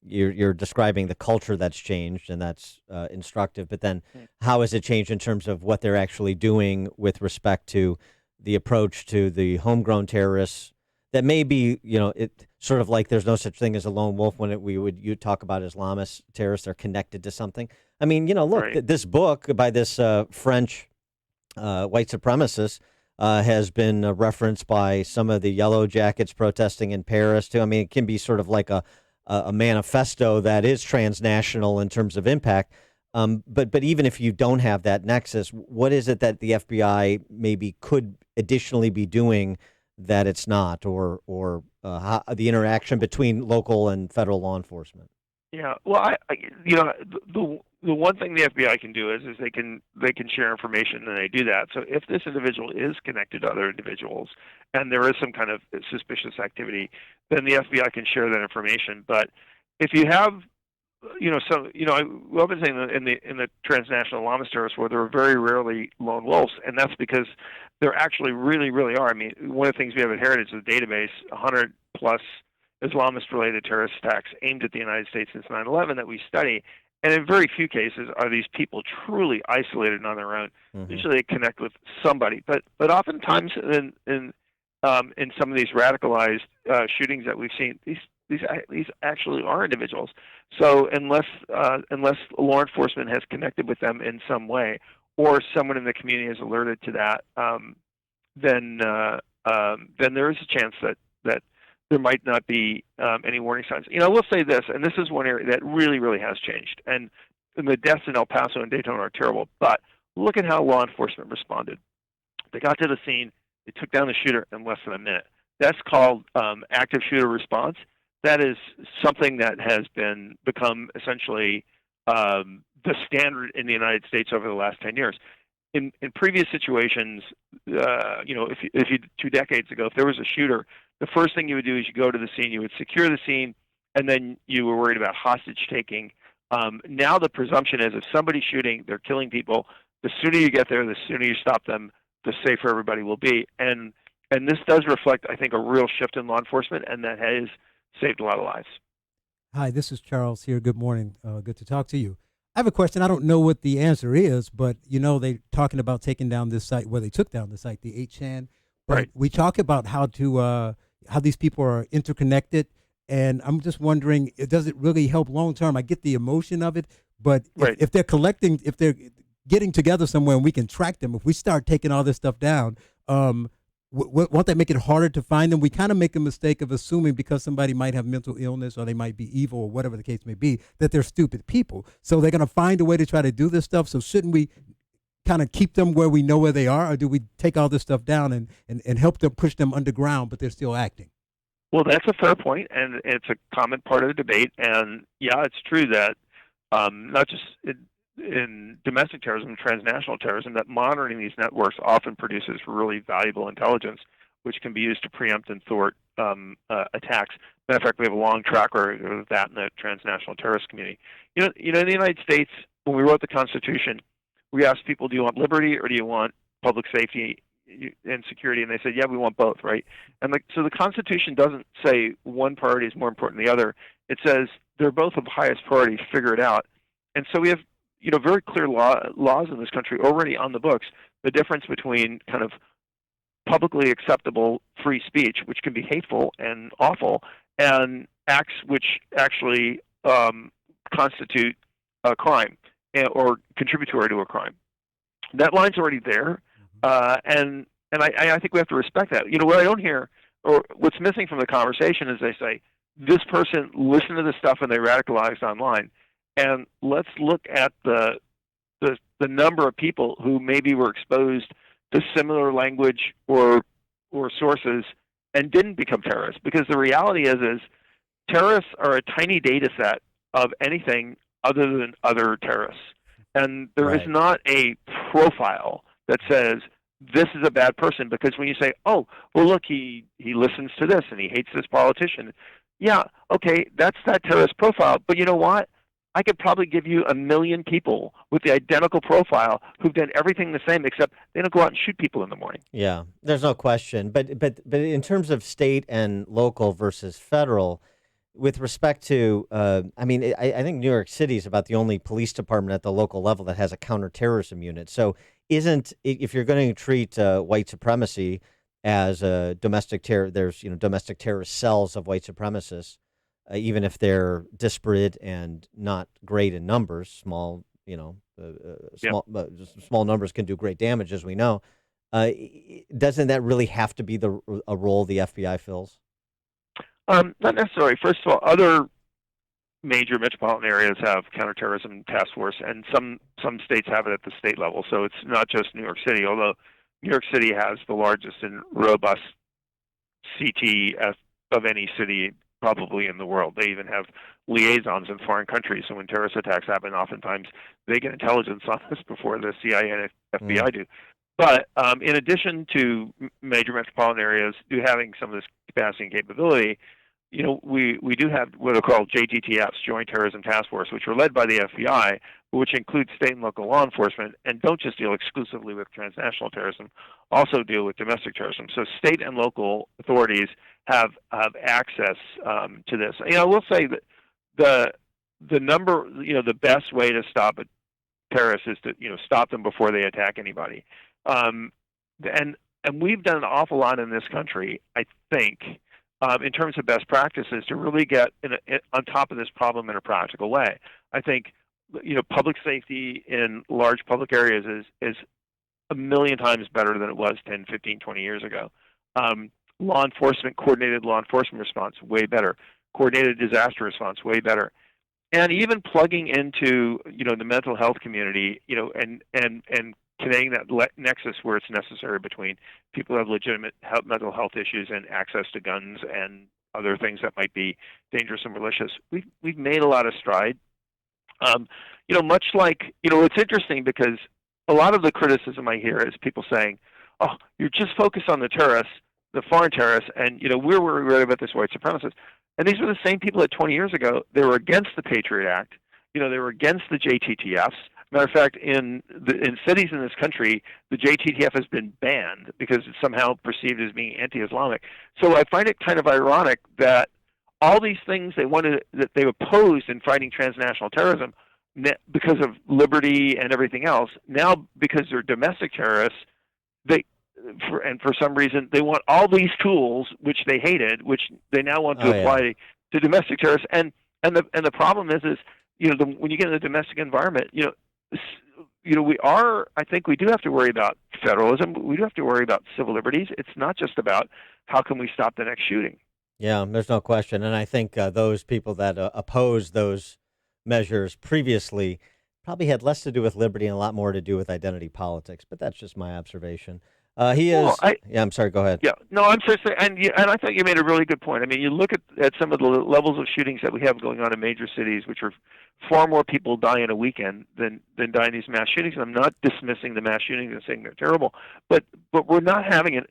S2: You're describing the culture that's changed, and that's instructive. But then, how has it changed in terms of what they're actually doing with respect to the approach to the homegrown terrorists? That may be, it sort of like there's no such thing as a lone wolf when you talk about Islamist terrorists. They're connected to something. I mean, look,
S7: right.
S2: This book by this French white supremacist has been referenced by some of the Yellow Jackets protesting in Paris too. I mean, it can be sort of like a manifesto that is transnational in terms of impact. But even if you don't have that nexus, what is it that the FBI maybe could additionally be doing that it's not, or how, the interaction between local and federal law enforcement?
S7: Yeah, well, the one thing the FBI can do is they can share information, and they do that. So if this individual is connected to other individuals, and there is some kind of suspicious activity, then the FBI can share that information. But if you have, we've been saying in the transnational Islamist terrorists where there are very rarely lone wolves, and that's because there actually really, really are. I mean, one of the things we have at Heritage is a database, 100 plus Islamist-related terrorist attacks aimed at the United States since 9/11 that we study. And in very few cases are these people truly isolated and on their own. Mm-hmm. Usually they connect with somebody, but oftentimes in some of these radicalized shootings that we've seen, these actually are individuals. So unless law enforcement has connected with them in some way, or someone in the community is alerted to that, then there is a chance that there might not be any warning signs. I will say this, and this is one area that really, really has changed. And the deaths in El Paso and Daytona are terrible, but look at how law enforcement responded. They got to the scene, they took down the shooter in less than a minute. That's called active shooter response. That is something that has become essentially the standard in the United States over the last 10 years. In previous situations, if you 2 decades ago, if there was a shooter, the first thing you would do is you go to the scene, you would secure the scene, and then you were worried about hostage taking. Now the presumption is if somebody's shooting, they're killing people, the sooner you get there, the sooner you stop them, the safer everybody will be. And this does reflect, I think, a real shift in law enforcement, and that has saved a lot of lives.
S3: Hi, this is Charles here. Good morning. Good to talk to you. I have a question. I don't know what the answer is, but they're talking about taking down this site. Well, they took down the site, the 8chan. Right. We talk about how these people are interconnected, and I'm just wondering, does it really help long term? I get the emotion of it, but if they're getting together somewhere and we can track them, if we start taking all this stuff down, won't that make it harder to find them? We kind of make a mistake of assuming because somebody might have mental illness or they might be evil or whatever the case may be, that they're stupid people. So they're going to find a way to try to do this stuff. So shouldn't we kind of keep them where we know where they are, or do we take all this stuff down and help them push them underground, but they're still acting?
S7: Well, that's a fair point, and it's a common part of the debate. And yeah, it's true that not just in domestic terrorism, transnational terrorism, that monitoring these networks often produces really valuable intelligence, which can be used to preempt and thwart attacks. Matter of fact, we have a long track record of that in the transnational terrorist community. In the United States, when we wrote the Constitution, we asked people, do you want liberty or do you want public safety and security? And they said, yeah, we want both, right? And so the Constitution doesn't say one priority is more important than the other. It says they're both of highest priority, figure it out. And so we have very clear laws in this country already on the books, the difference between kind of publicly acceptable free speech, which can be hateful and awful, and acts which actually constitute a crime or contributory to a crime. That line's already there, and I think we have to respect that. What I don't hear, or what's missing from the conversation, is they say, this person listened to this stuff and they radicalized online. And let's look at the number of people who maybe were exposed to similar language or sources and didn't become terrorists. Because the reality is terrorists are a tiny data set of anything other than other terrorists. And there is
S2: Right.
S7: not a profile that says this is a bad person, because when you say, oh, well, look, he listens to this and he hates this politician. Yeah, okay, that's that terrorist profile. But you know what? I could probably give you 1 million people with the identical profile who've done everything the same, except they don't go out and shoot people in the morning.
S2: Yeah, there's no question. But in terms of state and local versus federal, with respect to, I think New York City is about the only police department at the local level that has a counterterrorism unit. So if you're going to treat white supremacy as a domestic terror, there's domestic terrorist cells of white supremacists, even if they're disparate and not great in numbers, small numbers can do great damage, as we know. Doesn't that really have to be a role the FBI fills?
S7: Not necessarily. First of all, other major metropolitan areas have counterterrorism task force, and some states have it at the state level. So it's not just New York City, although New York City has the largest and robust CT of any city probably in the world. They even have liaisons in foreign countries. So when terrorist attacks happen, oftentimes they get intelligence on this before the CIA and FBI do. But in addition to major metropolitan areas having some of this capacity and capability, we do have what are called JTTFs, Joint Terrorism Task Force, which are led by the FBI, which includes state and local law enforcement, and don't just deal exclusively with transnational terrorism, also deal with domestic terrorism. So state and local authorities have access to this. I will say that the best way to stop a terrorist is to stop them before they attack anybody. And we've done an awful lot in this country, I think, in terms of best practices to really get on top of this problem in a practical way. I think public safety in large public areas is 1 million times better than it was 10, 15, 20 years ago. Coordinated law enforcement response, way better. Coordinated disaster response, way better. And even plugging into the mental health community, and connecting that nexus where it's necessary between people who have legitimate mental health issues and access to guns and other things that might be dangerous and malicious. We've made a lot of stride. Much like it's interesting because a lot of the criticism I hear is people saying, "Oh, you're just focused on the terrorists, the foreign terrorists, and we're worried about this white supremacist." And these were the same people that 20 years ago they were against the Patriot Act. They were against the JTTFs. Matter of fact, in cities in this country, the JTTF has been banned because it's somehow perceived as being anti-Islamic. So I find it kind of ironic that all these things that they opposed in fighting transnational terrorism because of liberty and everything else, now because they're domestic terrorists, for some reason they want all these tools which they hated, which they now want to apply to domestic terrorists. And the problem is when you get in the domestic environment, I think we do have to worry about federalism. We do have to worry about civil liberties. It's not just about how can we stop the next shooting.
S2: Yeah, there's no question. And I think those people that opposed those measures previously probably had less to do with liberty and a lot more to do with identity politics. But that's just my observation. I'm sorry, go ahead.
S7: Yeah, no, I'm seriously, and I thought you made a really good point. I mean, you look at some of the levels of shootings that we have going on in major cities, which are far more people die in a weekend than die in these mass shootings. And I'm not dismissing the mass shootings and saying they're terrible, but we're not having an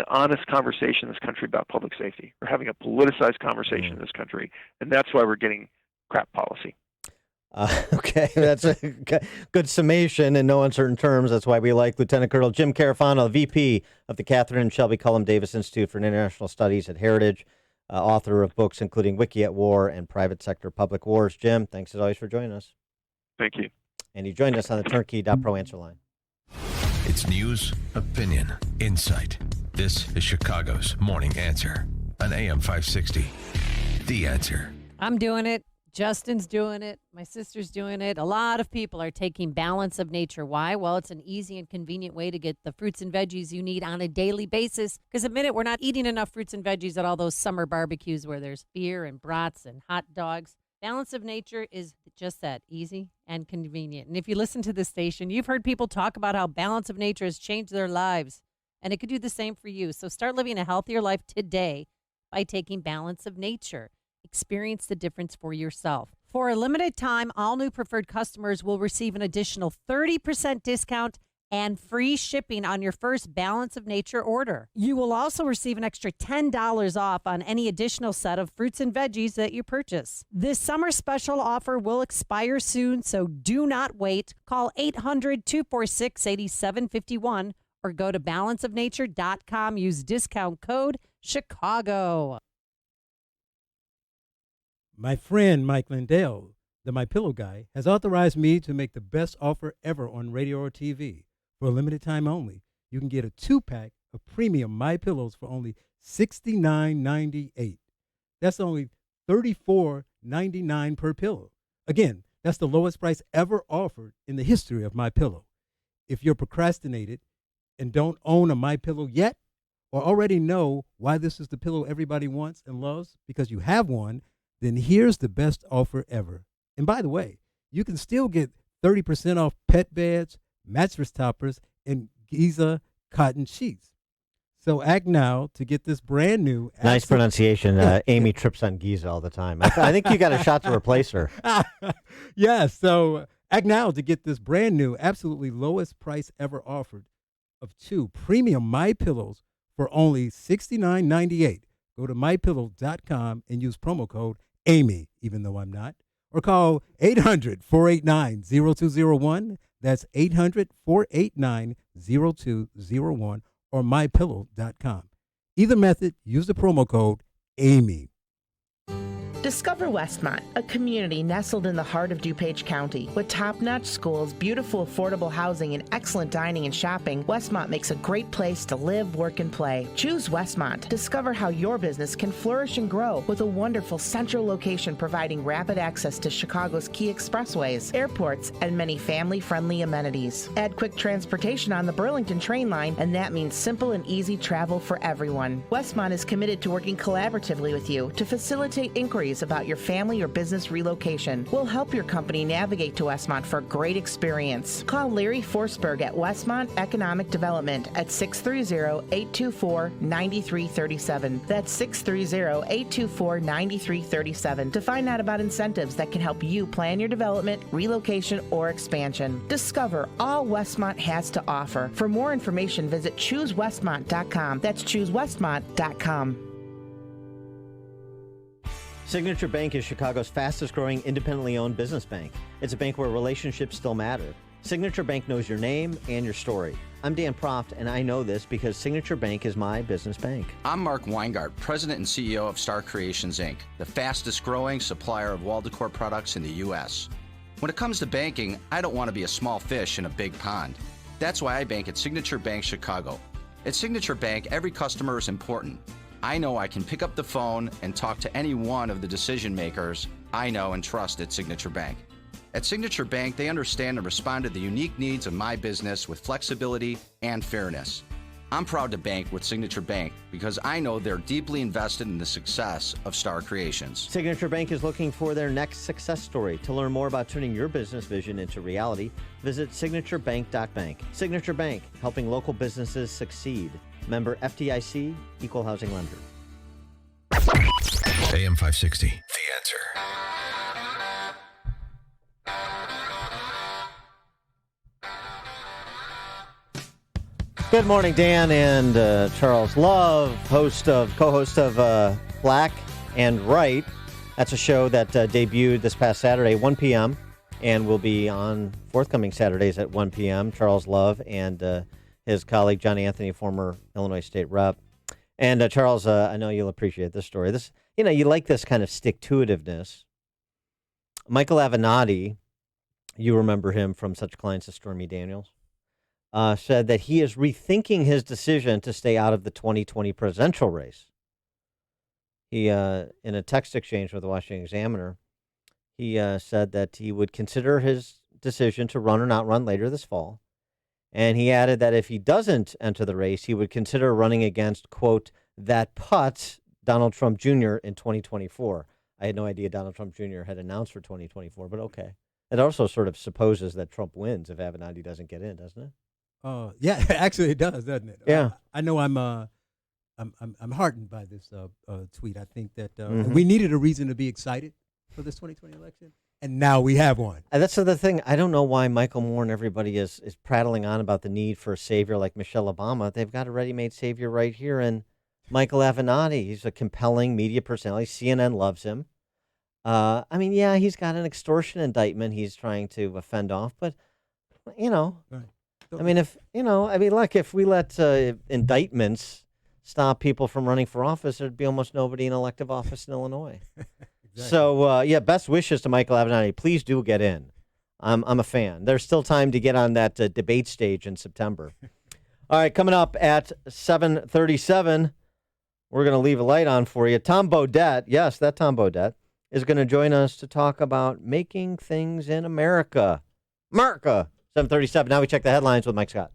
S7: honest conversation in this country about public safety. We're having a politicized conversation in this country, and that's why we're getting crap policy.
S2: Okay, that's a good summation in no uncertain terms. That's why we like Lieutenant Colonel Jim Carafano, VP of the Catherine and Shelby Cullom Davis Institute for International Studies at Heritage, author of books including Wiki at War and Private Sector Public Wars. Jim, thanks as always for joining us.
S7: Thank you.
S2: And you joined us on the Turnkey.pro answer line.
S6: It's news, opinion, insight. This is Chicago's Morning Answer on AM 560. The Answer.
S8: I'm doing it. Justin's doing it. My sister's doing it. A lot of people are taking Balance of Nature. Why? Well, it's an easy and convenient way to get the fruits and veggies you need on a daily basis. Because at the minute, we're not eating enough fruits and veggies at all those summer barbecues where there's beer and brats and hot dogs. Balance of Nature is just that, easy and convenient. And if you listen to this station, you've heard people talk about how Balance of Nature has changed their lives. And it could do the same for you. So start living a healthier life today by taking Balance of Nature. Experience the difference for yourself. For a limited time, all new preferred customers will receive an additional 30% discount and free shipping on your first Balance of Nature order. You will also receive an extra $10 off on any additional set of fruits and veggies that you purchase. This summer special offer will expire soon, so do not wait. Call 800-246-8751 or go to balanceofnature.com. Use discount code Chicago.
S3: My friend Mike Lindell, the My Pillow guy, has authorized me to make the best offer ever on radio or TV. For a limited time only, you can get a 2-pack of premium My Pillows for only $69.98. That's only $34.99 per pillow. Again, that's the lowest price ever offered in the history of My Pillow. If you're procrastinated and don't own a My Pillow yet, or already know why this is the pillow everybody wants and loves because you have one, then here's the best offer ever. And by the way, you can still get 30% off pet beds, mattress toppers, and Giza cotton sheets. So act now to get this brand new.
S2: Nice pronunciation. Amy trips on Giza all the time. I think you got a shot to replace her.
S3: Yeah, so act now to get this brand new, absolutely lowest price ever offered of 2 premium My Pillows for only $69.98. Go to mypillow.com and use promo code Amy, even though I'm not, or call 800-489-0201. That's 800-489-0201 or mypillow.com. Either method, use the promo code Amy.
S9: Discover Westmont, a community nestled in the heart of DuPage County. With top-notch schools, beautiful affordable housing, and excellent dining and shopping, Westmont makes a great place to live, work, and play. Choose Westmont. Discover how your business can flourish and grow with a wonderful central location providing rapid access to Chicago's key expressways, airports, and many family-friendly amenities. Add quick transportation on the Burlington train line, and that means simple and easy travel for everyone. Westmont is committed to working collaboratively with you to facilitate inquiries about your family or business relocation. We'll help your company navigate to Westmont for a great experience. Call Larry Forsberg at Westmont Economic Development at 630-824-9337. That's 630-824-9337 to find out about incentives that can help you plan your development, relocation, or expansion. Discover all Westmont has to offer. For more information, visit ChooseWestmont.com. That's ChooseWestmont.com.
S2: Signature Bank is Chicago's fastest growing independently owned business bank. It's a bank where relationships still matter. Signature Bank knows your name and your story. I'm Dan Proft, and I know this because Signature Bank is my business bank.
S10: I'm Mark Weingart, President and CEO of Star Creations, Inc., the fastest growing supplier of wall decor products in the U.S. When it comes to banking, I don't want to be a small fish in a big pond. That's why I bank at Signature Bank Chicago. At Signature Bank, every customer is important. I know I can pick up the phone and talk to any one of the decision makers I know and trust at Signature Bank. At Signature Bank, they understand and respond to the unique needs of my business with flexibility and fairness. I'm proud to bank with Signature Bank because I know they're deeply invested in the success of Star Creations.
S2: Signature Bank is looking for their next success story. To learn more about turning your business vision into reality, visit signaturebank.bank. Signature Bank, helping local businesses succeed. Member FDIC, Equal Housing Lender.
S6: AM 560, The Answer.
S2: Good morning, Dan and Charles Love, co-host of Black and Right. That's a show that debuted this past Saturday, 1 p.m., and will be on forthcoming Saturdays at 1 p.m. Charles Love and his colleague, John Anthony, former Illinois State Rep. And Charles, I know you'll appreciate this story. This, you like this kind of stick-to-itiveness. Michael Avenatti, you remember him from such clients as Stormy Daniels, said that he is rethinking his decision to stay out of the 2020 presidential race. He, in a text exchange with the Washington Examiner, he said that he would consider his decision to run or not run later this fall. And he added that if he doesn't enter the race, he would consider running against, quote, that putt, Donald Trump Jr. in 2024. I had no idea Donald Trump Jr. had announced for 2024, but okay. It also sort of supposes that Trump wins if Avenatti doesn't get in, doesn't it?
S3: Yeah, actually it does, doesn't it?
S2: Yeah.
S3: I know I'm I'm heartened by this tweet. I think that
S2: Mhm.
S3: we needed a reason to be excited for this 2020 election, and now we have one.
S2: And that's the other thing. I don't know why Michael Moore and everybody is prattling on about the need for a savior like Michelle Obama. They've got a ready-made savior right here in Michael Avenatti. He's a compelling media personality. CNN loves him. I mean, yeah, he's got an extortion indictment he's trying to fend off, but, you know,
S3: Right.
S2: I mean, look, if we let indictments stop people from running for office, there'd be almost nobody in elective office in Illinois. So, yeah, best wishes to Michael Avenatti. Please do get in. I'm a fan. There's still time to get on that debate stage in September. All right, coming up at 7:37, we're going to leave a light on for you. Tom Bodett, yes, that Tom Bodett, is going to join us to talk about making things in America. 7:37. Now we check the headlines with Mike Scott.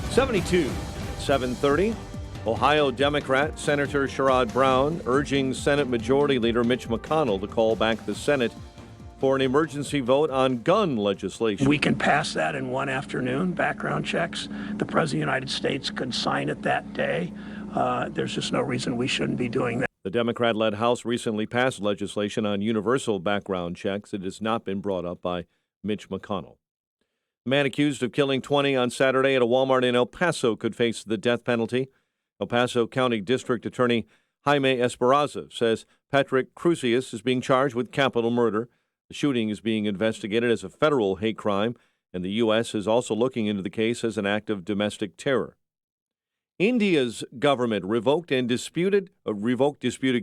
S14: 72, 7:30. Ohio Democrat Senator Sherrod Brown urging Senate Majority Leader Mitch McConnell to call back the Senate for an emergency vote on gun legislation.
S11: We can pass that in one afternoon, background checks. The President of the United States could sign it that day. There's just no reason we shouldn't be doing that.
S14: The Democrat-led House recently passed legislation on universal background checks. It has not been brought up by Mitch McConnell. The man accused of killing 20 on Saturday at a Walmart in El Paso could face the death penalty. El Paso County District Attorney Jaime Esperanza says Patrick Crusius is being charged with capital murder. The shooting is being investigated as a federal hate crime, and the U.S. is also looking into the case as an act of domestic terror. India's government revoked disputed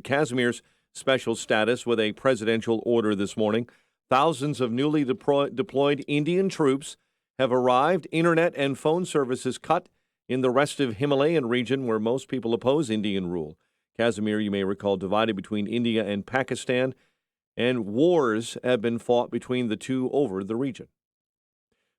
S14: Kashmir's special status with a presidential order this morning. Thousands of newly deployed Indian troops have arrived. Internet and phone services cut in the restive Himalayan region where most people oppose Indian rule. Kashmir, you may recall, divided between India and Pakistan, and wars have been fought between the two over the region.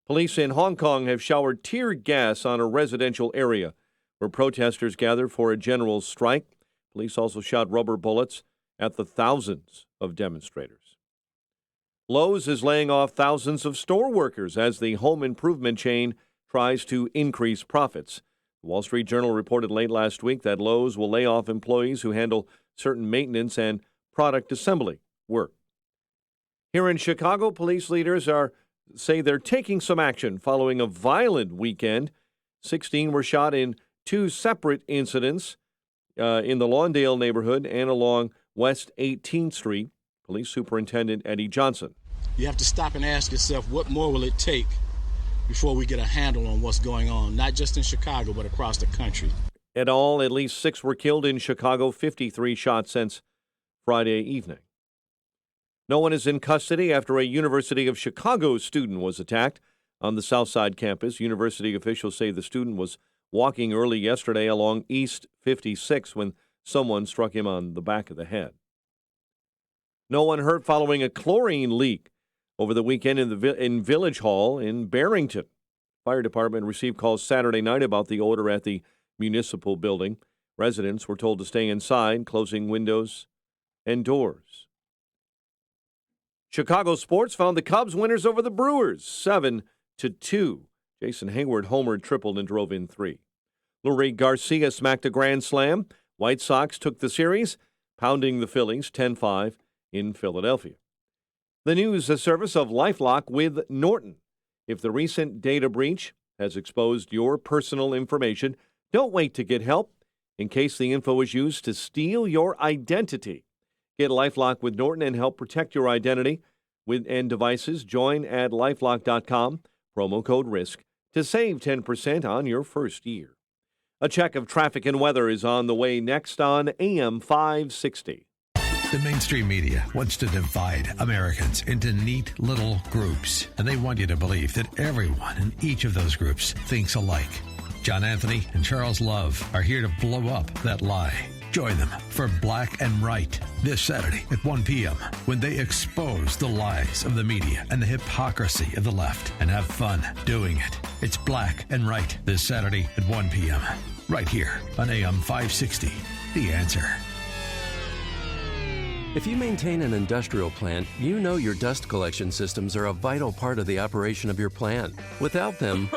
S14: Police in Hong Kong have showered tear gas on a residential area where protesters gathered for a general strike. Police also shot rubber bullets at the thousands of demonstrators. Lowe's is laying off thousands of store workers as the home improvement chain tries to increase profits. The Wall Street Journal reported late last week that Lowe's will lay off employees who handle certain maintenance and product assembly work. Here in Chicago, police leaders say they're taking some action following a violent weekend. 16 were shot in two separate incidents in the Lawndale neighborhood and along West 18th Street. Police Superintendent Eddie Johnson.
S28: You have to stop and ask yourself, what more will it take before we get a handle on what's going on, not just in Chicago, but across the country?
S14: In all, at least 6 were killed in Chicago, 53 shot since Friday evening. No one is in custody after a University of Chicago student was attacked on the Southside campus. University officials say the student was walking early yesterday along East 56 when someone struck him on the back of the head. No one hurt following a chlorine leak over the weekend in Village Hall in Barrington. Fire department received calls Saturday night about the odor at the municipal building. Residents were told to stay inside, closing windows and doors. Chicago sports found the Cubs winners over the Brewers, 7-2. Jason Hayward homered, tripled, and drove in 3. Lurie Garcia smacked a grand slam. White Sox took the series, pounding the Phillies 10-5 in Philadelphia. The news service of LifeLock with Norton. If the recent data breach has exposed your personal information, don't wait to get help in case the info is used to steal your identity. Get LifeLock with Norton and help protect your identity and devices. Join at LifeLock.com, promo code RISK, to save 10% on your first year. A check of traffic and weather is on the way next on AM 560.
S6: The mainstream media wants to divide Americans into neat little groups, and they want you to believe that everyone in each of those groups thinks alike. John Anthony and Charles Love are here to blow up that lie. Join them for Black and Right this Saturday at 1 p.m. when they expose the lies of the media and the hypocrisy of the left and have fun doing it. It's Black and Right this Saturday at 1 p.m. right here on AM 560. The Answer.
S21: If you maintain an industrial plant, you know your dust collection systems are a vital part of the operation of your plant. Without them,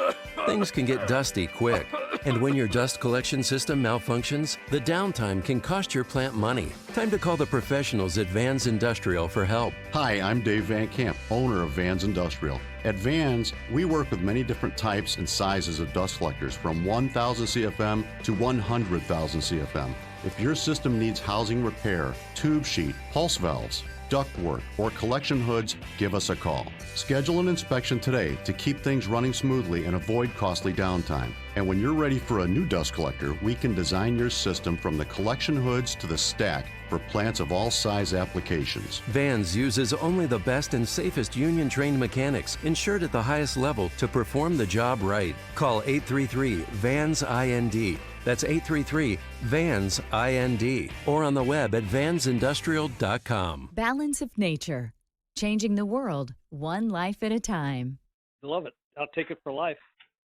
S21: things can get dusty quick. And when your dust collection system malfunctions, the downtime can cost your plant money. Time to call the professionals at Vans Industrial for help.
S12: Hi, I'm Dave Van Camp, owner of Vans Industrial. At Vans, we work with many different types and sizes of dust collectors from 1,000 CFM to 100,000 CFM. If your system needs housing repair, tube sheet, pulse valves, ductwork, or collection hoods, give us a call. Schedule an inspection today to keep things running smoothly and avoid costly downtime. And when you're ready for a new dust collector, we can design your system from the collection hoods to the stack for plants of all size applications.
S21: Vans uses only the best and safest union-trained mechanics, insured at the highest level, to perform the job right. Call 833-VANS-IND. That's 833-VANS-IND. Or on the web at vansindustrial.com.
S16: Balance of nature. Changing the world, one life at a time.
S17: Love it. I'll take it for life.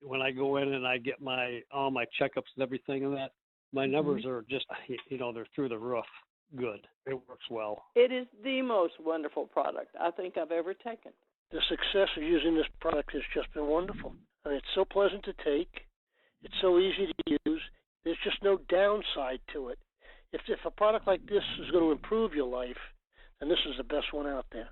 S17: When I go in and I get all my checkups and everything and that, my numbers are just, they're through the roof. Good. It works well.
S22: It is the most wonderful product I think I've ever taken.
S23: The success of using this product has just been wonderful. And it's so pleasant to take. It's so easy to use. There's just no downside to it. If a product like this is going to improve your life, then this is the best one out there.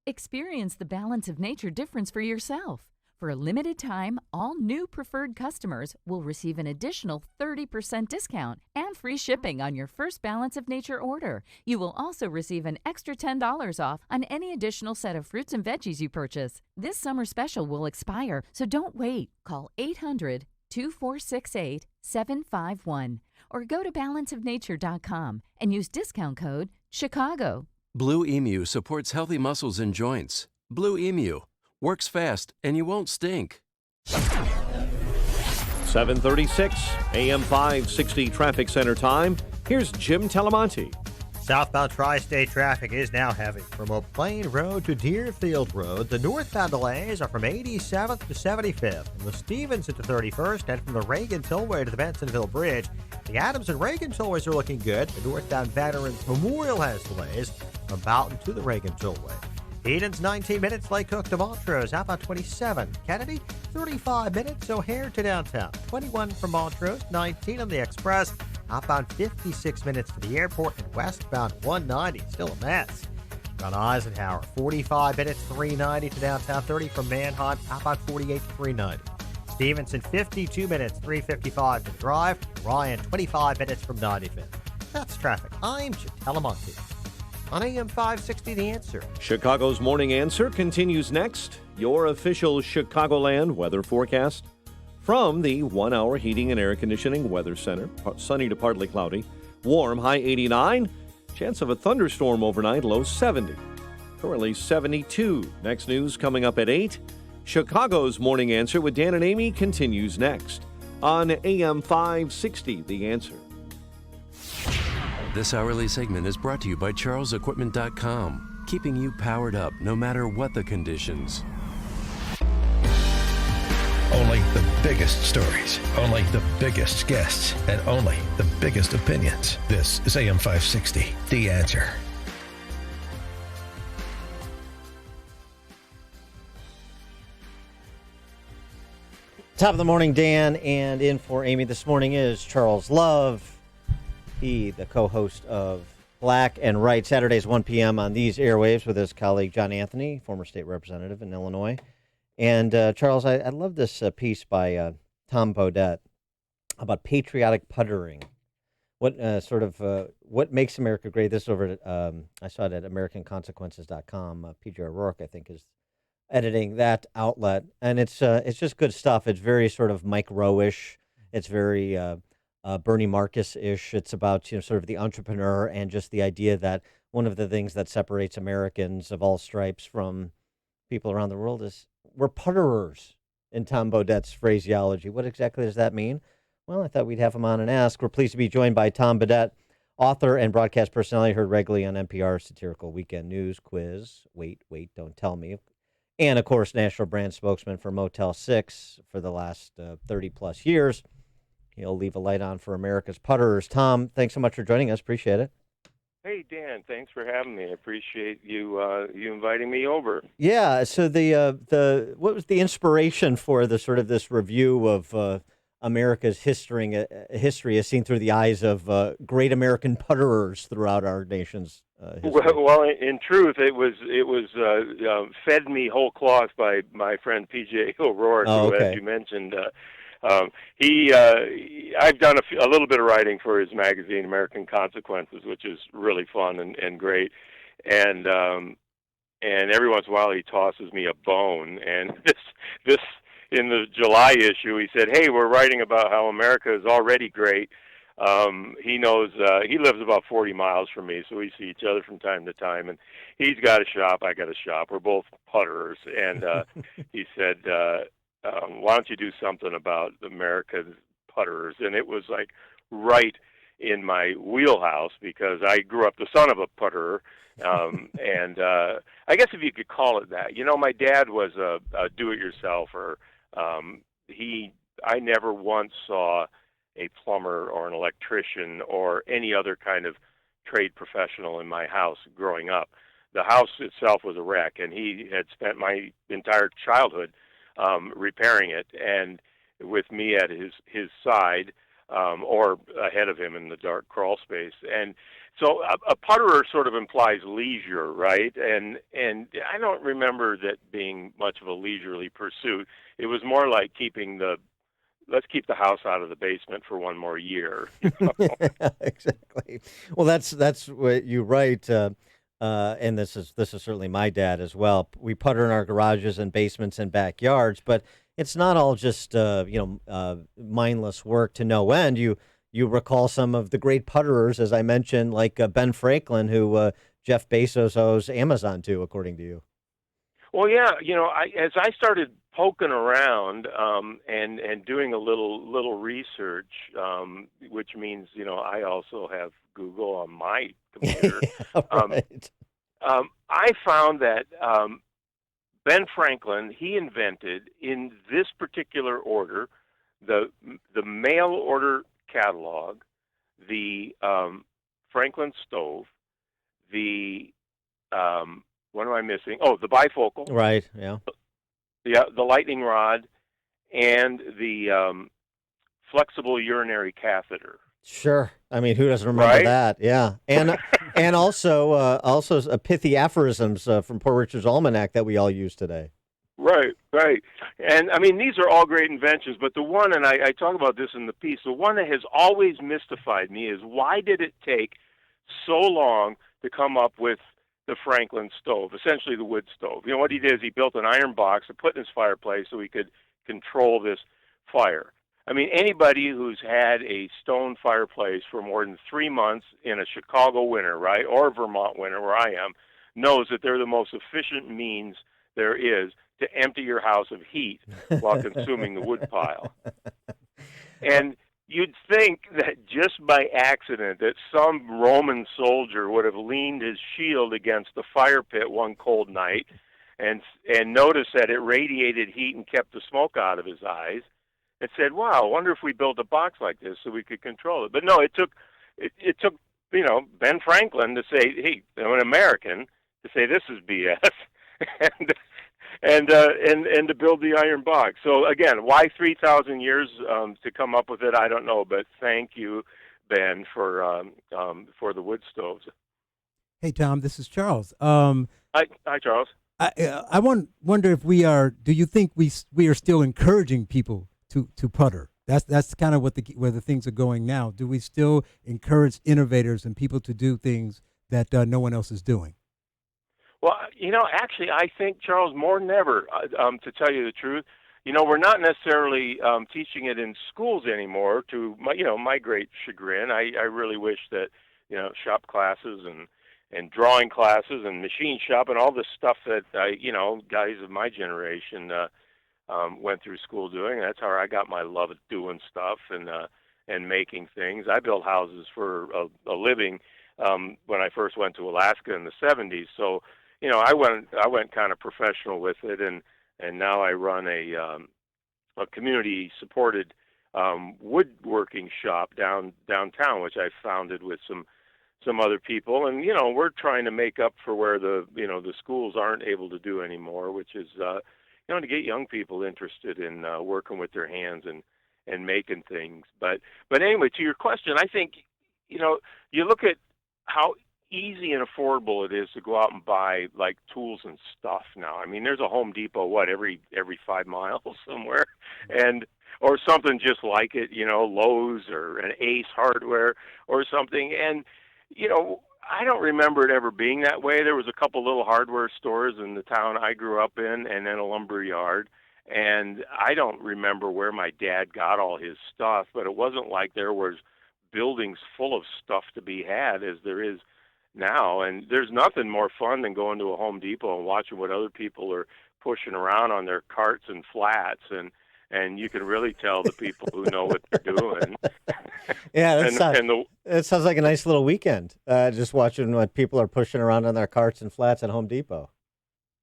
S16: Experience the Balance of Nature difference for yourself. For a limited time, all new preferred customers will receive an additional 30% discount and free shipping on your first Balance of Nature order. You will also receive an extra $10 off on any additional set of fruits and veggies you purchase. This summer special will expire, so don't wait. Call 800-2468-751 or go to balanceofnature.com and use discount code CHICAGO.
S21: Blue Emu supports healthy muscles and joints. Blue Emu works fast and you won't stink.
S14: 7:36 AM 560 traffic center time. Here's Jim Talamonte.
S19: Southbound Tri-State traffic is now heavy. From Oak Plain Road to Deerfield Road, the northbound delays are from 87th to 75th, from the Stevenson to 31st, and from the Reagan Tollway to the Bensonville Bridge. The Adams and Reagan Tollways are looking good. The northbound Veterans Memorial has delays from Boughton to the Reagan Tollway. Eden's 19 minutes, Lake Cook to Montrose. How about 27? Kennedy, 35 minutes, O'Hare to downtown. 21 from Montrose, 19 on the Express. Outbound 56 minutes to the airport, and westbound 190, still a mess. On Eisenhower, 45 minutes, 390 to downtown, 30 from Manhunt. Outbound 48 to 390. Stevenson, 52 minutes, 355 to drive. Ryan, 25 minutes from 95th. That's traffic. I'm Jim Talamonte. On AM 560, The Answer.
S14: Chicago's Morning Answer continues next. Your official Chicagoland weather forecast from the 1 Hour Heating and Air Conditioning Weather Center. Sunny to partly cloudy. Warm, high 89. Chance of a thunderstorm overnight, low 70. Currently 72. Next news coming up at 8. Chicago's Morning Answer with Dan and Amy continues next on AM 560, The Answer.
S21: This hourly segment is brought to you by CharlesEquipment.com, keeping you powered up no matter what the conditions.
S6: Only the biggest stories, only the biggest guests, and only the biggest opinions. This is AM 560, The Answer.
S2: Top of the morning, Dan, and in for Amy this morning is Charles Love. He, the co-host of Black and Right, Saturdays 1 p.m. on these airwaves with his colleague John Anthony, former state representative in Illinois. And Charles, I love this piece by Tom Bodett about patriotic puttering. What what makes America great? This is over at, I saw it at AmericanConsequences.com. PJ O'Rourke, I think, is editing that outlet, and it's just good stuff. It's very sort of Mike Rowe-ish. It's very Bernie Marcus-ish. It's about sort of the entrepreneur and just the idea that one of the things that separates Americans of all stripes from people around the world is we're putterers, in Tom Bodett's phraseology. What exactly does that mean? Well, I thought we'd have him on and ask. We're pleased to be joined by Tom Bodett, author and broadcast personality heard regularly on NPR's satirical weekend news quiz, Wait, Don't Tell Me, and, of course, national brand spokesman for Motel 6 for the last 30-plus years. He'll leave a light on for America's putterers. Tom, thanks so much for joining us. Appreciate it.
S24: Hey, Dan, thanks for having me. I appreciate you inviting me over.
S2: Yeah, so the what was the inspiration for the sort of this review of America's history is seen through the eyes of great American putterers throughout our nation's history.
S24: Well, in truth, it was fed me whole cloth by my friend P.J. O'Rourke, who, as you mentioned, I've done a little bit of writing for his magazine, American Consequences, which is really fun and great, and every once in a while he tosses me a bone, and this. In the July issue, he said, "Hey, we're writing about how America is already great." He knows he lives about 40 miles from me, so we see each other from time to time. And he's got a shop, I got a shop. We're both putterers, and he said, "Why don't you do something about America's putterers?" And it was like right in my wheelhouse because I grew up the son of a putterer, and I guess if you could call it that. You know, my dad was a do-it-yourselfer. I never once saw a plumber or an electrician or any other kind of trade professional in my house growing up. The house itself was a wreck, and he had spent my entire childhood repairing it, and with me at his side or ahead of him in the dark crawl space. And so a putterer sort of implies leisure, right? And I don't remember that being much of a leisurely pursuit. It was more like let's keep the house out of the basement for one more year. You know?
S2: Exactly. Well, that's what you write, and this is certainly my dad as well. We putter in our garages and basements and backyards, but it's not all just mindless work to no end. You recall some of the great putterers, as I mentioned, like Ben Franklin, who Jeff Bezos owes Amazon to, according to you.
S24: Well, yeah, as I started poking around and doing a little research, which means I also have Google on my computer.
S2: Right.
S24: I found that Ben Franklin, he invented in this particular order the mail order catalog, the Franklin stove, the what am I missing? Oh, the bifocal.
S2: Right. Yeah.
S24: Yeah, the lightning rod, and the flexible urinary catheter.
S2: Sure. I mean, who doesn't remember that? Yeah. And also pithy aphorisms from Poor Richard's Almanac that we all use today.
S24: Right. And I mean, these are all great inventions, but the one, and I talk about this in the piece, the one that has always mystified me is why did it take so long to come up with the Franklin stove, essentially the wood stove? You know, what he did is he built an iron box to put in his fireplace so he could control this fire. I mean, anybody who's had a stone fireplace for more than 3 months in a Chicago winter, right, or Vermont winter where I am, knows that they're the most efficient means there is to empty your house of heat while consuming the wood pile. And you'd think that just by accident that some Roman soldier would have leaned his shield against the fire pit one cold night and noticed that it radiated heat and kept the smoke out of his eyes, and said, "Wow, I wonder if we built a box like this so we could control it." But no, it took Ben Franklin to say, "Hey, I'm an American," to say this is BS, and to build the iron box. So again, why 3,000 years to come up with it? I don't know, but thank you, Ben, for the wood stoves.
S3: Hey, Tom, this is Charles.
S24: Hi, Charles.
S3: I wonder if we are. Do you think we are still encouraging people to putter? That's kind of where the things are going now. Do we still encourage innovators and people to do things that no one else is doing?
S24: Well, actually, I think, Charles, more than ever, to tell you the truth, we're not necessarily teaching it in schools anymore. To my great chagrin, I really wish that shop classes and drawing classes and machine shop and all this stuff that guys of my generation went through school doing. That's how I got my love of doing stuff and making things. I built houses for a living when I first went to Alaska in the 70s. So, I went kind of professional with it, and now I run a community supported woodworking shop downtown, which I founded with some other people, and we're trying to make up for where the schools aren't able to do anymore, which is to get young people interested in working with their hands making things. But anyway, to your question, I think, you look at how easy and affordable it is to go out and buy like tools and stuff now. I mean, there's a Home Depot every 5 miles somewhere, or something just like it, Lowe's or an Ace Hardware or something. And I don't remember it ever being that way. There was a couple little hardware stores in the town I grew up in, and then a lumber yard. And I don't remember where my dad got all his stuff, but it wasn't like there was buildings full of stuff to be had as there is now. And there's nothing more fun than going to a Home Depot and watching what other people are pushing around on their carts and flats, and you can really tell the people who know what they're doing.
S2: Yeah, that sounds like a nice little weekend, just watching what people are pushing around on their carts and flats at Home Depot.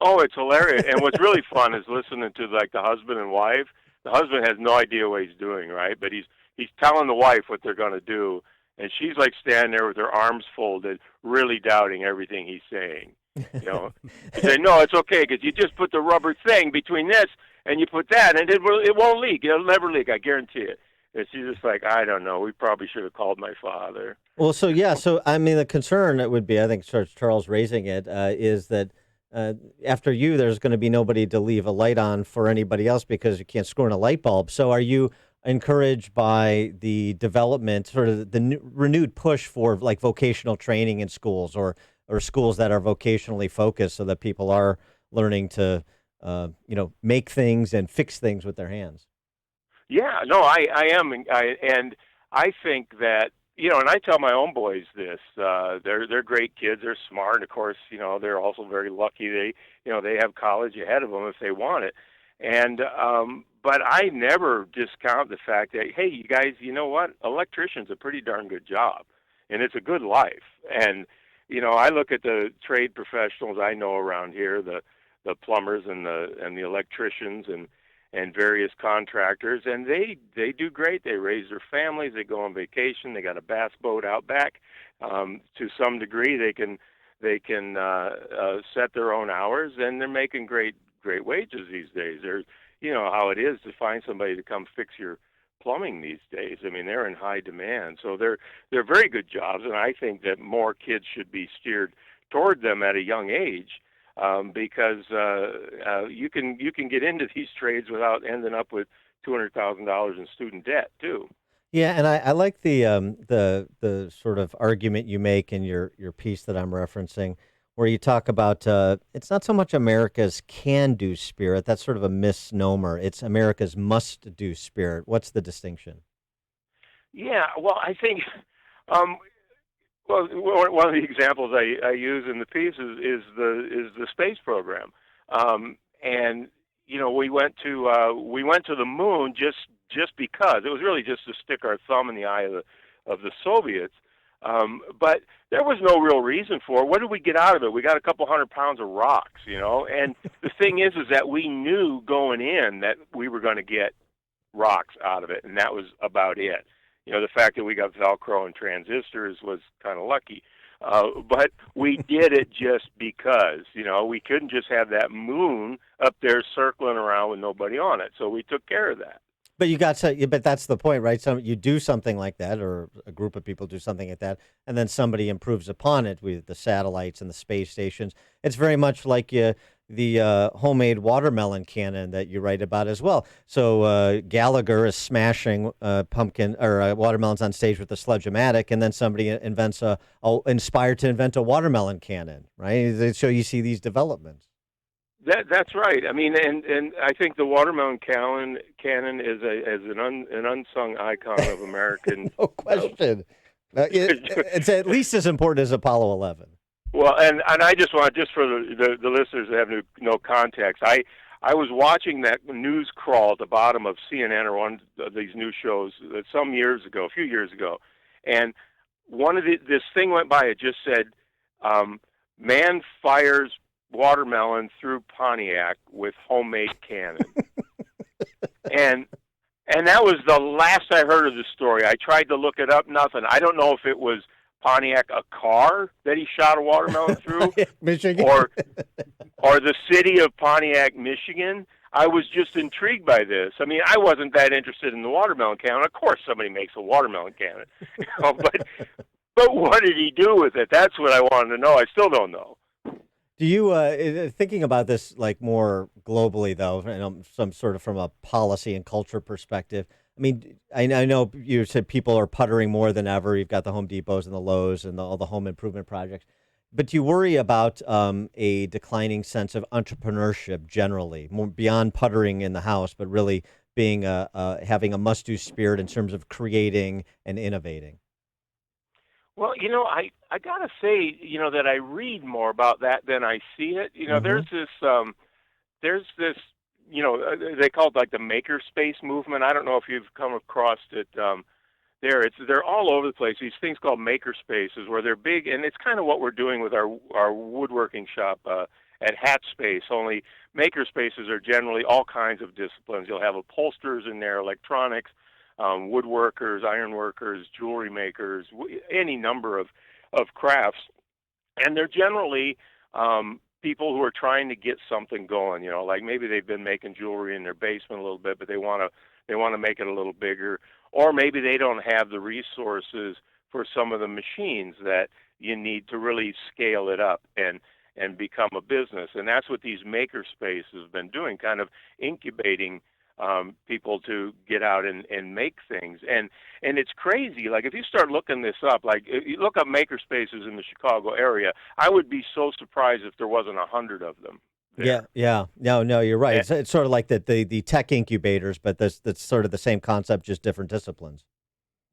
S24: Oh, it's hilarious. And what's really fun is listening to like the husband and wife. The husband has no idea what he's doing, right? But he's telling the wife what they're going to do, and she's like standing there with her arms folded, really doubting everything he's saying. He say, no, it's okay, because you just put the rubber thing between this and you put that, and it won't leak. It'll never leak, I guarantee it. And she's just like, I don't know. We probably should have called my father.
S2: Well, so I mean, the concern it would be, I think Charles raising it, is that after you, there's going to be nobody to leave a light on for anybody else because you can't screw in a light bulb. So are you encouraged by the development, sort of the renewed push for like vocational training in schools or schools that are vocationally focused so that people are learning to, make things and fix things with their hands?
S24: Yeah, no, I am. And I think that, and I tell my own boys this, they're great kids. They're smart. And of course, they're also very lucky. They have college ahead of them if they want it. And, but I never discount the fact that, hey, you guys, you know what? Electrician's a pretty darn good job, and it's a good life. And, I look at the trade professionals I know around here, the plumbers and the electricians and various contractors, and they do great. They raise their families. They go on vacation. They got a bass boat out back. To some degree, they can set their own hours, and they're making great wages these days. There's, how it is to find somebody to come fix your plumbing these days. I mean, they're in high demand. So they're very good jobs, and I think that more kids should be steered toward them at a young age, because you can get into these trades without ending up with $200,000 in student debt too.
S2: Yeah, and I like the sort of argument you make in your piece that I'm referencing, where you talk about it's not so much America's can-do spirit. That's sort of a misnomer. It's America's must-do spirit. What's the distinction?
S24: Yeah, well, I think one of the examples I use in the piece is the space program, and we went to the moon just because it was really just to stick our thumb in the eye of the Soviets. But there was no real reason for it. What did we get out of it? We got a couple 100 pounds of rocks, and the thing is that we knew going in that we were going to get rocks out of it, and that was about it. The fact that we got Velcro and transistors was kind of lucky. But we did it just because, we couldn't just have that moon up there circling around with nobody on it. So we took care of that.
S2: But that's the point, right? You do something like that, or a group of people do something like that, and then somebody improves upon it with the satellites and the space stations. It's very much like the homemade watermelon cannon that you write about as well. So Gallagher is smashing watermelons on stage with a Sledge-O-Matic, and then somebody inspired to invent a watermelon cannon, right? So you see these developments.
S24: That's right. I mean, and I think the watermelon cannon is an unsung icon of American.
S2: No question. It's at least as important as Apollo 11.
S24: Well, and I just want, just for the listeners that have no context, I was watching that news crawl at the bottom of CNN or one of these news shows a few years ago, and this thing went by. It just said, "Man fires watermelon through Pontiac with homemade cannon." and that was the last I heard of the story. I tried to look it up, nothing. I don't know if it was Pontiac, a car that he shot a watermelon through,
S2: Michigan,
S24: or the city of Pontiac, Michigan. I was just intrigued by this. I mean, I wasn't that interested in the watermelon cannon. Of course, somebody makes a watermelon cannon, but what did he do with it? That's what I wanted to know. I still don't know.
S2: Do you thinking about this like more globally though, some sort of from a policy and culture perspective? I mean, I know you said people are puttering more than ever. You've got the Home Depots and the Lowe's and all the home improvement projects. But do you worry about a declining sense of entrepreneurship generally, more beyond puttering in the house, but really being having a must-do spirit in terms of creating and innovating?
S24: Well, I got to say, that I read more about that than I see it. There's this, they call it like the makerspace movement. I don't know if you've come across it. They're all over the place. These things called maker spaces where they're big, and it's kind of what we're doing with our woodworking shop at Hat Space. Only maker spaces are generally all kinds of disciplines. You'll have upholsterers in there, electronics, woodworkers, ironworkers, jewelry makers, any number of crafts, and they're generally people who are trying to get something going. Like maybe they've been making jewelry in their basement a little bit, but they want to make it a little bigger. Or maybe they don't have the resources for some of the machines that you need to really scale it up and become a business. And that's what these maker spaces have been doing, kind of incubating people to get out and make things. And it's crazy. Like if you start looking this up, like if you look up maker spaces in the Chicago area, I would be so surprised if there wasn't 100 of them.
S2: Yeah. No, you're right. It's sort of like the tech incubators, but that's sort of the same concept, just different disciplines.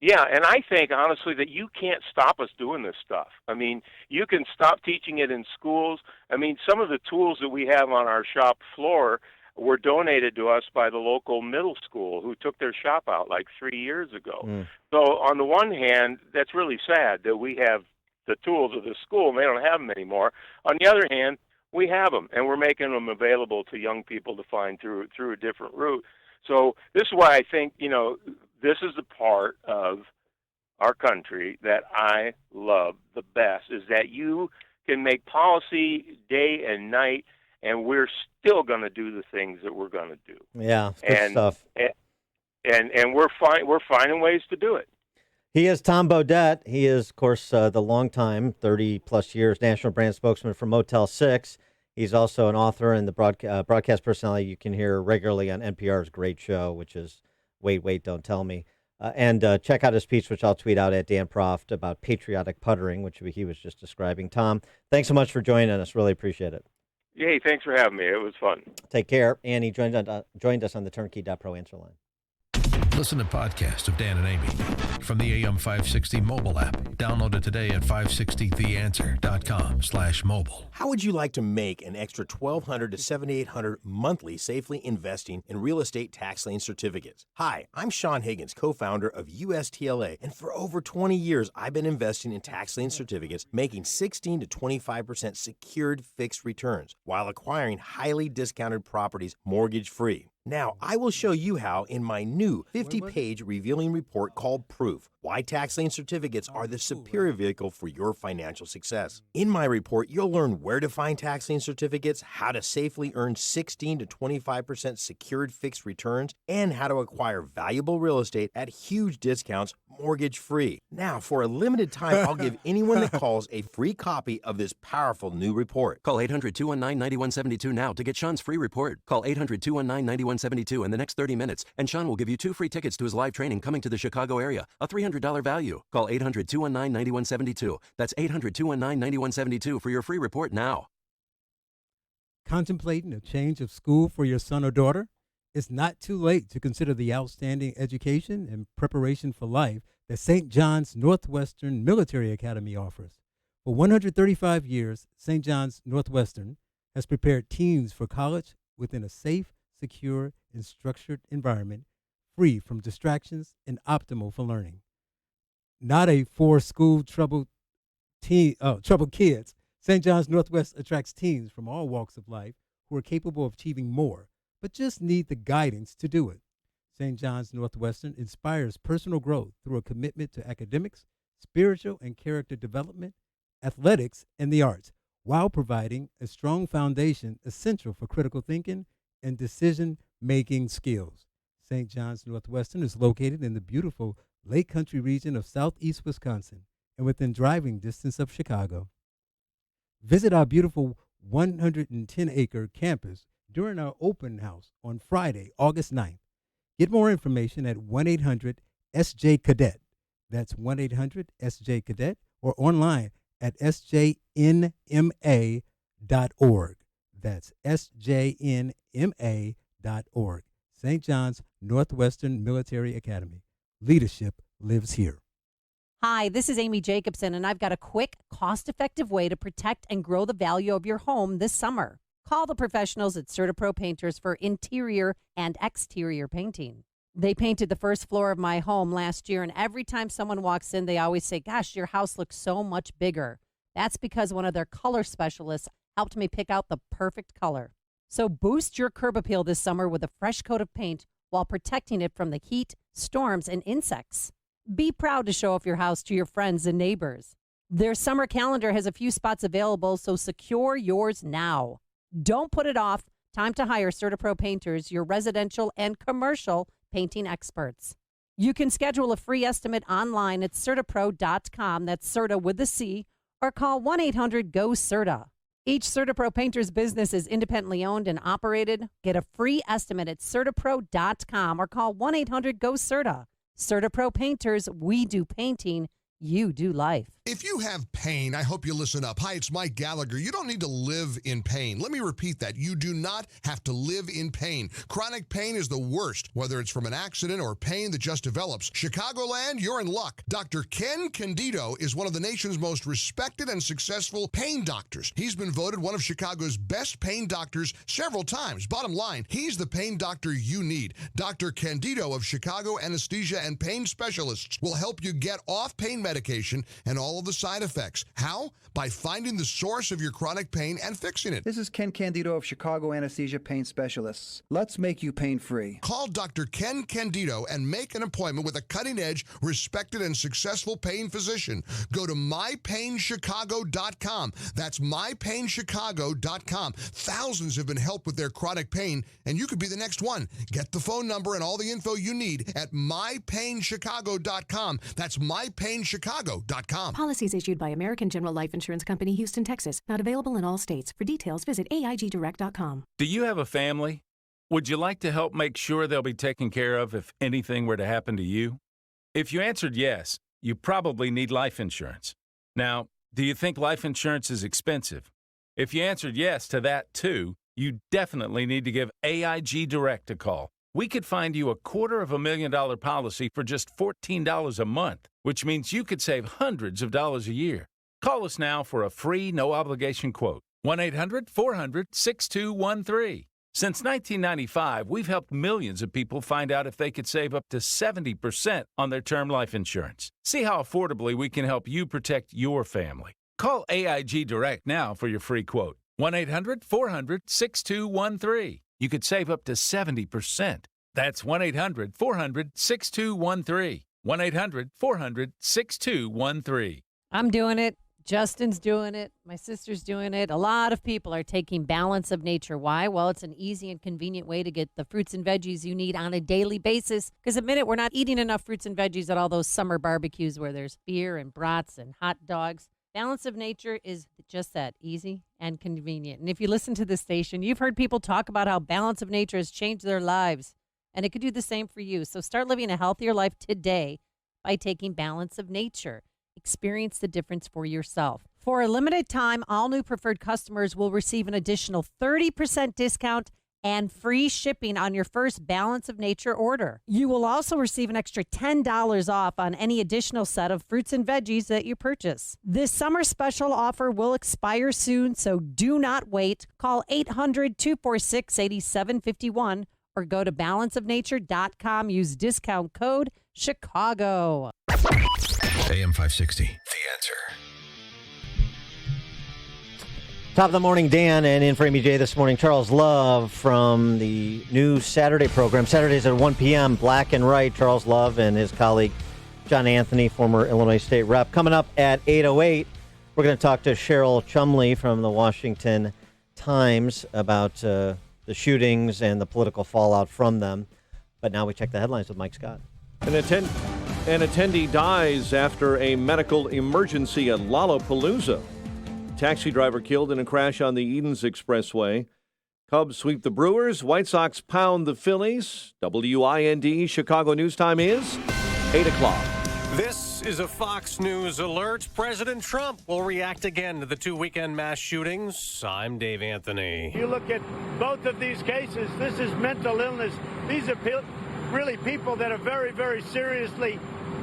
S24: Yeah, and I think, honestly, that you can't stop us doing this stuff. I mean, you can stop teaching it in schools. I mean, some of the tools that we have on our shop floor were donated to us by the local middle school who took their shop out like 3 years ago. So on the one hand, that's really sad that we have the tools of the school and they don't have them anymore. On the other hand, we have them, and we're making them available to young people to find through a different route. So this is why I think, this is the part of our country that I love the best, is that you can make policy day and night, and we're still going to do the things that we're going to do.
S2: Yeah, good stuff.
S24: And we're finding ways to do it.
S2: He is Tom Bodett. He is, of course, the longtime 30-plus years national brand spokesman for Motel 6. He's also an author and the broadcast personality you can hear regularly on NPR's great show, which is Wait, Don't Tell Me. And check out his piece, which I'll tweet out at Dan Proft, about patriotic puttering, which he was just describing. Tom, thanks so much for joining us. Really appreciate it.
S24: Yay, thanks for having me. It was fun.
S2: Take care. And he joined us on the Turnkey.pro answer line.
S6: Listen to podcasts of Dan and Amy from the AM 560 mobile app. Download it today at 560theanswer.com/mobile.
S1: How would you like to make an extra $1,200 to $7,800 monthly safely investing in real estate tax lien certificates? Hi, I'm Sean Higgins, co-founder of USTLA, and for over 20 years, I've been investing in tax lien certificates, making 16 to 25% secured fixed returns while acquiring highly discounted properties mortgage-free. Now, I will show you how in my new 50-page revealing report called Proof, why tax lien certificates are the superior vehicle for your financial success. In my report, you'll learn where to find tax lien certificates, how to safely earn 16 to 25% secured fixed returns, and how to acquire valuable real estate at huge discounts mortgage-free. Now, for a limited time, I'll give anyone that calls a free copy of this powerful new report.
S21: Call 800-219-9172 now to get Sean's free report. Call 800-219-9172 in the next 30 minutes, and Sean will give you 2 free tickets to his live training coming to the Chicago area, a $300 value. Call 800-219-9172. That's 800-219-9172 for your free report now.
S3: Contemplating a change of school for your son or daughter? It's not too late to consider the outstanding education and preparation for life that St. John's Northwestern Military Academy offers. For 135 years, St. John's Northwestern has prepared teens for college within a safe, secure, and structured environment, free from distractions and optimal for learning. Not a for-school troubled kids, St. John's Northwest attracts teens from all walks of life who are capable of achieving more, but just need the guidance to do it. St. John's Northwestern inspires personal growth through a commitment to academics, spiritual and character development, athletics, and the arts, while providing a strong foundation essential for critical thinking and decision-making skills. St. John's Northwestern is located in the beautiful Lake Country region of southeast Wisconsin and within driving distance of Chicago. Visit our beautiful 110-acre campus during our open house on Friday, August 9th. Get more information at 1-800-SJ-CADET. That's 1-800-SJ-CADET or online at sjnma.org. That's sjnma.org. St. John's Northwestern Military Academy. Leadership lives here.
S8: Hi, this is Amy Jacobson, and I've got a quick, cost-effective way to protect and grow the value of your home this summer. Call the professionals at CertaPro Painters for interior and exterior painting. They painted the first floor of my home last year, and every time someone walks in, they always say, gosh, your house looks so much bigger. That's because one of their color specialists helped me pick out the perfect color. So boost your curb appeal this summer with a fresh coat of paint while protecting it from the heat, storms, and insects. Be proud to show off your house to your friends and neighbors. Their summer calendar has a few spots available, so secure yours now. Don't put it off. Time to hire CertaPro Painters, your residential and commercial painting experts. You can schedule a free estimate online at CertaPro.com, that's Certa with the C, or call 1-800-GO-CERTA. Each CertaPro Painters business is independently owned and operated. Get a free estimate at CertaPro.com or call 1-800-GO-CERTA. CertaPro Painters, we do painting, you do life.
S4: If you have pain, I hope you listen up. Hi, it's Mike Gallagher. You don't need to live in pain. Let me repeat that. You do not have to live in pain. Chronic pain is the worst, whether it's from an accident or pain that just develops. Chicagoland, you're in luck. Dr. Ken Candido is one of the nation's most respected and successful pain doctors. He's been voted one of Chicago's best pain doctors several times. Bottom line, he's the pain doctor you need. Dr. Candido of Chicago Anesthesia and Pain Specialists will help you get off pain medication and all of the side effects. How? By finding the source of your chronic pain and fixing it.
S5: This is Ken Candido of Chicago Anesthesia Pain Specialists. Let's make you pain-free.
S4: Call Dr. Ken Candido and make an appointment with a cutting-edge, respected, and successful pain physician. Go to mypainchicago.com. That's mypainchicago.com. Thousands have been helped with their chronic pain, and you could be the next one. Get the phone number and all the info you need at mypainchicago.com. That's mypainchicago.com.
S13: Policies issued by American General Life Insurance Company, Houston, Texas. Not available in all states. For details, visit AIGdirect.com.
S15: Do you have a family? Would you like to help make sure they'll be taken care of if anything were to happen to you? If you answered yes, you probably need life insurance. Now, do you think life insurance is expensive? If you answered yes to that too, you definitely need to give AIG Direct a call. We could find you a $250,000 policy for just $14 a month, which means you could save hundreds of dollars a year. Call us now for a free, no-obligation quote. 1-800-400-6213. Since 1995, we've helped millions of people find out if they could save up to 70% on their term life insurance. See how affordably we can help you protect your family. Call AIG Direct now for your free quote. 1-800-400-6213. You could save up to 70%. That's 1-800-400-6213. 1-800-400-6213.
S8: I'm doing it. Justin's doing it. My sister's doing it. A lot of people are taking Balance of Nature. Why? Well, it's an easy and convenient way to get the fruits and veggies you need on a daily basis. Because at the minute, we're not eating enough fruits and veggies at all those summer barbecues where there's beer and brats and hot dogs. Balance of Nature is just that, easy and convenient. And if you listen to this station, you've heard people talk about how Balance of Nature has changed their lives. And it could do the same for you. So start living a healthier life today by taking Balance of Nature. Experience the difference for yourself. For a limited time, all new preferred customers will receive an additional 30% discount and free shipping on your first Balance of Nature order. You will also receive an extra $10 off on any additional set of fruits and veggies that you purchase. This summer special offer will expire soon, so do not wait. Call 800-246-8751 or go to balanceofnature.com. Use discount code Chicago.
S6: AM 560, The Answer.
S2: Top of the morning, Dan, and in for Amy J this morning, Charles Love from the new Saturday program. Saturdays at 1 p.m., Black and Right. Charles Love and his colleague, John Anthony, former Illinois State Rep. Coming up at 8:08, we're going to talk to Cheryl Chumley from the Washington Times about shootings and the political fallout from them. But now we check the headlines with Mike Scott.
S14: An attendee dies after a medical emergency at Lollapalooza. Taxi driver killed in a crash on the Edens Expressway. Cubs sweep the Brewers. White Sox pound the Phillies. WIND Chicago News Time is 8 o'clock.
S7: This is a Fox News alert. President Trump will react again to the 2 weekend mass shootings. I'm Dave Anthony.
S9: You look at both of these cases, this is mental illness. These are really people that are very, very seriously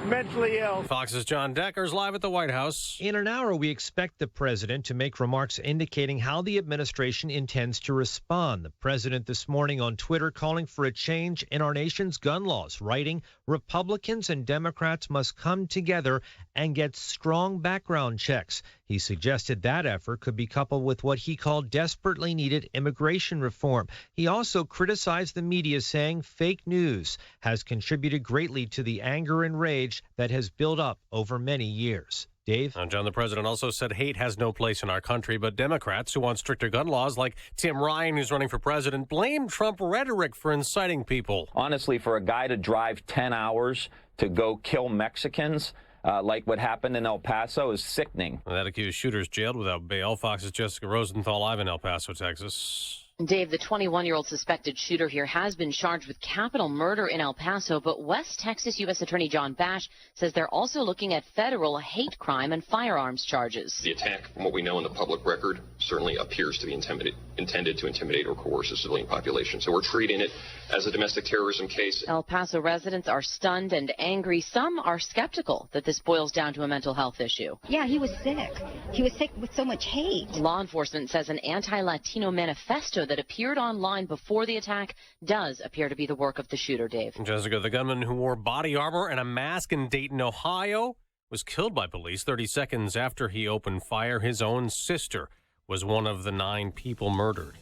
S9: mentally ill.
S7: Fox's John Decker's live at the White House.
S10: In an hour, we expect the president to make remarks indicating how the administration intends to respond. The president this morning on Twitter calling for a change in our nation's gun laws, writing, Republicans and Democrats must come together and get strong background checks. He suggested that effort could be coupled with what he called desperately needed immigration reform. He also criticized the media, saying fake news has contributed greatly to the anger and rage that has built up over many years. Dave?
S7: John, the president also said hate has no place in our country, but Democrats who want stricter gun laws, like Tim Ryan, who's running for president, blame Trump rhetoric for inciting people.
S18: Honestly, for a guy to drive 10 hours to go kill Mexicans, like what happened in El Paso, is sickening.
S7: That accused shooter's jailed without bail. Fox's Jessica Rosenthal live in El Paso, Texas.
S20: Dave, the 21-year-old suspected shooter here has been charged with capital murder in El Paso, but West Texas U.S. Attorney John Bash says they're also looking at federal hate crime and firearms charges.
S25: The attack, from what we know in the public record, certainly appears to be intended to intimidate or coerce the civilian population. So we're treating it as a domestic terrorism case.
S20: El Paso residents are stunned and angry. Some are skeptical that this boils down to a mental health issue.
S26: Yeah, he was sick. He was sick with so much hate.
S20: Law enforcement says an anti-Latino manifesto that appeared online before the attack does appear to be the work of the shooter, Dave.
S7: Jessica, the gunman who wore body armor and a mask in Dayton, Ohio, was killed by police 30 seconds after he opened fire. His own sister was one of the 9 people murdered.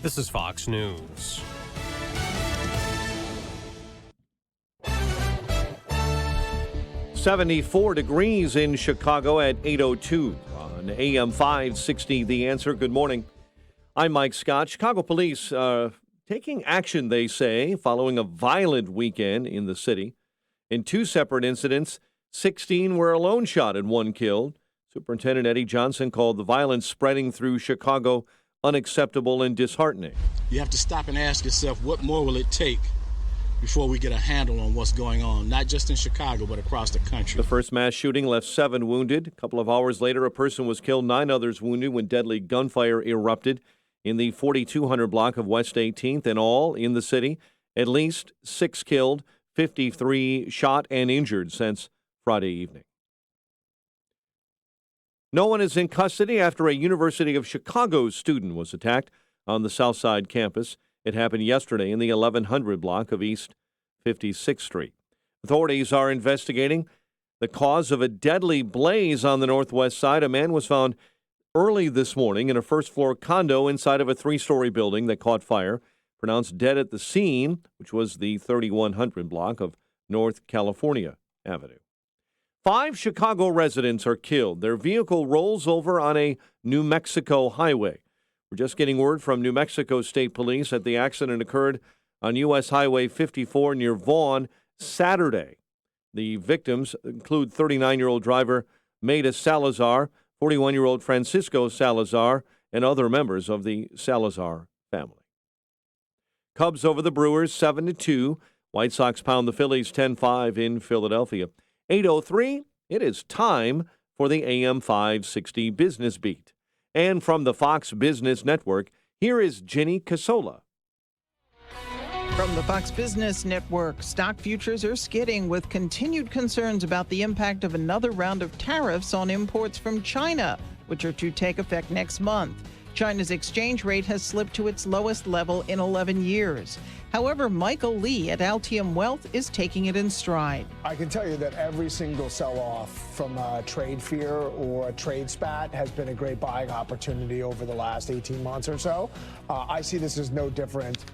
S7: This is Fox News.
S14: "74 degrees in Chicago at 8:02 on AM 560. The Answer. Good morning. I'm Mike Scott. Chicago police taking action, they say, following a violent weekend in the city. In 2 separate incidents, 16 were alone shot and 1 killed. Superintendent Eddie Johnson called the violence spreading through Chicago unacceptable and disheartening.
S28: You have to stop and ask yourself, what more will it take before we get a handle on what's going on, not just in Chicago, but across the country?
S14: The first mass shooting left 7 wounded. A couple of hours later, a person was killed, 9 others wounded when deadly gunfire erupted in the 4200 block of West 18th. In all, in the city, at least 6 killed, 53 shot and injured since Friday evening. No one is in custody after a University of Chicago student was attacked on the Southside campus. It happened yesterday in the 1100 block of East 56th Street. Authorities are investigating the cause of a deadly blaze on the northwest side. A man was found early this morning in a first-floor condo inside of a 3-story building that caught fire, pronounced dead at the scene, which was the 3100 block of North California Avenue. 5 Chicago residents are killed. Their vehicle rolls over on a New Mexico highway. We're just getting word from New Mexico State Police that the accident occurred on U.S. Highway 54 near Vaughn Saturday. The victims include 39-year-old driver Maida Salazar, 41-year-old Francisco Salazar, and other members of the Salazar family. Cubs over the Brewers 7-2. White Sox pound the Phillies 10-5 in Philadelphia. 8:03, it is time for the AM 560 Business Beat. And from the Fox Business Network, here is Jenny Casola.
S27: From the Fox Business Network, stock futures are skidding with continued concerns about the impact of another round of tariffs on imports from China, which are to take effect next month. China's exchange rate has slipped to its lowest level in 11 years. However, Michael Lee at Altium Wealth is taking it in stride.
S29: I can tell you that every single sell-off from a trade fear or a trade spat has been a great buying opportunity over the last 18 months or so. I see this as no different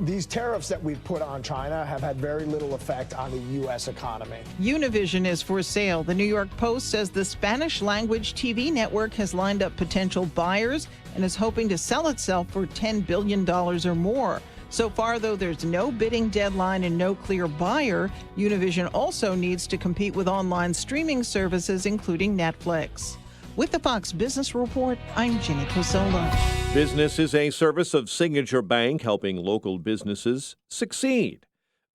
S29: These tariffs that we've put on China have had very little effect on the U.S. economy.
S27: Univision is for sale. The New York Post says the Spanish-language TV network has lined up potential buyers and is hoping to sell itself for $10 billion or more. So far, though, there's no bidding deadline and no clear buyer. Univision also needs to compete with online streaming services, including Netflix. With the Fox Business Report, I'm Ginny Cosola.
S14: Business is a service of Signature Bank, helping local businesses succeed.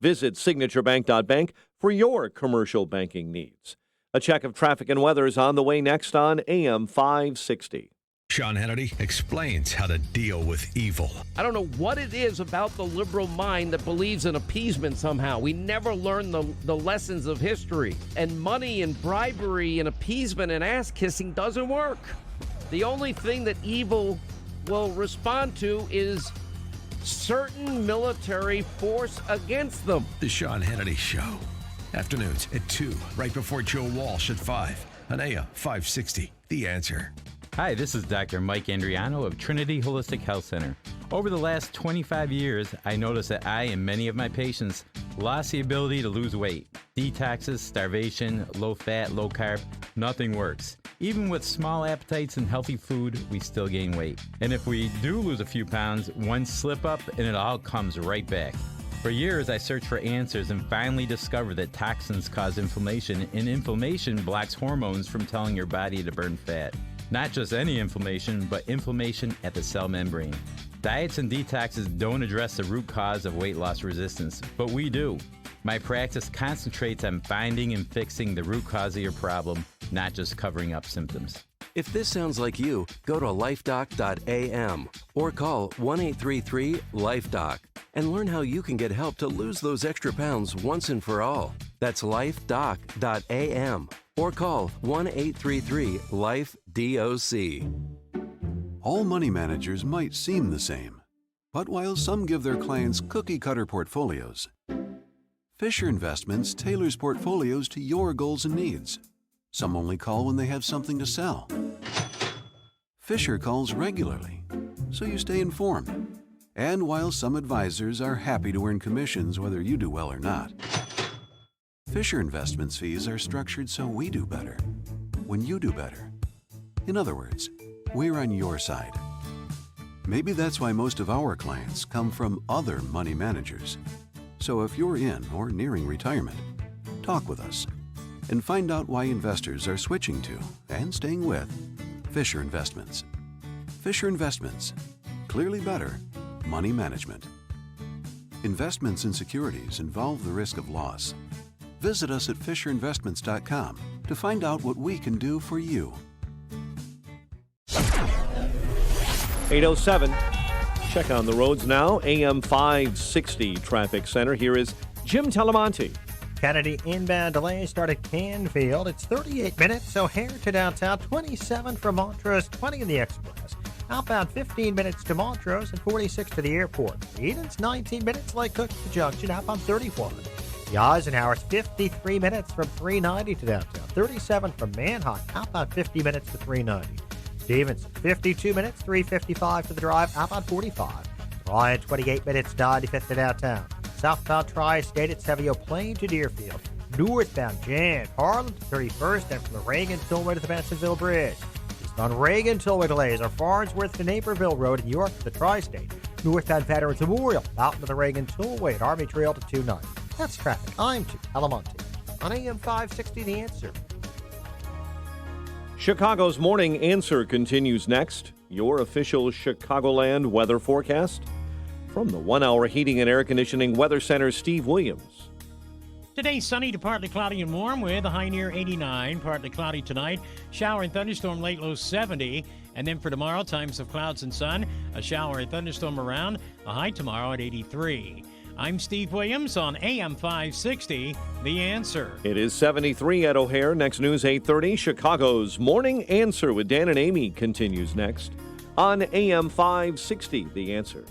S14: Visit signaturebank.bank for your commercial banking needs. A check of traffic and weather is on the way next on AM 560.
S6: Sean Hannity explains how to deal with evil.
S1: I don't know what it is about the liberal mind that believes in appeasement somehow. We never learn the lessons of history. And money and bribery and appeasement and ass-kissing doesn't work. The only thing that evil will respond to is certain military force against them.
S6: The Sean Hannity Show. Afternoons at 2, right before Joe Walsh at 5 on AM 560. The Answer.
S11: Hi, this is Dr. Mike Andriano of Trinity Holistic Health Center. Over the last 25 years, I noticed that I and many of my patients lost the ability to lose weight. Detoxes, starvation, low fat, low carb, nothing works. Even with small appetites and healthy food, we still gain weight. And if we do lose a few pounds, one slip up and it all comes right back. For years, I searched for answers and finally discovered that toxins cause inflammation, and inflammation blocks hormones from telling your body to burn fat. Not just any inflammation, but inflammation at the cell membrane. Diets and detoxes don't address the root cause of weight loss resistance, but we do. My practice concentrates on finding and fixing the root cause of your problem, not just covering up symptoms.
S21: If this sounds like you, go to lifedoc.am or call 1-833-LIFEDOC and learn how you can get help to lose those extra pounds once and for all. That's lifedoc.am or call 1-833-LIFE-DOC.
S12: All money managers might seem the same, but while some give their clients cookie-cutter portfolios, Fisher Investments tailors portfolios to your goals and needs. Some only call when they have something to sell. Fisher calls regularly, so you stay informed. And while some advisors are happy to earn commissions whether you do well or not, Fisher Investments fees are structured so we do better when you do better. In other words, we're on your side. Maybe that's why most of our clients come from other money managers. So if you're in or nearing retirement, talk with us and find out why investors are switching to and staying with Fisher Investments. Fisher Investments. Clearly better money management. Investments in securities involve the risk of loss. Visit us at FisherInvestments.com to find out what we can do for you.
S14: 8:07. Check on the roads now. AM 560 Traffic Center. Here is Jim Telemonte.
S16: Kennedy inbound delay start at Canfield. It's 38 minutes. O'Hare to downtown, 27 from Montrose, 20 in the Express. Outbound 15 minutes to Montrose and 46 to the airport. Eden's 19 minutes, Lake Cook to Junction, outbound 31. The Eisenhower's 53 minutes from 390 to downtown, 37 from Manheim, outbound 50 minutes to 390. Stevenson, 52 minutes, 355 to the drive, outbound 45. Ryan, 28 minutes, 95th to downtown. Southbound Tri-State at Sevio Plain to Deerfield. Northbound Jan, Harlan to 31st, and from the Reagan Tollway to the Bensonville Bridge. Eastbound Reagan Tollway delays are Farnsworth to Naperville Road in York to the Tri-State. Northbound Veterans Memorial, out to the Reagan Tollway at Army Trail to 290. That's traffic. I'm Jim Telemonte on AM 560 The Answer.
S14: Chicago's Morning Answer continues next. Your official Chicagoland weather forecast from the 1 Hour Heating and Air Conditioning Weather Center, Steve Williams.
S17: Today, sunny to partly cloudy and warm with a high near 89. Partly cloudy tonight. Shower and thunderstorm late low 70. And then for tomorrow, times of clouds and sun. A shower and thunderstorm around. A high tomorrow at 83. I'm Steve Williams on AM 560, The Answer.
S14: It is 73 at O'Hare. Next news 8:30. Chicago's Morning Answer with Dan and Amy continues next on AM 560, The Answer.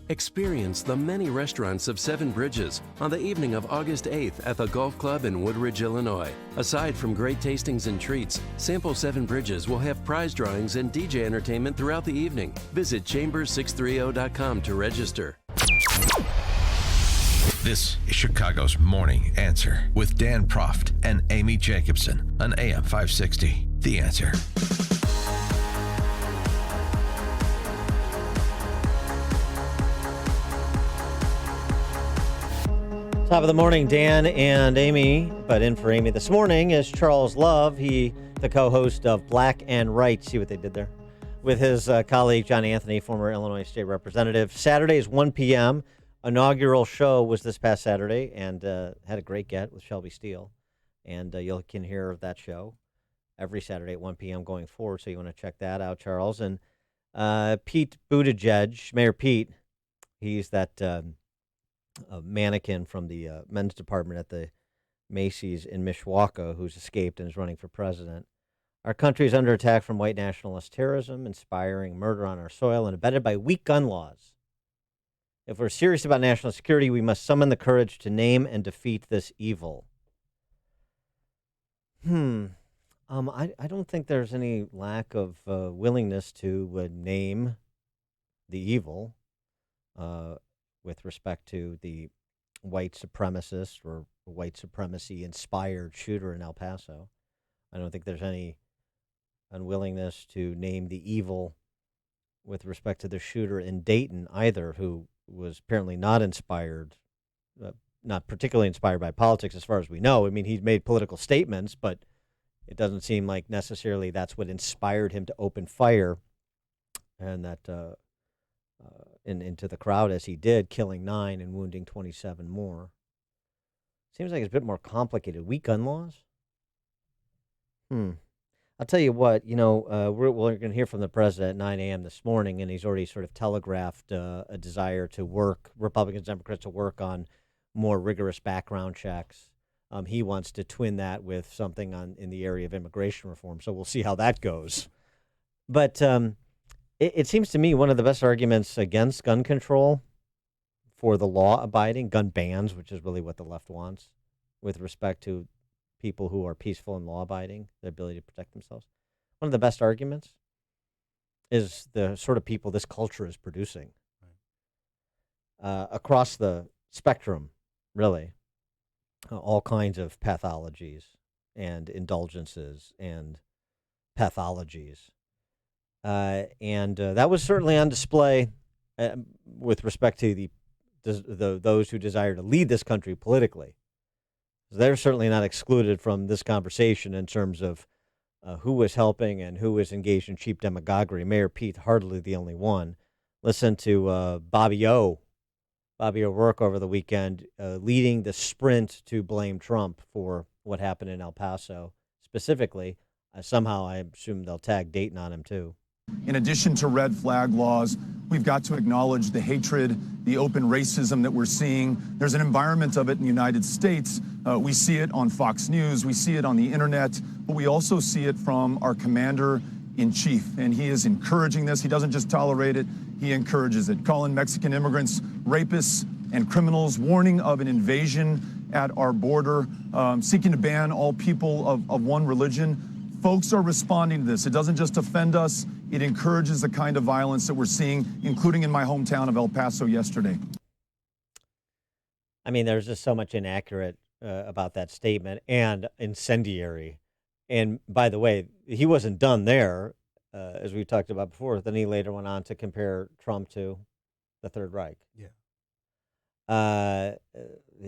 S21: Experience the many restaurants of Seven Bridges on the evening of August 8th at the Golf Club in Woodridge, Illinois. Aside from great tastings and treats, Sample Seven Bridges will have prize drawings and DJ entertainment throughout the evening. Visit chambers630.com to register.
S6: This is Chicago's Morning Answer with Dan Proft and Amy Jacobson on AM 560. The Answer.
S2: Top of the morning, Dan and Amy. But in for Amy this morning is Charles Love. He, the co-host of Black and Right. See what they did there? With his colleague, John Anthony, former Illinois State Representative. Saturday is 1 p.m. Inaugural show was this past Saturday and had a great get with Shelby Steele. And you can hear that show every Saturday at 1 p.m. going forward. So you want to check that out, Charles. And Pete Buttigieg, Mayor Pete, he's that... a mannequin from the men's department at the Macy's in Mishawaka who's escaped and is running for president. Our country is under attack from white nationalist terrorism, inspiring murder on our soil, and abetted by weak gun laws. If we're serious about national security, we must summon the courage to name and defeat this evil. I don't think there's any lack of willingness to name the evil. With respect to the white supremacist or white supremacy-inspired shooter in El Paso. I don't think there's any unwillingness to name the evil with respect to the shooter in Dayton either, who was apparently not particularly inspired by politics as far as we know. I mean, he's made political statements, but it doesn't seem like necessarily that's what inspired him to open fire and that... into the crowd as he did, killing 9 and wounding 27 more. Seems like it's a bit more complicated. Weak gun laws? I'll tell you what, we're going to hear from the president at 9 a.m. this morning, and he's already sort of telegraphed a desire to work, Republicans, Democrats, to work on more rigorous background checks. He wants to twin that with something in the area of immigration reform, so we'll see how that goes. But... It seems to me one of the best arguments against gun control for the law-abiding, gun bans, which is really what the left wants, with respect to people who are peaceful and law-abiding, the ability to protect themselves. One of the best arguments is the sort of people this culture is producing across the spectrum, really. All kinds of pathologies and indulgences and pathologies. And that was certainly on display with respect to those who desire to lead this country politically. They're certainly not excluded from this conversation in terms of who was helping and who was engaged in cheap demagoguery. Mayor Pete hardly the only one. Listen to Bobby O'Rourke over the weekend leading the sprint to blame Trump for what happened in El Paso. Specifically, somehow I assume they'll tag Dayton on him too.
S3: In addition to red flag laws, we've got to acknowledge the hatred, the open racism that we're seeing. There's an environment of it in the United States. We see it on Fox News, we see it on the internet, but we also see it from our commander-in-chief. And he is encouraging this. He doesn't just tolerate it, he encourages it. Calling Mexican immigrants rapists and criminals, warning of an invasion at our border, seeking to ban all people of one religion. Folks are responding to this. It doesn't just offend us. It encourages the kind of violence that we're seeing, including in my hometown of El Paso yesterday.
S2: I mean, there's just so much inaccurate about that statement and incendiary. And by the way, he wasn't done there, as we talked about before. Then he later went on to compare Trump to the Third Reich. Yeah.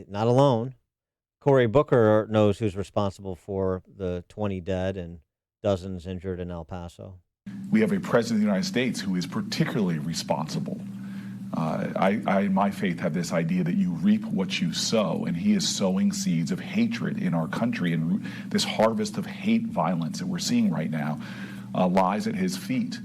S2: Not alone. Cory Booker knows who's responsible for the 20 dead and dozens injured in El Paso.
S4: We have a president of the United States who is particularly responsible. My faith have this idea that you reap what you sow, and he is sowing seeds of hatred in our country, and this harvest of hate violence that we're seeing right now lies at his feet.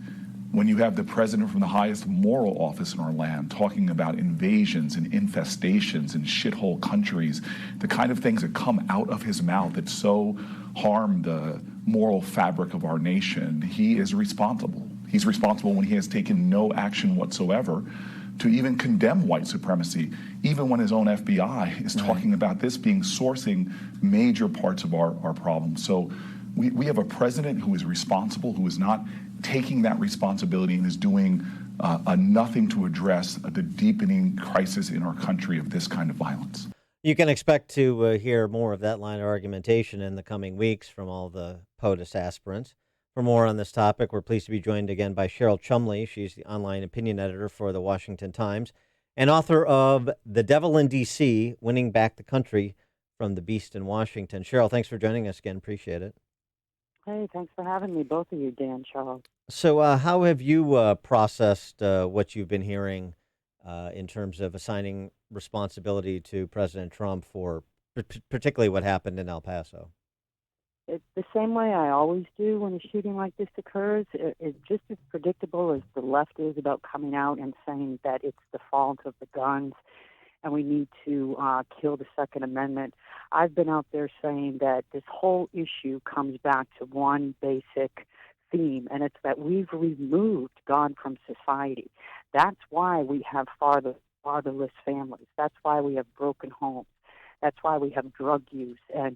S4: When you have the president from the highest moral office in our land talking about invasions and infestations and shithole countries, the kind of things that come out of his mouth that so harm the moral fabric of our nation, he is responsible. He's responsible when he has taken no action whatsoever to even condemn white supremacy, even when his own FBI is talking about this being sourcing major parts of our problem. So we have a president who is responsible, who is not taking that responsibility and is doing nothing to address the deepening crisis in our country of this kind of violence.
S2: You can expect to hear more of that line of argumentation in the coming weeks from all the POTUS aspirants. For more on this topic, we're pleased to be joined again by Cheryl Chumley. She's the online opinion editor for the Washington Times and author of The Devil in D.C., Winning Back the Country from the Beast in Washington. Cheryl, thanks for joining us again. Appreciate it.
S5: Hey, thanks for having me, both of you, Dan, Charles.
S2: So how have you processed what you've been hearing in terms of assigning responsibility to President Trump for particularly what happened in El Paso?
S5: It's the same way I always do when a shooting like this occurs. It's just as predictable as the left is about coming out and saying that it's the fault of the guns and we need to kill the Second Amendment. I've been out there saying that this whole issue comes back to one basic theme, and it's that we've removed God from society. That's why we have fatherless families. That's why we have broken homes. That's why we have drug use and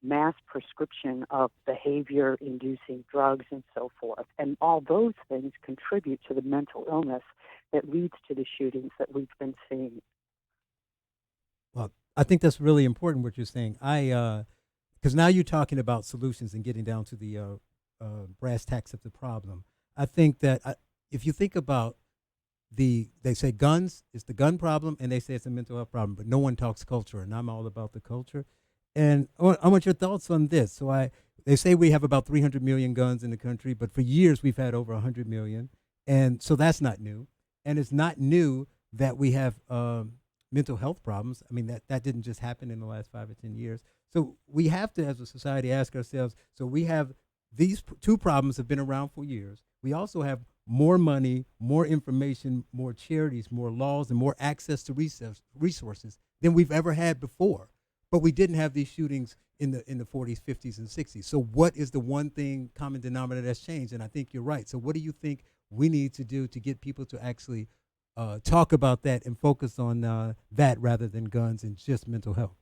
S5: mass prescription of behavior-inducing drugs and so forth. And all those things contribute to the mental illness that leads to the shootings that we've been seeing.
S8: Well, I think that's really important what you're saying. Because now you're talking about solutions and getting down to the brass tacks of the problem. I think that if you think about they say guns is the gun problem, and they say it's a mental health problem, but no one talks culture, and I'm all about the culture. And I want your thoughts on this. So they say we have about 300 million guns in the country, but for years we've had over 100 million, and so that's not new. And it's not new that we have mental health problems. I mean, that didn't just happen in the last 5 or 10 years. So we have to, as a society, ask ourselves, so we have these two problems have been around for years. We also have more money, more information, more charities, more laws, and more access to resources than we've ever had before. But we didn't have these shootings in the 40s, 50s, and 60s. So what is the one thing common denominator that's changed? And I think you're right. So what do you think we need to do to get people to actually talk about that and focus on that rather than guns and just mental health?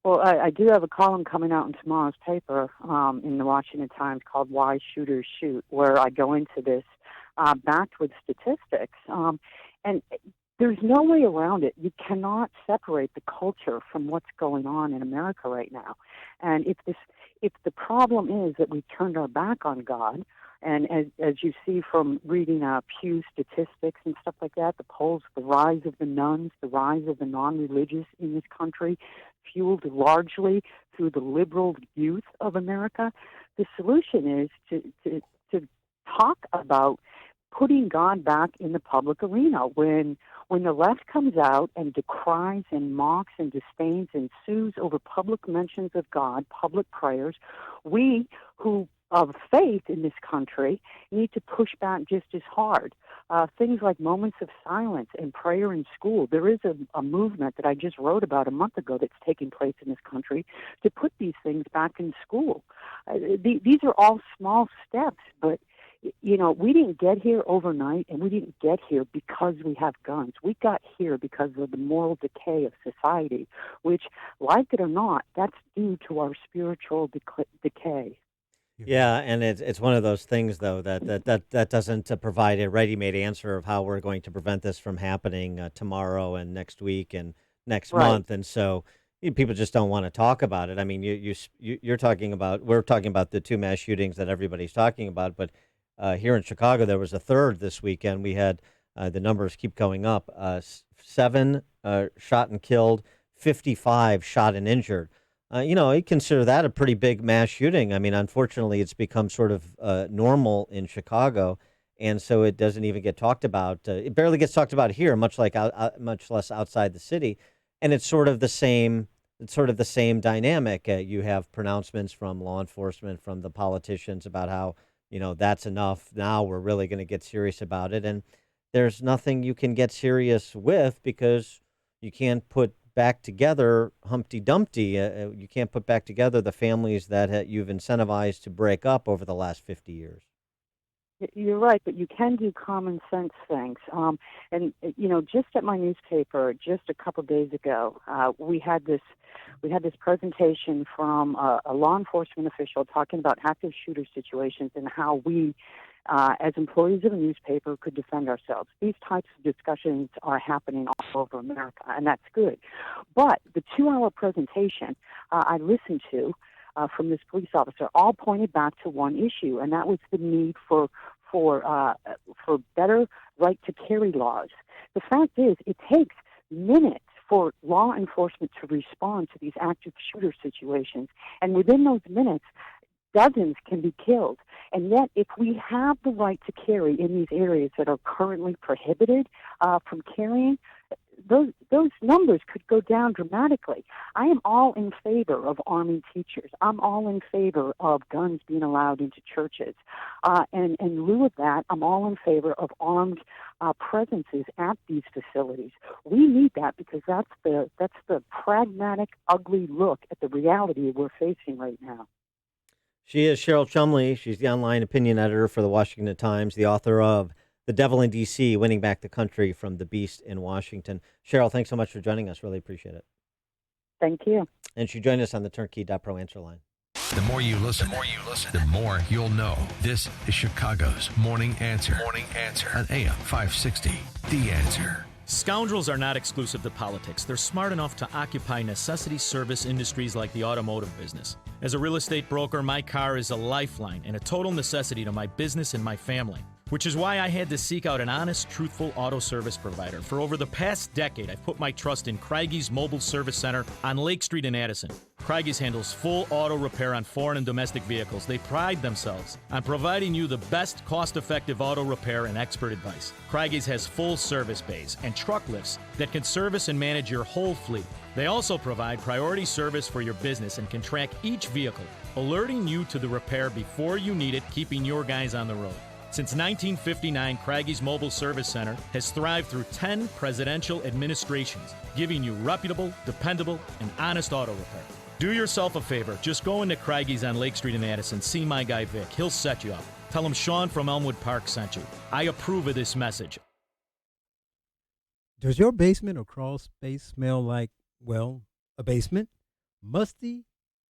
S5: Well, I do have a column coming out in tomorrow's paper in the Washington Times called Why Shooters Shoot, where I go into this backed with statistics. And there's no way around it. You cannot separate the culture from what's going on in America right now. And if the problem is that we've turned our back on God, and as you see from reading Pew statistics and stuff like that, the polls, the rise of the nuns, the rise of the non-religious in this country, fueled largely through the liberal youth of America, the solution is to talk about putting God back in the public arena. When the left comes out and decries and mocks and disdains and sues over public mentions of God, public prayers, we who of faith in this country need to push back just as hard. Things like moments of silence and prayer in school. There is a movement that I just wrote about a month ago that's taking place in this country to put these things back in school. These are all small steps, but we didn't get here overnight, and we didn't get here because we have guns. We got here because of the moral decay of society, which, like it or not, that's due to our spiritual decay.
S2: Yeah, and it's one of those things, though, that doesn't provide a ready-made answer of how we're going to prevent this from happening tomorrow and next week and next month, and so people just don't want to talk about it. I mean, we're talking about the two mass shootings that everybody's talking about, but here in Chicago there was a third this weekend. We had the numbers keep going up: 7 shot and killed, 55 shot and injured. You consider that a pretty big mass shooting. I mean, unfortunately, it's become sort of normal in Chicago, and so it doesn't even get talked about. It barely gets talked about here, much less outside the city. And it's sort of the same. It's sort of the same dynamic. You have pronouncements from law enforcement, from the politicians about how that's enough. Now we're really going to get serious about it, and there's nothing you can get serious with because you can't put back together Humpty Dumpty. You can't put back together the families that you've incentivized to break up over the last 50 years.
S5: You're right, but you can do common sense things. Just at my newspaper, just a couple of days ago, we had this presentation from a law enforcement official talking about active shooter situations and how we, as employees of a newspaper, could defend ourselves. These types of discussions are happening all over America, and that's good. But the 2-hour presentation I listened to from this police officer all pointed back to one issue, and that was the need for better right to carry laws. The fact is, it takes minutes for law enforcement to respond to these active shooter situations, and within those minutes, dozens can be killed. And yet, if we have the right to carry in these areas that are currently prohibited from carrying, those numbers could go down dramatically. I am all in favor of arming teachers. I'm all in favor of guns being allowed into churches. And in lieu of that, I'm all in favor of armed presences at these facilities. We need that because that's the pragmatic, ugly look at the reality we're facing right now.
S2: She is Cheryl Chumley. She's the online opinion editor for the Washington Times, the author of The Devil in D.C., Winning Back the Country from the Beast in Washington. Cheryl, thanks so much for joining us. Really appreciate it.
S5: Thank you.
S2: And she joined us on the Turnkey.pro answer line.
S6: The more you listen, the more you'll know. This is Chicago's Morning Answer. Morning Answer on AM 560. The Answer.
S9: Scoundrels are not exclusive to politics. They're smart enough to occupy necessity service industries like the automotive business. As a real estate broker, my car is a lifeline and a total necessity to my business and my family, which is why I had to seek out an honest, truthful auto service provider. For over the past decade, I've put my trust in Craigies Mobile Service Center on Lake Street in Addison. Craigies handles full auto repair on foreign and domestic vehicles. They pride themselves on providing you the best cost-effective auto repair and expert advice. Craigies has full service bays and truck lifts that can service and manage your whole fleet. They also provide priority service for your business and can track each vehicle, alerting you to the repair before you need it, keeping your guys on the road. Since 1959, Craigies Mobile Service Center has thrived through 10 presidential administrations, giving you reputable, dependable, and honest auto repair. Do yourself a favor. Just go into Craigies on Lake Street in Addison. See my guy Vic. He'll set you up. Tell him Sean from Elmwood Park sent you. I approve of this message.
S8: Does your basement or crawl space smell like, well, a basement? Musty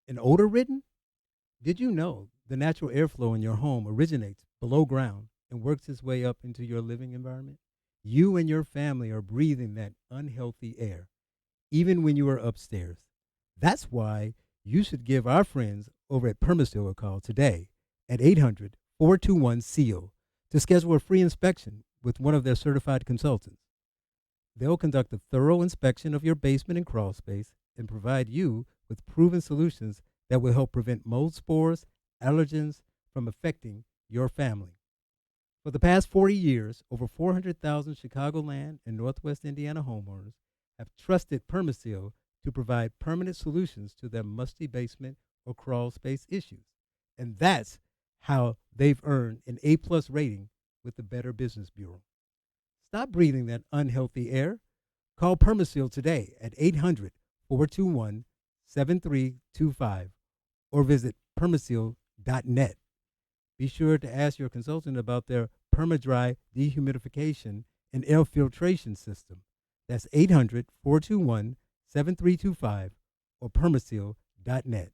S8: and odor-ridden? Did you know the natural airflow in your home originates below ground and works its way up into your living environment? You and your family are breathing that unhealthy air, even when you are upstairs. That's why you should give our friends over at Permaseal a call today at 800-421-SEAL to schedule a free inspection with one of their certified consultants. They'll conduct a thorough inspection of your basement and crawl space and provide you with proven solutions that will help prevent mold spores, allergens from affecting your family. For the past 40 years, over 400,000 Chicagoland and Northwest Indiana homeowners have trusted Permaseal to provide permanent solutions to their musty basement or crawl space issues. And that's how they've earned an A+ rating with the Better Business Bureau. Stop breathing that unhealthy air. Call Permaseal today at 800-421-7325 or visit permaseal.net. Be sure to ask your consultant about their PermaDry dehumidification and air filtration system. That's 800-421-7325 or permaseal.net.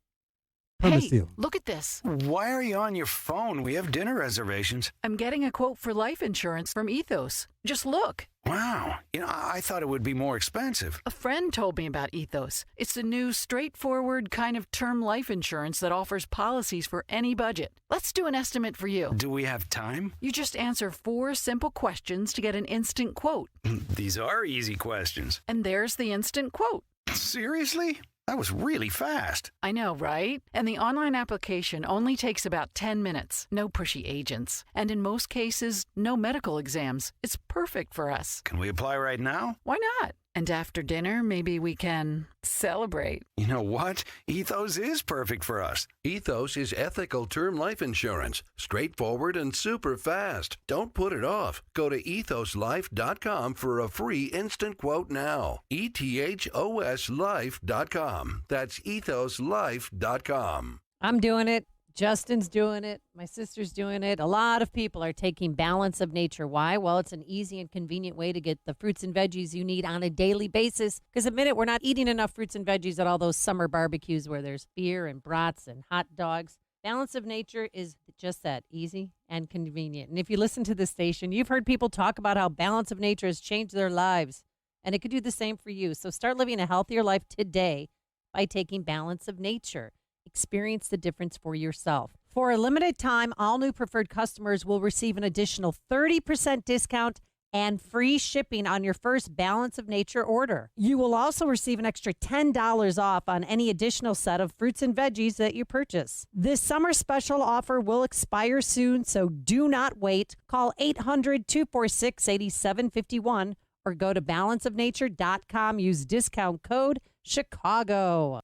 S8: Permaseal.
S10: Hey, look at this. Why are you on your phone? We have dinner reservations. I'm getting a quote for life insurance from Ethos. Just look. Wow. I thought it would be more expensive. A friend told me about Ethos. It's a new, straightforward kind of term life insurance that offers policies for any budget. Let's do an estimate for you. Do we have time? You just answer 4 simple questions to get an instant quote. These are easy questions. And there's the instant quote. Seriously? That was really fast. I know, right? And the online application only takes about 10 minutes. No pushy agents. And in most cases, no medical exams. It's perfect for us. Can we apply right now? Why not? And after dinner, maybe we can celebrate. You know what? Ethos is perfect for us.
S13: Ethos is ethical term life insurance. Straightforward and super fast. Don't put it off. Go to ethoslife.com for a free instant quote now. ETHOSlife.com. That's ethoslife.com.
S15: I'm doing it. Justin's doing it. My sister's doing it. A lot of people are taking Balance of Nature. Why? Well, it's an easy and convenient way to get the fruits and veggies you need on a daily basis. Because admit it, we're not eating enough fruits and veggies at all those summer barbecues where there's beer and brats and hot dogs. Balance of Nature is just that, easy and convenient. And if you listen to this station, you've heard people talk about how Balance of Nature has changed their lives. And it could do the same for you. So start living a healthier life today by taking Balance of Nature. Experience the difference for yourself. For a limited time, all new preferred customers will receive an additional 30% discount and free shipping on your first Balance of Nature order. You will also receive an extra $10 off on any additional set of fruits and veggies that you purchase. This summer special offer will expire soon, so do not wait. Call 800-246-8751 or go to balanceofnature.com. Use discount code Chicago.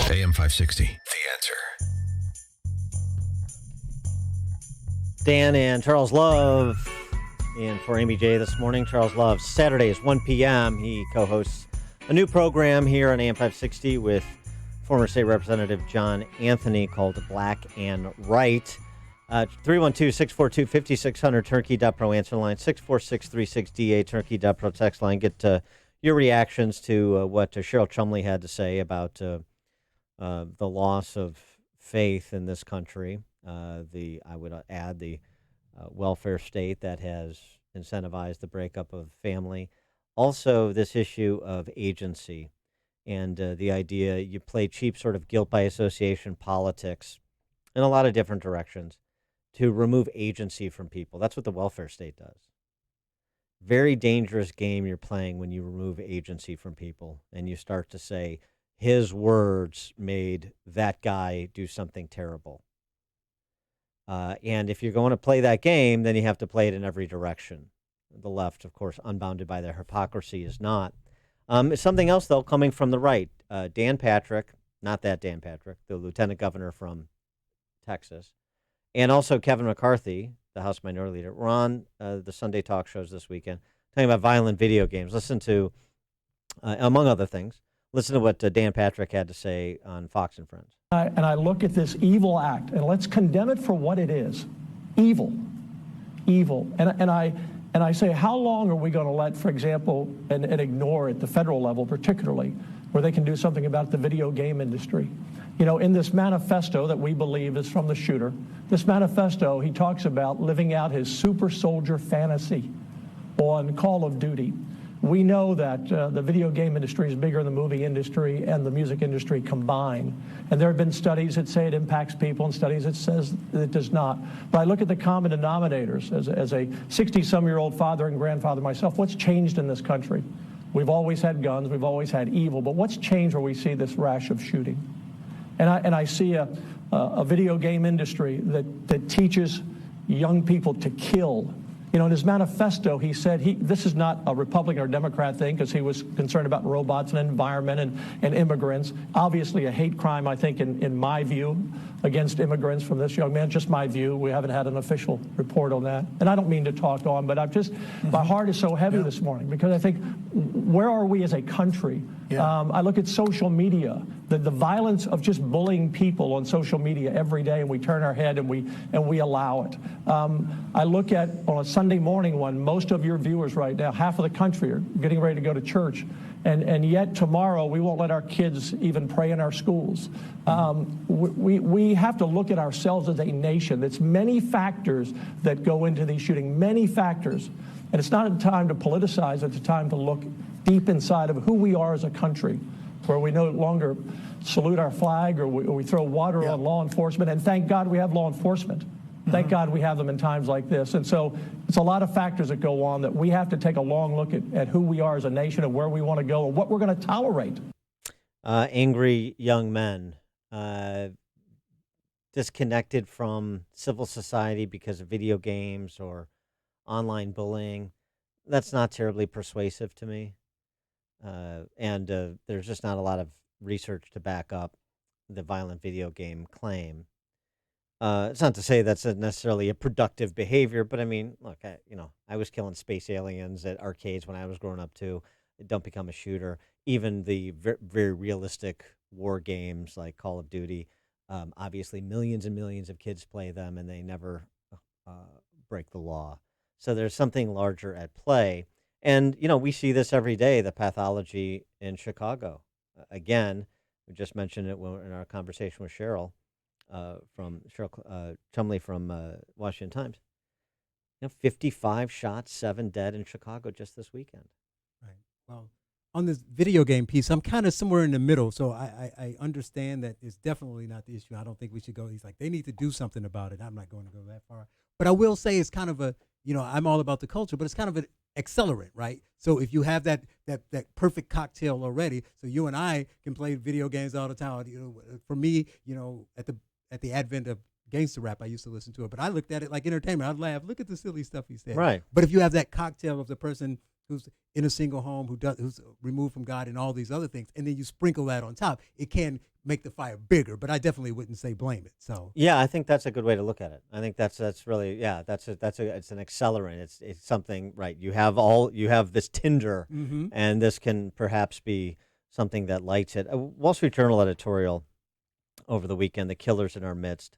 S6: AM 560, The Answer.
S2: Dan and Charles Love in for Amy J this morning. Charles Love, Saturdays, 1 p.m. He co-hosts a new program here on AM 560 with former state representative John Anthony called Black and Right. 312-642-5600, Turnkey.pro answer line, 64636DA, Turnkey.pro text line. Get your reactions to what Cheryl Chumley had to say about the loss of faith in this country. I would add the welfare state that has incentivized the breakup of family. Also, this issue of agency and the idea you play cheap sort of guilt by association politics in a lot of different directions to remove agency from people. That's what the welfare state does. Very dangerous game you're playing when you remove agency from people and you start to say, his words made that guy do something terrible. And if you're going to play that game, then you have to play it in every direction. The left, of course, unbounded by their hypocrisy, is not. Something else, though, coming from the right. Dan Patrick, not that Dan Patrick, the lieutenant governor from Texas, and also Kevin McCarthy, the House Minority Leader, were on the Sunday talk shows this weekend talking about violent video games. Listen to, among other things, listen to what Dan Patrick had to say on Fox and Friends.
S29: And I look at this evil act, and let's condemn it for what it is. Evil. And I say, how long are we going to let, for example, and ignore at the federal level particularly, where they can do something about the video game industry? You know, in this manifesto that we believe is from the shooter, this manifesto, he talks about living out his super soldier fantasy on Call of Duty. We know that the video game industry is bigger than the movie industry and the music industry combined. And there have been studies that say it impacts people and studies that says it does not. But I look at the common denominators as a 60-some-year-old father and grandfather myself. What's changed in this country? We've always had guns. We've always had evil. But what's changed where we see this rash of shooting? And I see a video game industry that teaches young people to kill. You know, in his manifesto, he said this is not a Republican or Democrat thing because he was concerned about robots and environment and immigrants. Obviously a hate crime, I think, in my view, against immigrants from this young man. Just my view. We haven't had an official report on that. And I don't mean to talk on, but my heart is so heavy this morning because I think, where are we as a country? I look at social media, the violence of just bullying people on social media every day, and we turn our head and we allow it. I look at, on a Sunday morning one, most of your viewers right now, half of the country are getting ready to go to church, and yet tomorrow we won't let our kids even pray in our schools. We have to look at ourselves as a nation. There's many factors that go into these shootings, many factors. And it's not a time to politicize, it's a time to look deep inside of who we are as a country, where we no longer salute our flag or we throw water on law enforcement. And thank God we have law enforcement. Thank God we have them in times like this. And so it's a lot of factors that go on that we have to take a long look at who we are as a nation and where we want to go and what we're going to tolerate.
S2: Angry young men, disconnected from civil society because of video games or online bullying. That's not terribly persuasive to me. And there's just not a lot of research to back up the violent video game claim. It's not to say that's necessarily a productive behavior, but I mean, look, I was killing space aliens at arcades when I was growing up too. Don't become a shooter. Even the very realistic war games like Call of Duty, Obviously, millions and millions of kids play them, and they never break the law. So there's something larger at play. And, we see this every day, the pathology in Chicago. Again, we just mentioned it in our conversation with Cheryl Chumley from Washington Times. 55 shots, 7 dead in Chicago just this weekend.
S8: Right. Well, on this video game piece, I'm kind of somewhere in the middle. So I understand that it's definitely not the issue. I don't think we should go. He's like, they need to do something about it. I'm not going to go that far. But I will say it's kind of a, I'm all about the culture, but it's kind of an accelerant, right? So if you have that perfect cocktail already, so you and I can play video games all the time. For me, at the advent of gangster rap, I used to listen to it, but I looked at it like entertainment. I'd laugh. Look at the silly stuff he said.
S2: Right.
S8: But if you have that cocktail of the person who's in a single home, who's removed from God and all these other things, and then you sprinkle that on top, it can make the fire bigger. But I definitely wouldn't say blame it. So
S2: yeah, I think that's a good way to look at it. I think that's really it's an accelerant. It's something, right? You have this tinder, and this can perhaps be something that lights it. A Wall Street Journal editorial over the weekend, "The Killers in Our Midst,"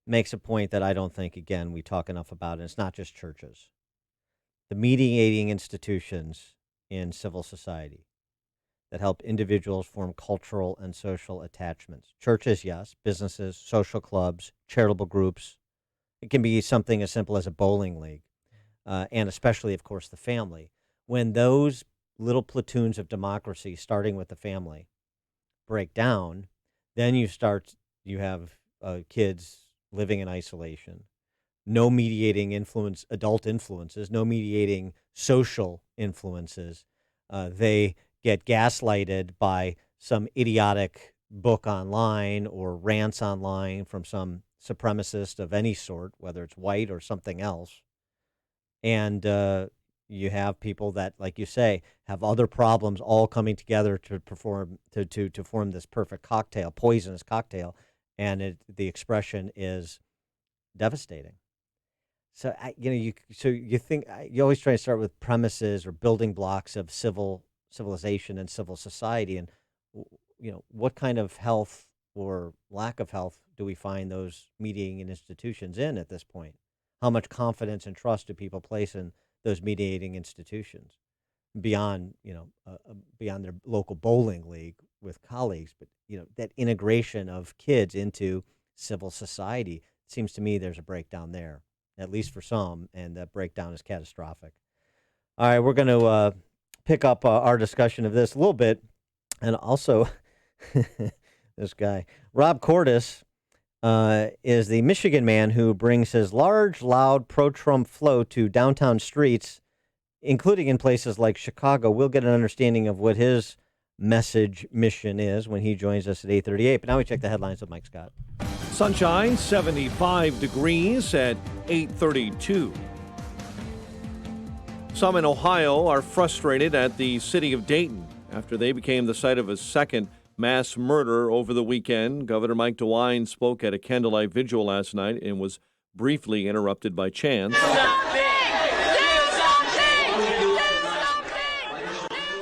S2: makes a point that I don't think, again, we talk enough about, and it's not just churches. The mediating institutions in civil society that help individuals form cultural and social attachments. Churches, yes. Businesses, social clubs, charitable groups. It can be something as simple as a bowling league, and especially, of course, the family. When those little platoons of democracy, starting with the family, break down, then you have kids living in isolation. No mediating adult influences, no mediating social influences. They get gaslighted by some idiotic book online or rants online from some supremacist of any sort, whether it's white or something else. And you have people that, like you say, have other problems all coming together to form this perfect cocktail, poisonous cocktail, and the expression is devastating. So you think you always try to start with premises or building blocks of civilization and civil society, and what kind of health or lack of health do we find those mediating institutions in at this point? How much confidence and trust do people place in those mediating institutions beyond their local bowling league with colleagues, but that integration of kids into civil society? It seems to me there's a breakdown there, at least for some, and that breakdown is catastrophic. All right, we're going to pick up our discussion of this a little bit, and also this guy, Rob Cordes, is the Michigan man who brings his large, loud, pro-Trump flow to downtown streets, including in places like Chicago. We'll get an understanding of what his mission is when he joins us at 8:38. But now we check the headlines with Mike Scott.
S14: Sunshine, 75 degrees at 8:32. Some in Ohio are frustrated at the city of Dayton after they became the site of a second mass murder over the weekend. Governor Mike DeWine spoke at a candlelight vigil last night and was briefly interrupted by chants.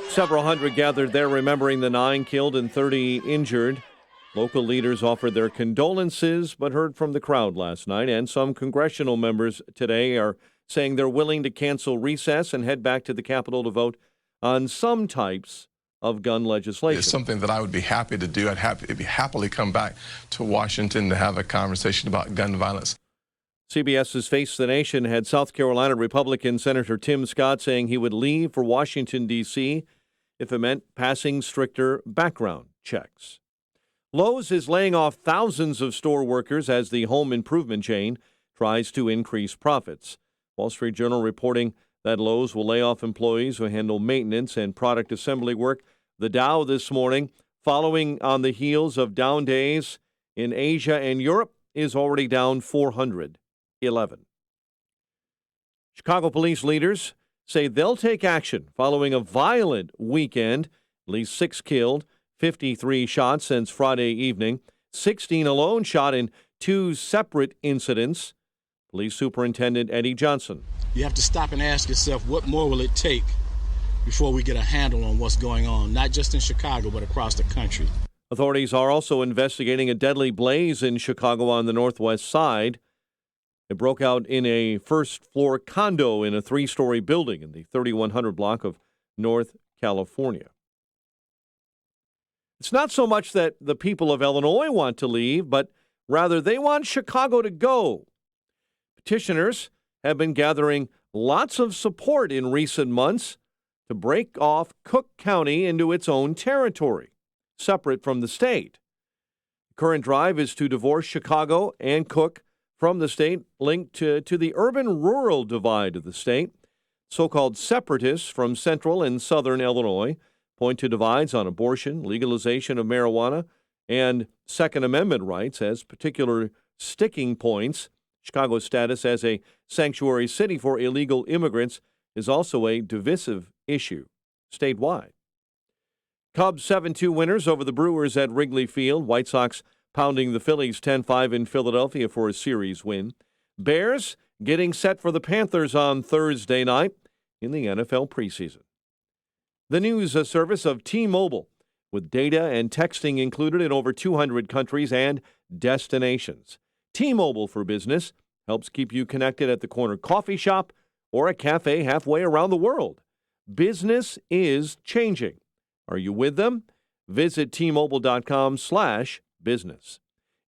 S14: Several hundred gathered there remembering the 9 killed and 30 injured. Local leaders offered their condolences, but heard from the crowd last night, and some congressional members today are saying they're willing to cancel recess and head back to the Capitol to vote on some types of gun legislation.
S7: It's something that I would be happy to do. I'd happily come back to Washington to have a conversation about gun violence.
S14: CBS's Face the Nation had South Carolina Republican Senator Tim Scott saying he would leave for Washington, D.C. if it meant passing stricter background checks. Lowe's is laying off thousands of store workers as the home improvement chain tries to increase profits. Wall Street Journal reporting that Lowe's will lay off employees who handle maintenance and product assembly work. The Dow this morning, following on the heels of down days in Asia and Europe, is already down 411. Chicago police leaders say they'll take action following a violent weekend. At least 6 killed, 53 shot since Friday evening, 16 alone shot in 2 separate incidents. Police Superintendent Eddie Johnson.
S28: You have to stop and ask yourself, what more will it take before we get a handle on what's going on, not just in Chicago, but across the country?
S14: Authorities are also investigating a deadly blaze in Chicago on the northwest side. It broke out in a first-floor condo in a 3-story building in the 3100 block of North California. It's not so much that the people of Illinois want to leave, but rather they want Chicago to go. Petitioners have been gathering lots of support in recent months to break off Cook County into its own territory, separate from the state. The current drive is to divorce Chicago and Cook from the state, linked to the urban-rural divide of the state. So-called separatists from central and southern Illinois point to divides on abortion, legalization of marijuana, and Second Amendment rights as particular sticking points. Chicago's status as a sanctuary city for illegal immigrants is also a divisive issue statewide. Cubs 7-2 winners over the Brewers at Wrigley Field. White Sox pounding the Phillies 10-5 in Philadelphia for a series win. Bears getting set for the Panthers on Thursday night in the NFL preseason. The news service of T-Mobile, with data and texting included in over 200 countries and destinations. T-Mobile for Business helps keep you connected at the corner coffee shop or a cafe halfway around the world. Business is changing. Are you with them? Visit T-Mobile.com/business.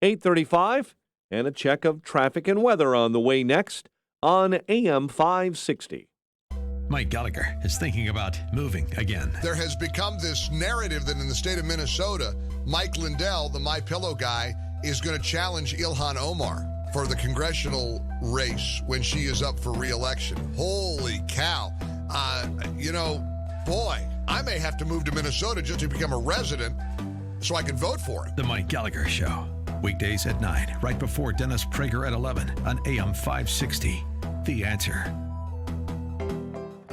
S14: 8:35 and a check of traffic and weather on the way next on AM 560.
S6: Mike Gallagher is thinking about moving again.
S18: There has become this narrative that in the state of Minnesota, Mike Lindell, the MyPillow guy, is going to challenge Ilhan Omar for the congressional race when she is up for re-election. Holy cow. Boy, I may have to move to Minnesota just to become a resident so I can vote for it.
S6: The Mike Gallagher Show. Weekdays at 9, right before Dennis Prager at 11 on AM 560. The Answer.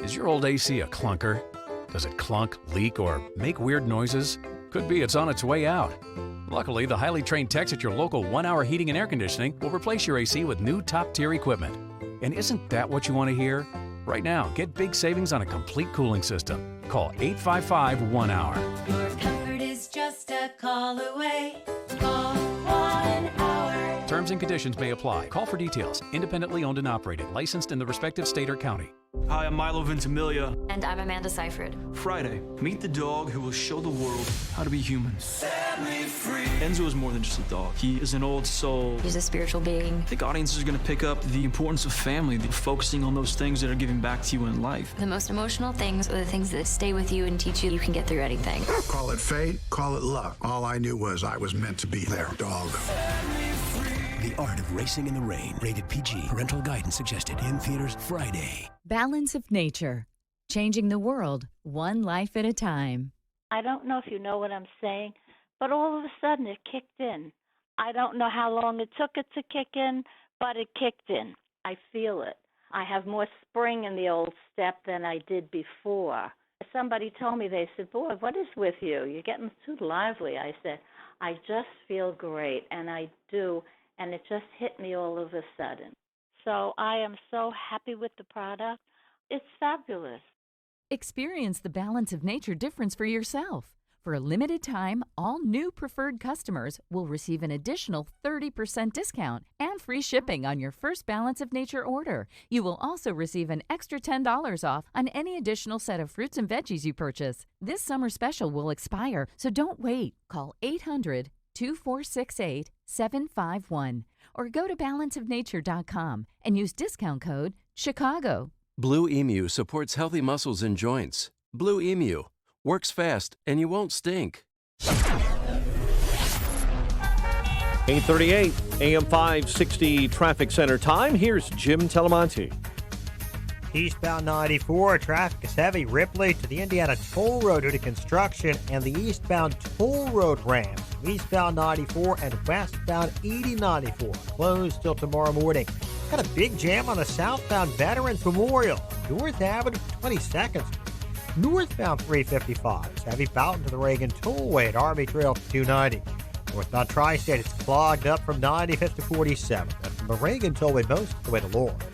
S19: Is your old AC a clunker? Does it clunk, leak, or make weird noises? Could be it's on its way out. Luckily, the highly trained techs at your local 1 Hour Heating and Air Conditioning will replace your AC with new top-tier equipment. And isn't that what you want to hear? Right now, get big savings on a complete cooling system. Call 855-1-HOUR.
S20: Your comfort is just a call away. Call 1 Hour.
S19: Terms and conditions may apply. Call for details. Independently owned and operated. Licensed in the respective state or county.
S22: Hi, I'm Milo Ventimiglia.
S20: And I'm Amanda Seyfried.
S22: Friday, meet the dog who will show the world how to be human. Set me free. Enzo is more than just a dog. He is an old soul.
S20: He's a spiritual being.
S22: I think audiences are going to pick up the importance of family, focusing on those things that are giving back to you in life.
S20: The most emotional things are the things that stay with you and teach you can get through anything.
S23: Call it fate, call it luck. All I knew was I was meant to be their dog.
S24: The Art of Racing in the Rain. Rated PG. Parental guidance suggested. In theaters Friday.
S25: Balance of Nature. Changing the world, one life at a time.
S26: I don't know if you know what I'm saying, but all of a sudden it kicked in. I don't know how long it took it to kick in, but it kicked in. I feel it. I have more spring in the old step than I did before. Somebody told me, they said, boy, what is with you? You're getting too lively. I said, I just feel great, and I do. And it just hit me all of a sudden. So I am so happy with the product. It's fabulous.
S25: Experience the Balance of Nature difference for yourself. For a limited time, all new preferred customers will receive an additional 30% discount and free shipping on your first Balance of Nature order. You will also receive an extra $10 off on any additional set of fruits and veggies you purchase. This summer special will expire, so don't wait. Call 800-2468-751 or go to balanceofnature.com and use discount code CHICAGO.
S21: Blue Emu supports healthy muscles and joints. Blue Emu works fast and you won't stink.
S14: 8:38 AM 560 Traffic Center time. Here's Jim Telemonte.
S16: Eastbound 94, traffic is heavy. Ripley to the Indiana Toll Road due to construction, and the eastbound toll road ramps. Eastbound 94 and westbound 8094 closed till tomorrow morning. Got a big jam on the southbound Veterans Memorial, North Avenue 22nd. Northbound 355 is heavy Fountain to the Reagan Tollway at Army Trail 290. Northbound Tri-State, it's clogged up from 95th to 47th, and from the Reagan Tollway most of the way to Lawrence.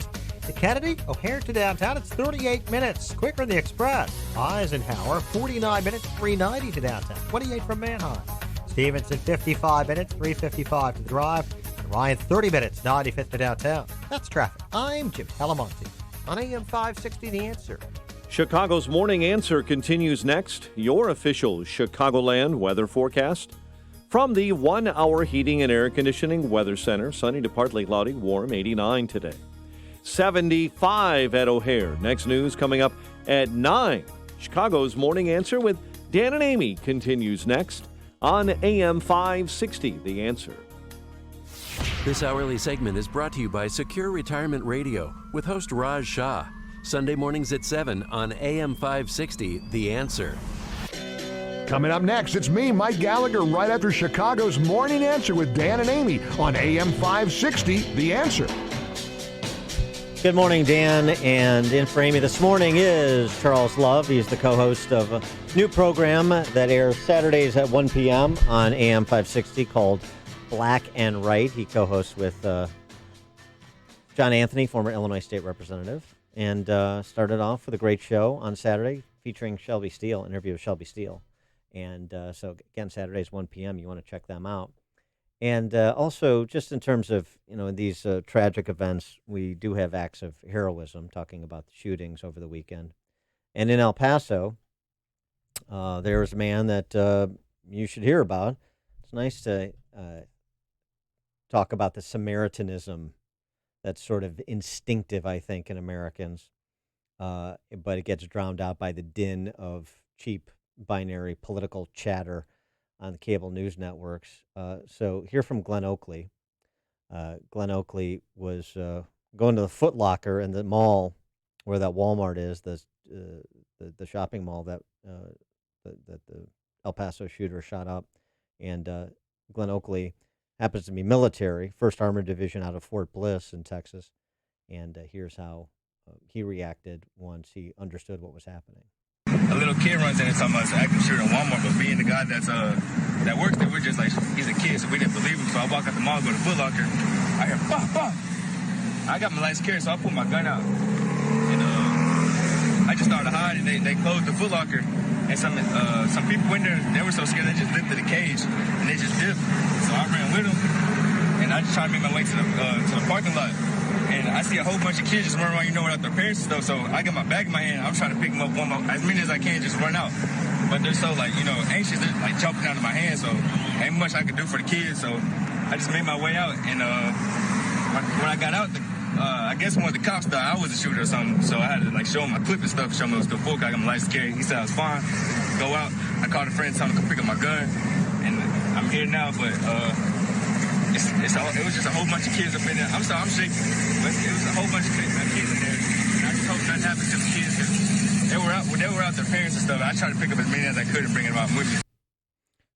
S16: To Kennedy, O'Hare to downtown, it's 38 minutes. Quicker than the Express. Eisenhower, 49 minutes, 390 to downtown, 28 from Manheim. Stevenson, 55 minutes, 3:55 to the drive. And Ryan, 30 minutes, 95th to downtown. That's traffic. I'm Jim Talamonte on AM 560, The Answer.
S14: Chicago's Morning Answer continues next. Your official Chicagoland weather forecast. From the 1 Hour Heating and Air Conditioning Weather Center, sunny to partly cloudy, warm, 89 today. 75 at O'Hare. Next news coming up at 9. Chicago's Morning Answer with Dan and Amy continues next on AM 560, The Answer.
S21: This hourly segment is brought to you by Secure Retirement Radio with host Raj Shah. Sunday mornings at 7 on AM 560, The Answer.
S1: Coming up next, it's me, Mike Gallagher, right after Chicago's Morning Answer with Dan and Amy on AM 560, The Answer.
S2: Good morning, Dan. And in for Amy this morning is Charles Love. He's the co-host of a new program that airs Saturdays at 1 p.m. on AM 560 called Black and Right. He co-hosts with John Anthony, former Illinois State Representative, and started off with a great show on Saturday featuring Shelby Steele, interview with Shelby Steele. And so, again, Saturdays, 1 p.m., you want to check them out. And also, just in terms of, in these tragic events, we do have acts of heroism, talking about the shootings over the weekend. And in El Paso, there was a man that you should hear about. It's nice to talk about the Samaritanism that's sort of instinctive, I think, in Americans. But it gets drowned out by the din of cheap binary political chatter on the cable news networks. So hear from Glenn Oakley. Glenn Oakley was going to the Foot Locker in the mall where that Walmart is, the shopping mall that the El Paso shooter shot up. And Glenn Oakley happens to be military, 1st Armored Division out of Fort Bliss in Texas. And here's how he reacted once he understood what was happening.
S3: A little kid runs in and talking about active shooter in Walmart, but being the guy that's that works there, we're just like, he's a kid, so we didn't believe him. So I walk out the mall, go to Foot Locker, I hear bop, bop. I got my lights carried, so I pull my gun out. And I just started to hide, and they closed the Foot Locker. And some people in there, they were so scared, they just lifted the cage, and they just dipped. So I ran with them, and I just tried to make my way to the parking lot. And I see a whole bunch of kids just running around, without their parents and stuff. So I got my bag in my hand. I'm trying to pick them up as many as I can, just run out. But they're so anxious, they're jumping out of my hand. So ain't much I could do for the kids. So I just made my way out. And when I got out, I guess one of the cops thought I was a shooter or something. So I had to show him my clip and stuff, show him it was still full. I got my lights carried. He said I was fine. Go out. I called a friend, told him to come pick up my gun. And I'm here now, but it was just a whole bunch of kids up in there. I'm sorry, I'm shaking. But it was a whole bunch of kids in there. And I just hope nothing happens to the kids, because they were out their parents and stuff. I tried to pick up as many as I could and bring them out with me.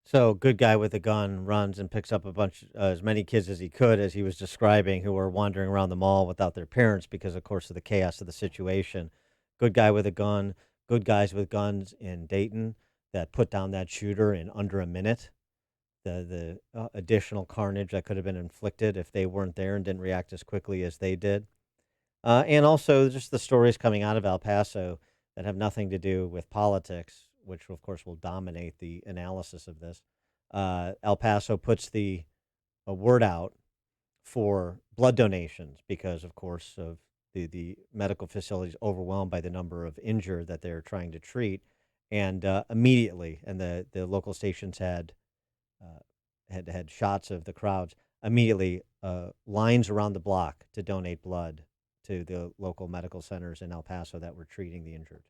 S2: So, good guy with a gun runs and picks up as many kids as he could, as he was describing, who were wandering around the mall without their parents because, of course, of the chaos of the situation. Good guy with a gun, good guys with guns in Dayton that put down that shooter in under a minute. The additional carnage that could have been inflicted if they weren't there and didn't react as quickly as they did. And also just the stories coming out of El Paso that have nothing to do with politics, which, of course, will dominate the analysis of this. El Paso puts a word out for blood donations because, of course, of the medical facilities overwhelmed by the number of injured that they're trying to treat. And immediately, and the local stations had shots of the crowds, immediately lines around the block to donate blood to the local medical centers in El Paso that were treating the injured.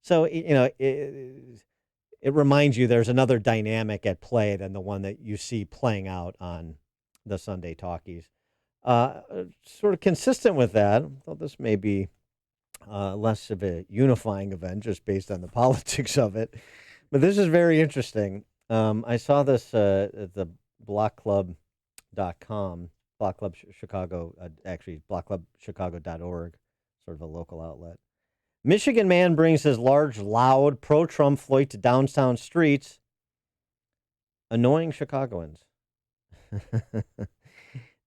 S2: So, it reminds you there's another dynamic at play than the one that you see playing out on the Sunday talkies. Sort of consistent with that, though this may be less of a unifying event just based on the politics of it, but this is very interesting. I saw this at the blockclub.com, Block Club Chicago, actually blockclubchicago.org, sort of a local outlet. Michigan man brings his large, loud, pro-Trump float to downtown streets, annoying Chicagoans.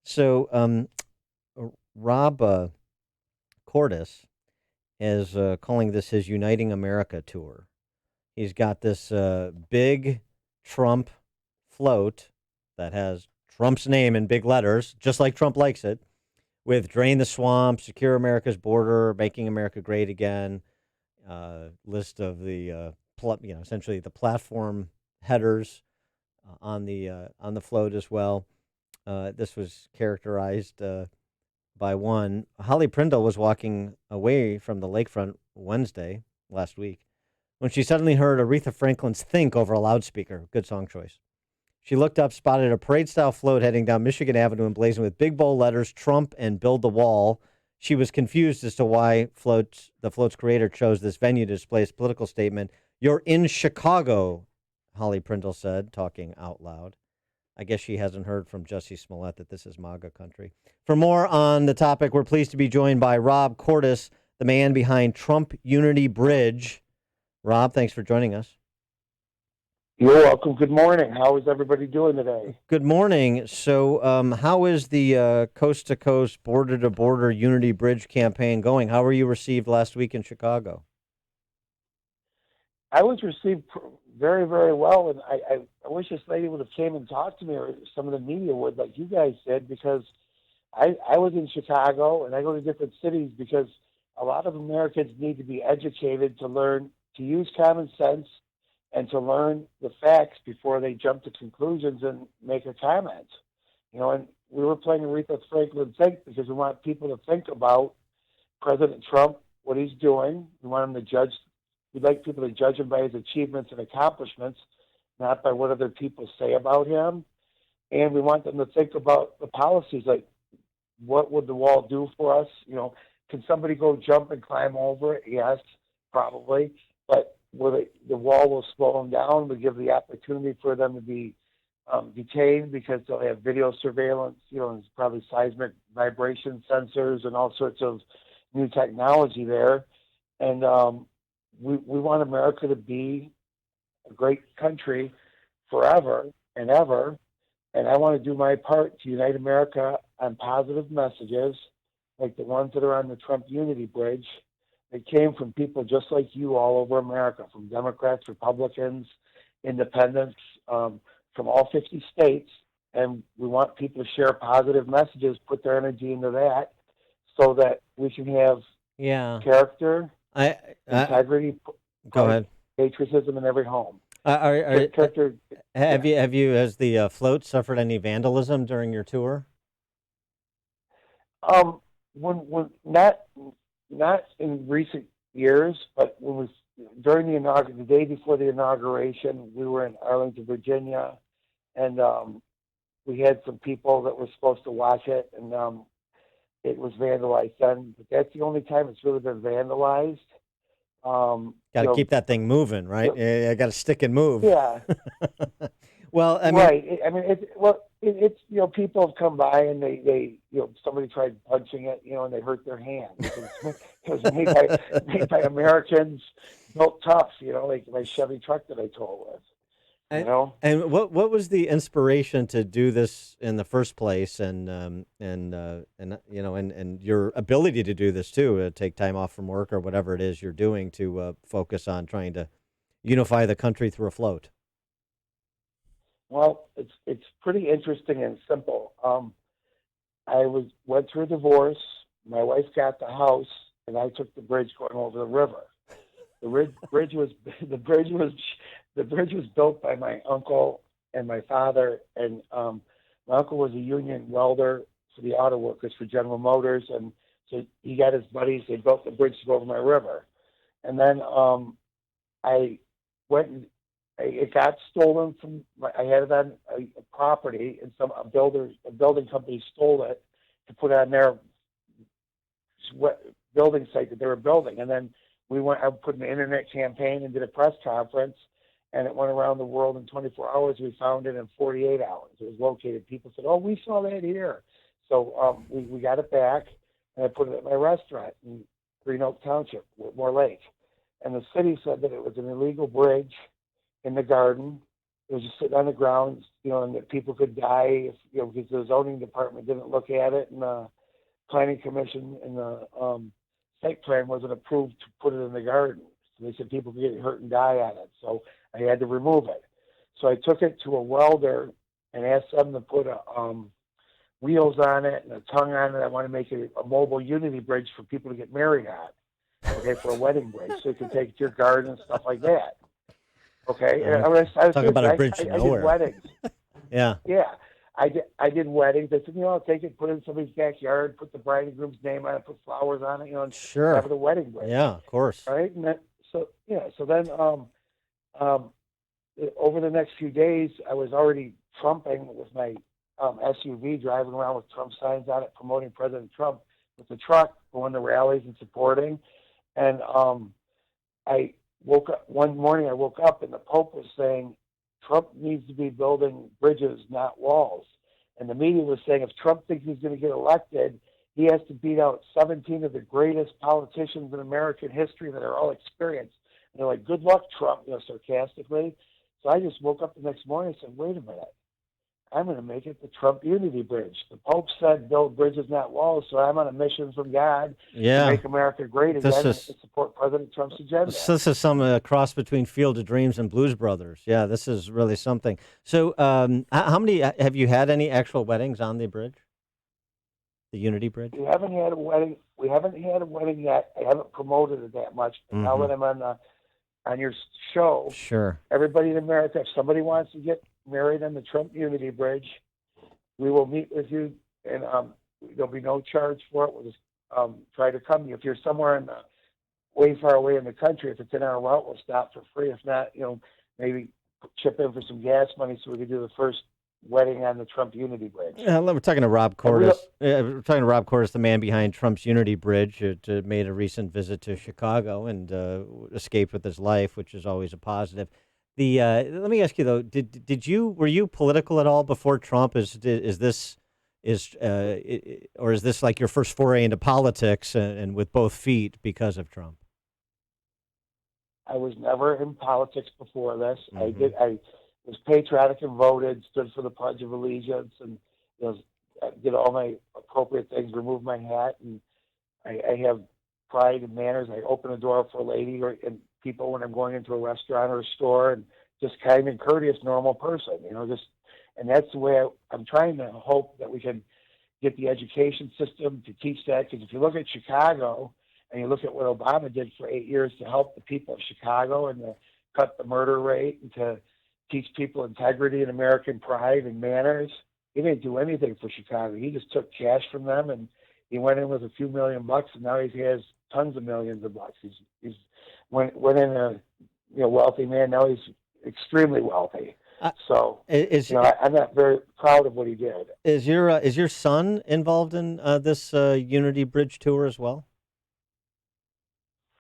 S2: So Rob Cordes is calling this his Uniting America tour. He's got this big Trump float that has Trump's name in big letters, just like Trump likes it, with Drain the Swamp, Secure America's Border, Making America Great Again, list of the, essentially the platform headers on the float as well. This was characterized by one. Holly Prindle was walking away from the lakefront Wednesday last week when she suddenly heard Aretha Franklin's Think over a loudspeaker. Good song choice. She looked up, spotted a parade-style float heading down Michigan Avenue emblazoned with big bold letters, Trump and Build the Wall. She was confused as to why the float's creator chose this venue to display his political statement. You're in Chicago, Holly Prindle said, talking out loud. I guess she hasn't heard from Jussie Smollett that this is MAGA country. For more on the topic, we're pleased to be joined by Rob Cortis, the man behind Trump Unity Bridge. Rob, thanks for joining us.
S4: You're welcome. Good morning. How is everybody doing today?
S2: Good morning. So how is the coast-to-coast, border-to-border Unity Bridge campaign going? How were you received last week in Chicago?
S4: I was received very, very well, and I wish this lady would have came and talked to me, or some of the media would, like you guys did, because I was in Chicago, and I go to different cities because a lot of Americans need to be educated to learn to use common sense and to learn the facts before they jump to conclusions and make a comment. And we were playing Aretha Franklin Think because we want people to think about President Trump, what he's doing. We want him to judge. We'd like people to judge him by his achievements and accomplishments, not by what other people say about him. And we want them to think about the policies, like what would the wall do for us? Can somebody go jump and climb over it? Yes, probably. But the wall will slow them down. We give the opportunity for them to be detained because they'll have video surveillance, and probably seismic vibration sensors and all sorts of new technology there. And we want America to be a great country forever and ever. And I want to do my part to unite America on positive messages like the ones that are on the Trump Unity Bridge. It came from people just like you all over America, from Democrats, Republicans, independents, from all 50 states. And we want people to share positive messages, put their energy into that so that we can have character, integrity,
S2: go ahead,
S4: patriotism in every home.
S2: Has the float suffered any vandalism during your tour?
S4: When not in recent years, but during the day before the inauguration, we were in Arlington, Virginia, and we had some people that were supposed to watch it, and it was vandalized then. But that's the only time it's really been vandalized.
S2: Got to keep that thing moving, right? I got to stick and move.
S4: Yeah.
S2: Well, I mean,
S4: right. It's people have come by and they somebody tried punching it, and they hurt their hand. It was made by Americans, built tough, like my Chevy truck that I towed with.
S2: And what was the inspiration to do this in the first place, and your ability to do this too, take time off from work or whatever it is you're doing to focus on trying to unify the country through a float?
S4: Well, it's pretty interesting and simple. I went through a divorce. My wife got the house, and I took the bridge going over the river. The bridge was built by my uncle and my father, and my uncle was a union welder for the auto workers for General Motors, and so he got his buddies. They built the bridge to go over my river, and then I went and it got stolen from. I had it on a property, and a building company stole it to put on their building site that they were building, and then I put an internet campaign and did a press conference, and it went around the world in 24 hours. We found it in 48 hours. It was located. People said, "Oh, we saw that here." So we got it back, and I put it at my restaurant in Green Oak Township, Whitmore Lake. And the city said that it was an illegal bridge in the garden. It was just sitting on the ground, and that people could die if, because the zoning department didn't look at it, and the planning commission and the site plan wasn't approved to put it in the garden. So they said people could get hurt and die on it. So I had to remove it. So I took it to a welder and asked them to put wheels on it and a tongue on it. I want to make it a mobile unity bridge for people to get married on, okay, for a wedding bridge, so you can take it to your garden and stuff like that. Okay, and I was
S2: Talk about a bridge to
S4: I
S2: nowhere.
S4: did weddings.
S2: Yeah.
S4: Yeah, I did weddings. I said, I'll take it, put it in somebody's backyard, put the bride and groom's name on it, put flowers on it, and
S2: Sure.
S4: have it a wedding bridge.
S2: Yeah, of course.
S4: Right, and then, so then over the next few days, I was already trumping with my SUV, driving around with Trump signs on it, promoting President Trump with the truck, going to rallies and supporting. And I woke up one morning. I woke up and the Pope was saying Trump needs to be building bridges, not walls. And the media was saying if Trump thinks he's going to get elected, he has to beat out 17 of the greatest politicians in American history that are all experienced. And they're like, "Good luck, Trump," sarcastically. So I just woke up the next morning and said, "Wait a minute. I'm going to make it the Trump Unity Bridge." The Pope said build bridges, not walls, so I'm on a mission from God
S2: Yeah.
S4: to make America great again
S2: This
S4: and
S2: is-
S4: support President Trump's agenda.
S2: So this is some cross between Field of Dreams and Blues Brothers. Yeah, this is really something. So how many, have you had any actual weddings on the bridge? The Unity Bridge?
S4: We haven't had a wedding. We haven't had a wedding yet. I haven't promoted it that much. But now that I'm on your show,
S2: Sure.
S4: everybody in America, if somebody wants to get married on the Trump Unity Bridge, we will meet with you, and there'll be no charge for it. We'll just try to come to you. If you're somewhere way far away in the country, if it's in our route, we'll stop for free. If not, maybe chip in for some gas money so we can do the first wedding on the Trump Unity Bridge.
S2: We're talking to Rob Cordes. We're talking to Rob Cordes, the man behind Trump's Unity Bridge. It made a recent visit to Chicago and escaped with his life, which is always a positive. Let me ask you though: were you political at all before Trump? Or is this like your first foray into politics and with both feet because of Trump?
S4: I was never in politics before this. I was patriotic and voted, stood for the Pledge of Allegiance, and I did all my appropriate things, removed my hat, and I have pride and manners. I open a door for a lady and people when I'm going into a restaurant or a store, and just kind and courteous, normal person, and that's the way I'm trying to hope that we can get the education system to teach that, because if you look at Chicago and you look at what Obama did for 8 years to help the people of Chicago and to cut the murder rate and to teach people integrity and American pride and manners, he didn't do anything for Chicago. He just took cash from them, and he went in with a few $1 million, and now he has tons of millions of bucks. He's went in a wealthy man. Now he's extremely wealthy. So I'm not very proud of what he did.
S2: Is your son involved in this Unity Bridge tour as well?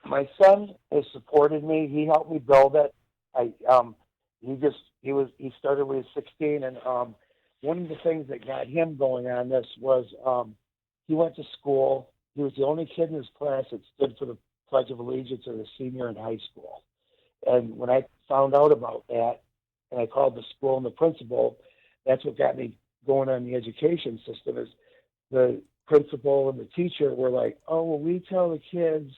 S4: My son has supported me. He helped me build it. He started when he was 16, and one of the things that got him going on this was he went to school. He was the only kid in his class that stood for the Pledge of Allegiance as a senior in high school. And when I found out about that, and I called the school and the principal, that's what got me going on the education system. Is the principal and the teacher were like, "Oh, well, we tell the kids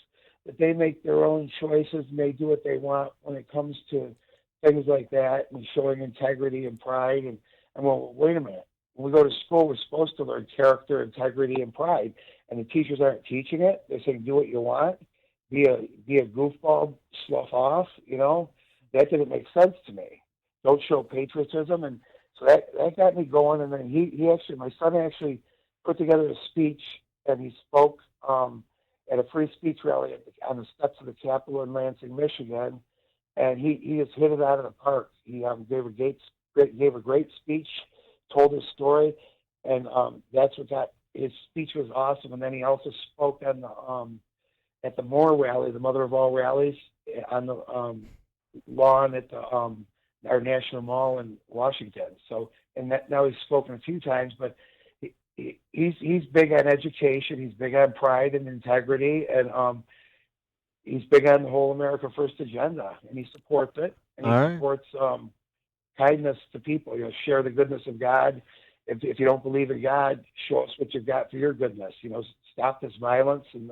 S4: that they make their own choices and they do what they want when it comes to things like that and showing integrity and pride." And well, wait a minute. When we go to school, we're supposed to learn character, integrity, and pride. And the teachers aren't teaching it. They're saying, do what you want. Be a goofball, slough off. That didn't make sense to me. Don't show patriotism. And so that got me going. And then my son actually put together a speech, and he spoke at a free speech rally on the steps of the Capitol in Lansing, Michigan. And he just hit it out of the park. He gave a great speech, told his story, and that's what got his speech was awesome. And then he also spoke on at the Moore rally, the mother of all rallies, on the lawn at our National Mall in Washington. So, and now he's spoken a few times, but he's big on education. He's big on pride and integrity, and he's big on the whole America First agenda, and he supports it. And he supports kindness to people. Share the goodness of God. If you don't believe in God, show us what you've got for your goodness. Stop this violence and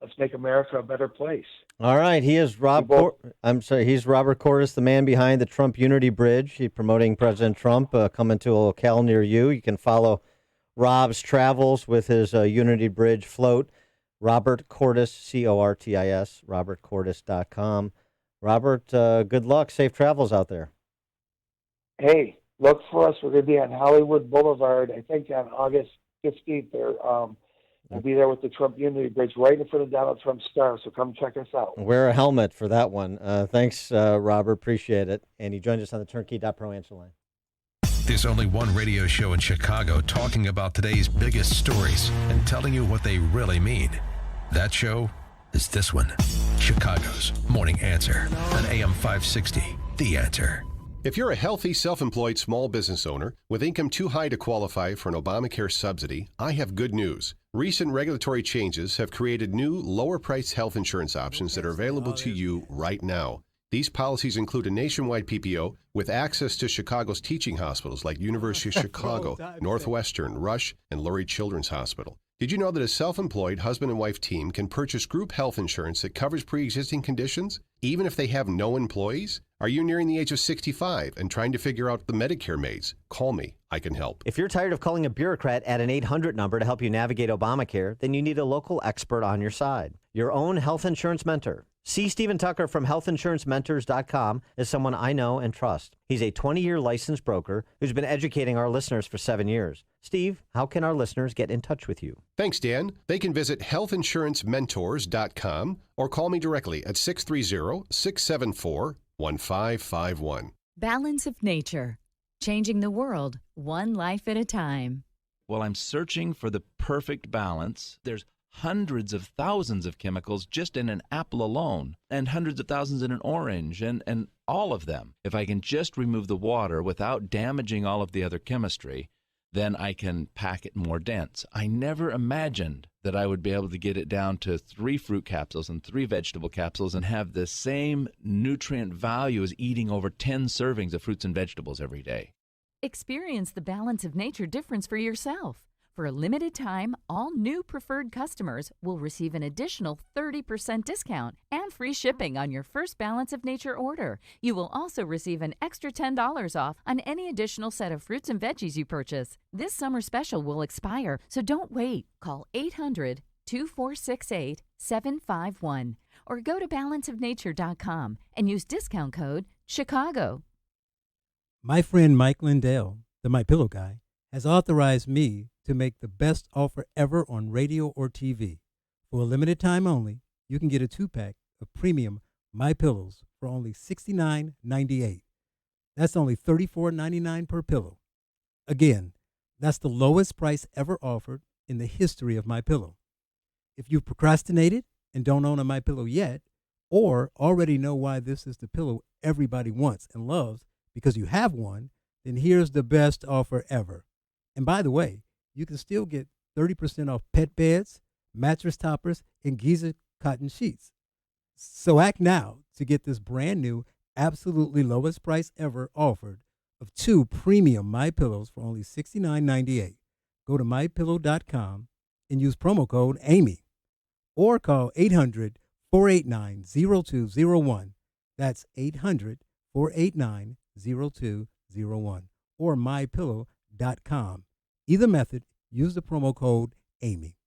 S4: let's make America a better place.
S2: All right, he is he's Robert Cordes, the man behind the Trump Unity Bridge. He's promoting President Trump, coming to a locale near you. You can follow Rob's travels with his Unity Bridge float. Robert Cordes, Cortis, robertcordes.com. Robert, good luck. Safe travels out there.
S4: Hey, look for us. We're going to be on Hollywood Boulevard, I think on August 15th. We'll be there with the Trump Unity Bridge right in front of Donald Trump's star, so come check us out.
S2: Wear a helmet for that one. Thanks, Robert. Appreciate it. And he joined us on the Turnkey.Pro answer line.
S6: There's only one radio show in Chicago talking about today's biggest stories and telling you what they really mean. That show is this one, Chicago's Morning Answer on AM 560, The Answer.
S5: If you're a healthy, self-employed small business owner with income too high to qualify for an Obamacare subsidy, I have good news. Recent regulatory changes have created new, lower-priced health insurance options that are available to you right now. These policies include a nationwide PPO with access to Chicago's teaching hospitals like University of Chicago, Northwestern, Rush, and Lurie Children's Hospital. Did you know that a self-employed husband and wife team can purchase group health insurance that covers pre-existing conditions, even if they have no employees? Are you nearing the age of 65 and trying to figure out the Medicare maze? Call me. I can help.
S9: If you're tired of calling a bureaucrat at an 800 number to help you navigate Obamacare, then you need a local expert on your side. Your own health insurance mentor. See Stephen Tucker from healthinsurancementors.com as someone I know and trust. He's a 20-year licensed broker who's been educating our listeners for 7 years. Steve, how can our listeners get in touch with you?
S5: Thanks, Dan. They can visit healthinsurancementors.com or call me directly at 630-674-1551.
S25: Balance of Nature. Changing the world, one life at a time.
S10: While I'm searching for the perfect balance, there's hundreds of thousands of chemicals just in an apple alone, and hundreds of thousands in an orange, and all of them. If I can just remove the water without damaging all of the other chemistry, then I can pack it more dense. I never imagined that I would be able to get it down to 3 fruit capsules and 3 vegetable capsules and have the same nutrient value as eating over 10 servings of fruits and vegetables every day.
S25: Experience the Balance of Nature difference for yourself. For a limited time, all new preferred customers will receive an additional 30% discount and free shipping on your first Balance of Nature order. You will also receive an extra $10 off on any additional set of fruits and veggies you purchase. This summer special will expire, so don't wait. Call 800-2468-751 or go to balanceofnature.com and use discount code CHICAGO.
S8: My friend Mike Lindell, the MyPillow guy, has authorized me to make the best offer ever on radio or TV. For a limited time only, you can get a 2-pack of premium MyPillows for only $69.98. That's only $34.99 per pillow. Again, that's the lowest price ever offered in the history of MyPillow. If you've procrastinated and don't own a MyPillow yet, or already know why this is the pillow everybody wants and loves because you have one, then here's the best offer ever. And by the way, you can still get 30% off pet beds, mattress toppers, and Giza cotton sheets. So act now to get this brand new, absolutely lowest price ever offered of 2 premium MyPillows for only $69.98. Go to MyPillow.com and use promo code AMY or call 800-489-0201. That's 800-489-0201 or MyPillow.com. Either method, use the promo code AMY.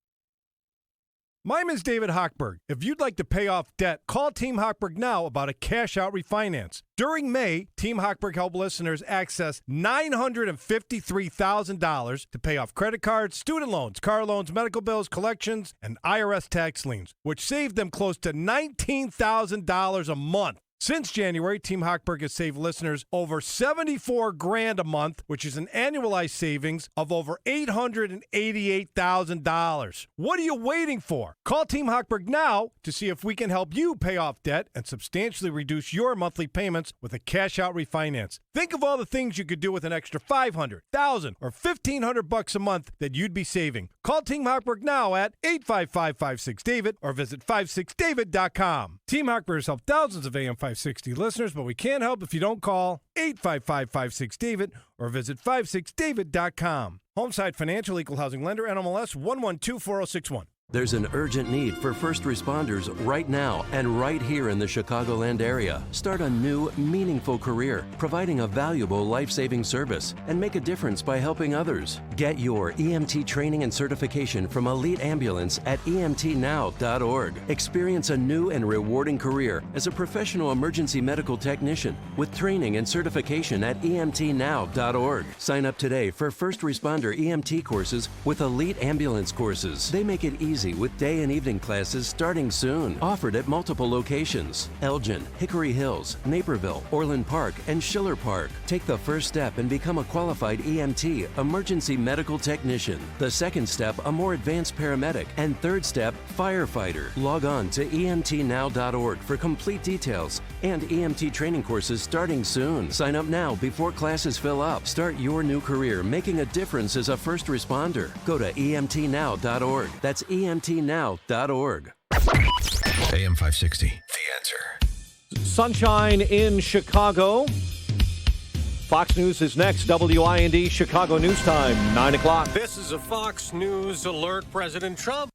S11: My name is David Hochberg. If you'd like to pay off debt, call Team Hochberg now about a cash-out refinance. During May, Team Hochberg helped listeners access $953,000 to pay off credit cards, student loans, car loans, medical bills, collections, and IRS tax liens, which saved them close to $19,000 a month. Since January, Team Hochberg has saved listeners over $74,000 a month, which is an annualized savings of over $888,000. What are you waiting for? Call Team Hochberg now to see if we can help you pay off debt and substantially reduce your monthly payments with a cash-out refinance. Think of all the things you could do with an extra $500, $1,000, or $1,500 a month that you'd be saving. Call Team Hochberg now at 855-56-DAVID or visit 56david.com. Team Hochberg has helped thousands of AM 560 listeners, but we can't help if you don't call 855-56-DAVID or visit 56david.com. Homeside Financial, Equal Housing Lender, NMLS 1124061.
S21: There's an urgent need for first responders right now and right here in the Chicagoland area. Start a new, meaningful career, providing a valuable life-saving service, and make a difference by helping others. Get your EMT training and certification from Elite Ambulance at emtnow.org. Experience a new and rewarding career as a professional emergency medical technician with training and certification at emtnow.org. Sign up today for first responder EMT courses with Elite Ambulance courses. They make it easy with day and evening classes starting soon. Offered at multiple locations: Elgin, Hickory Hills, Naperville, Orland Park, and Schiller Park. Take the first step and become a qualified EMT, emergency medical technician. The second step, a more advanced paramedic. And third step, firefighter. Log on to emtnow.org for complete details and EMT training courses starting soon. Sign up now before classes fill up. Start your new career making a difference as a first responder. Go to emtnow.org. That's emtnow.org.
S6: AM 560, The Answer.
S14: Sunshine in Chicago. Fox News is next. WIND Chicago News Time, 9 o'clock.
S7: This is a Fox News alert. President Trump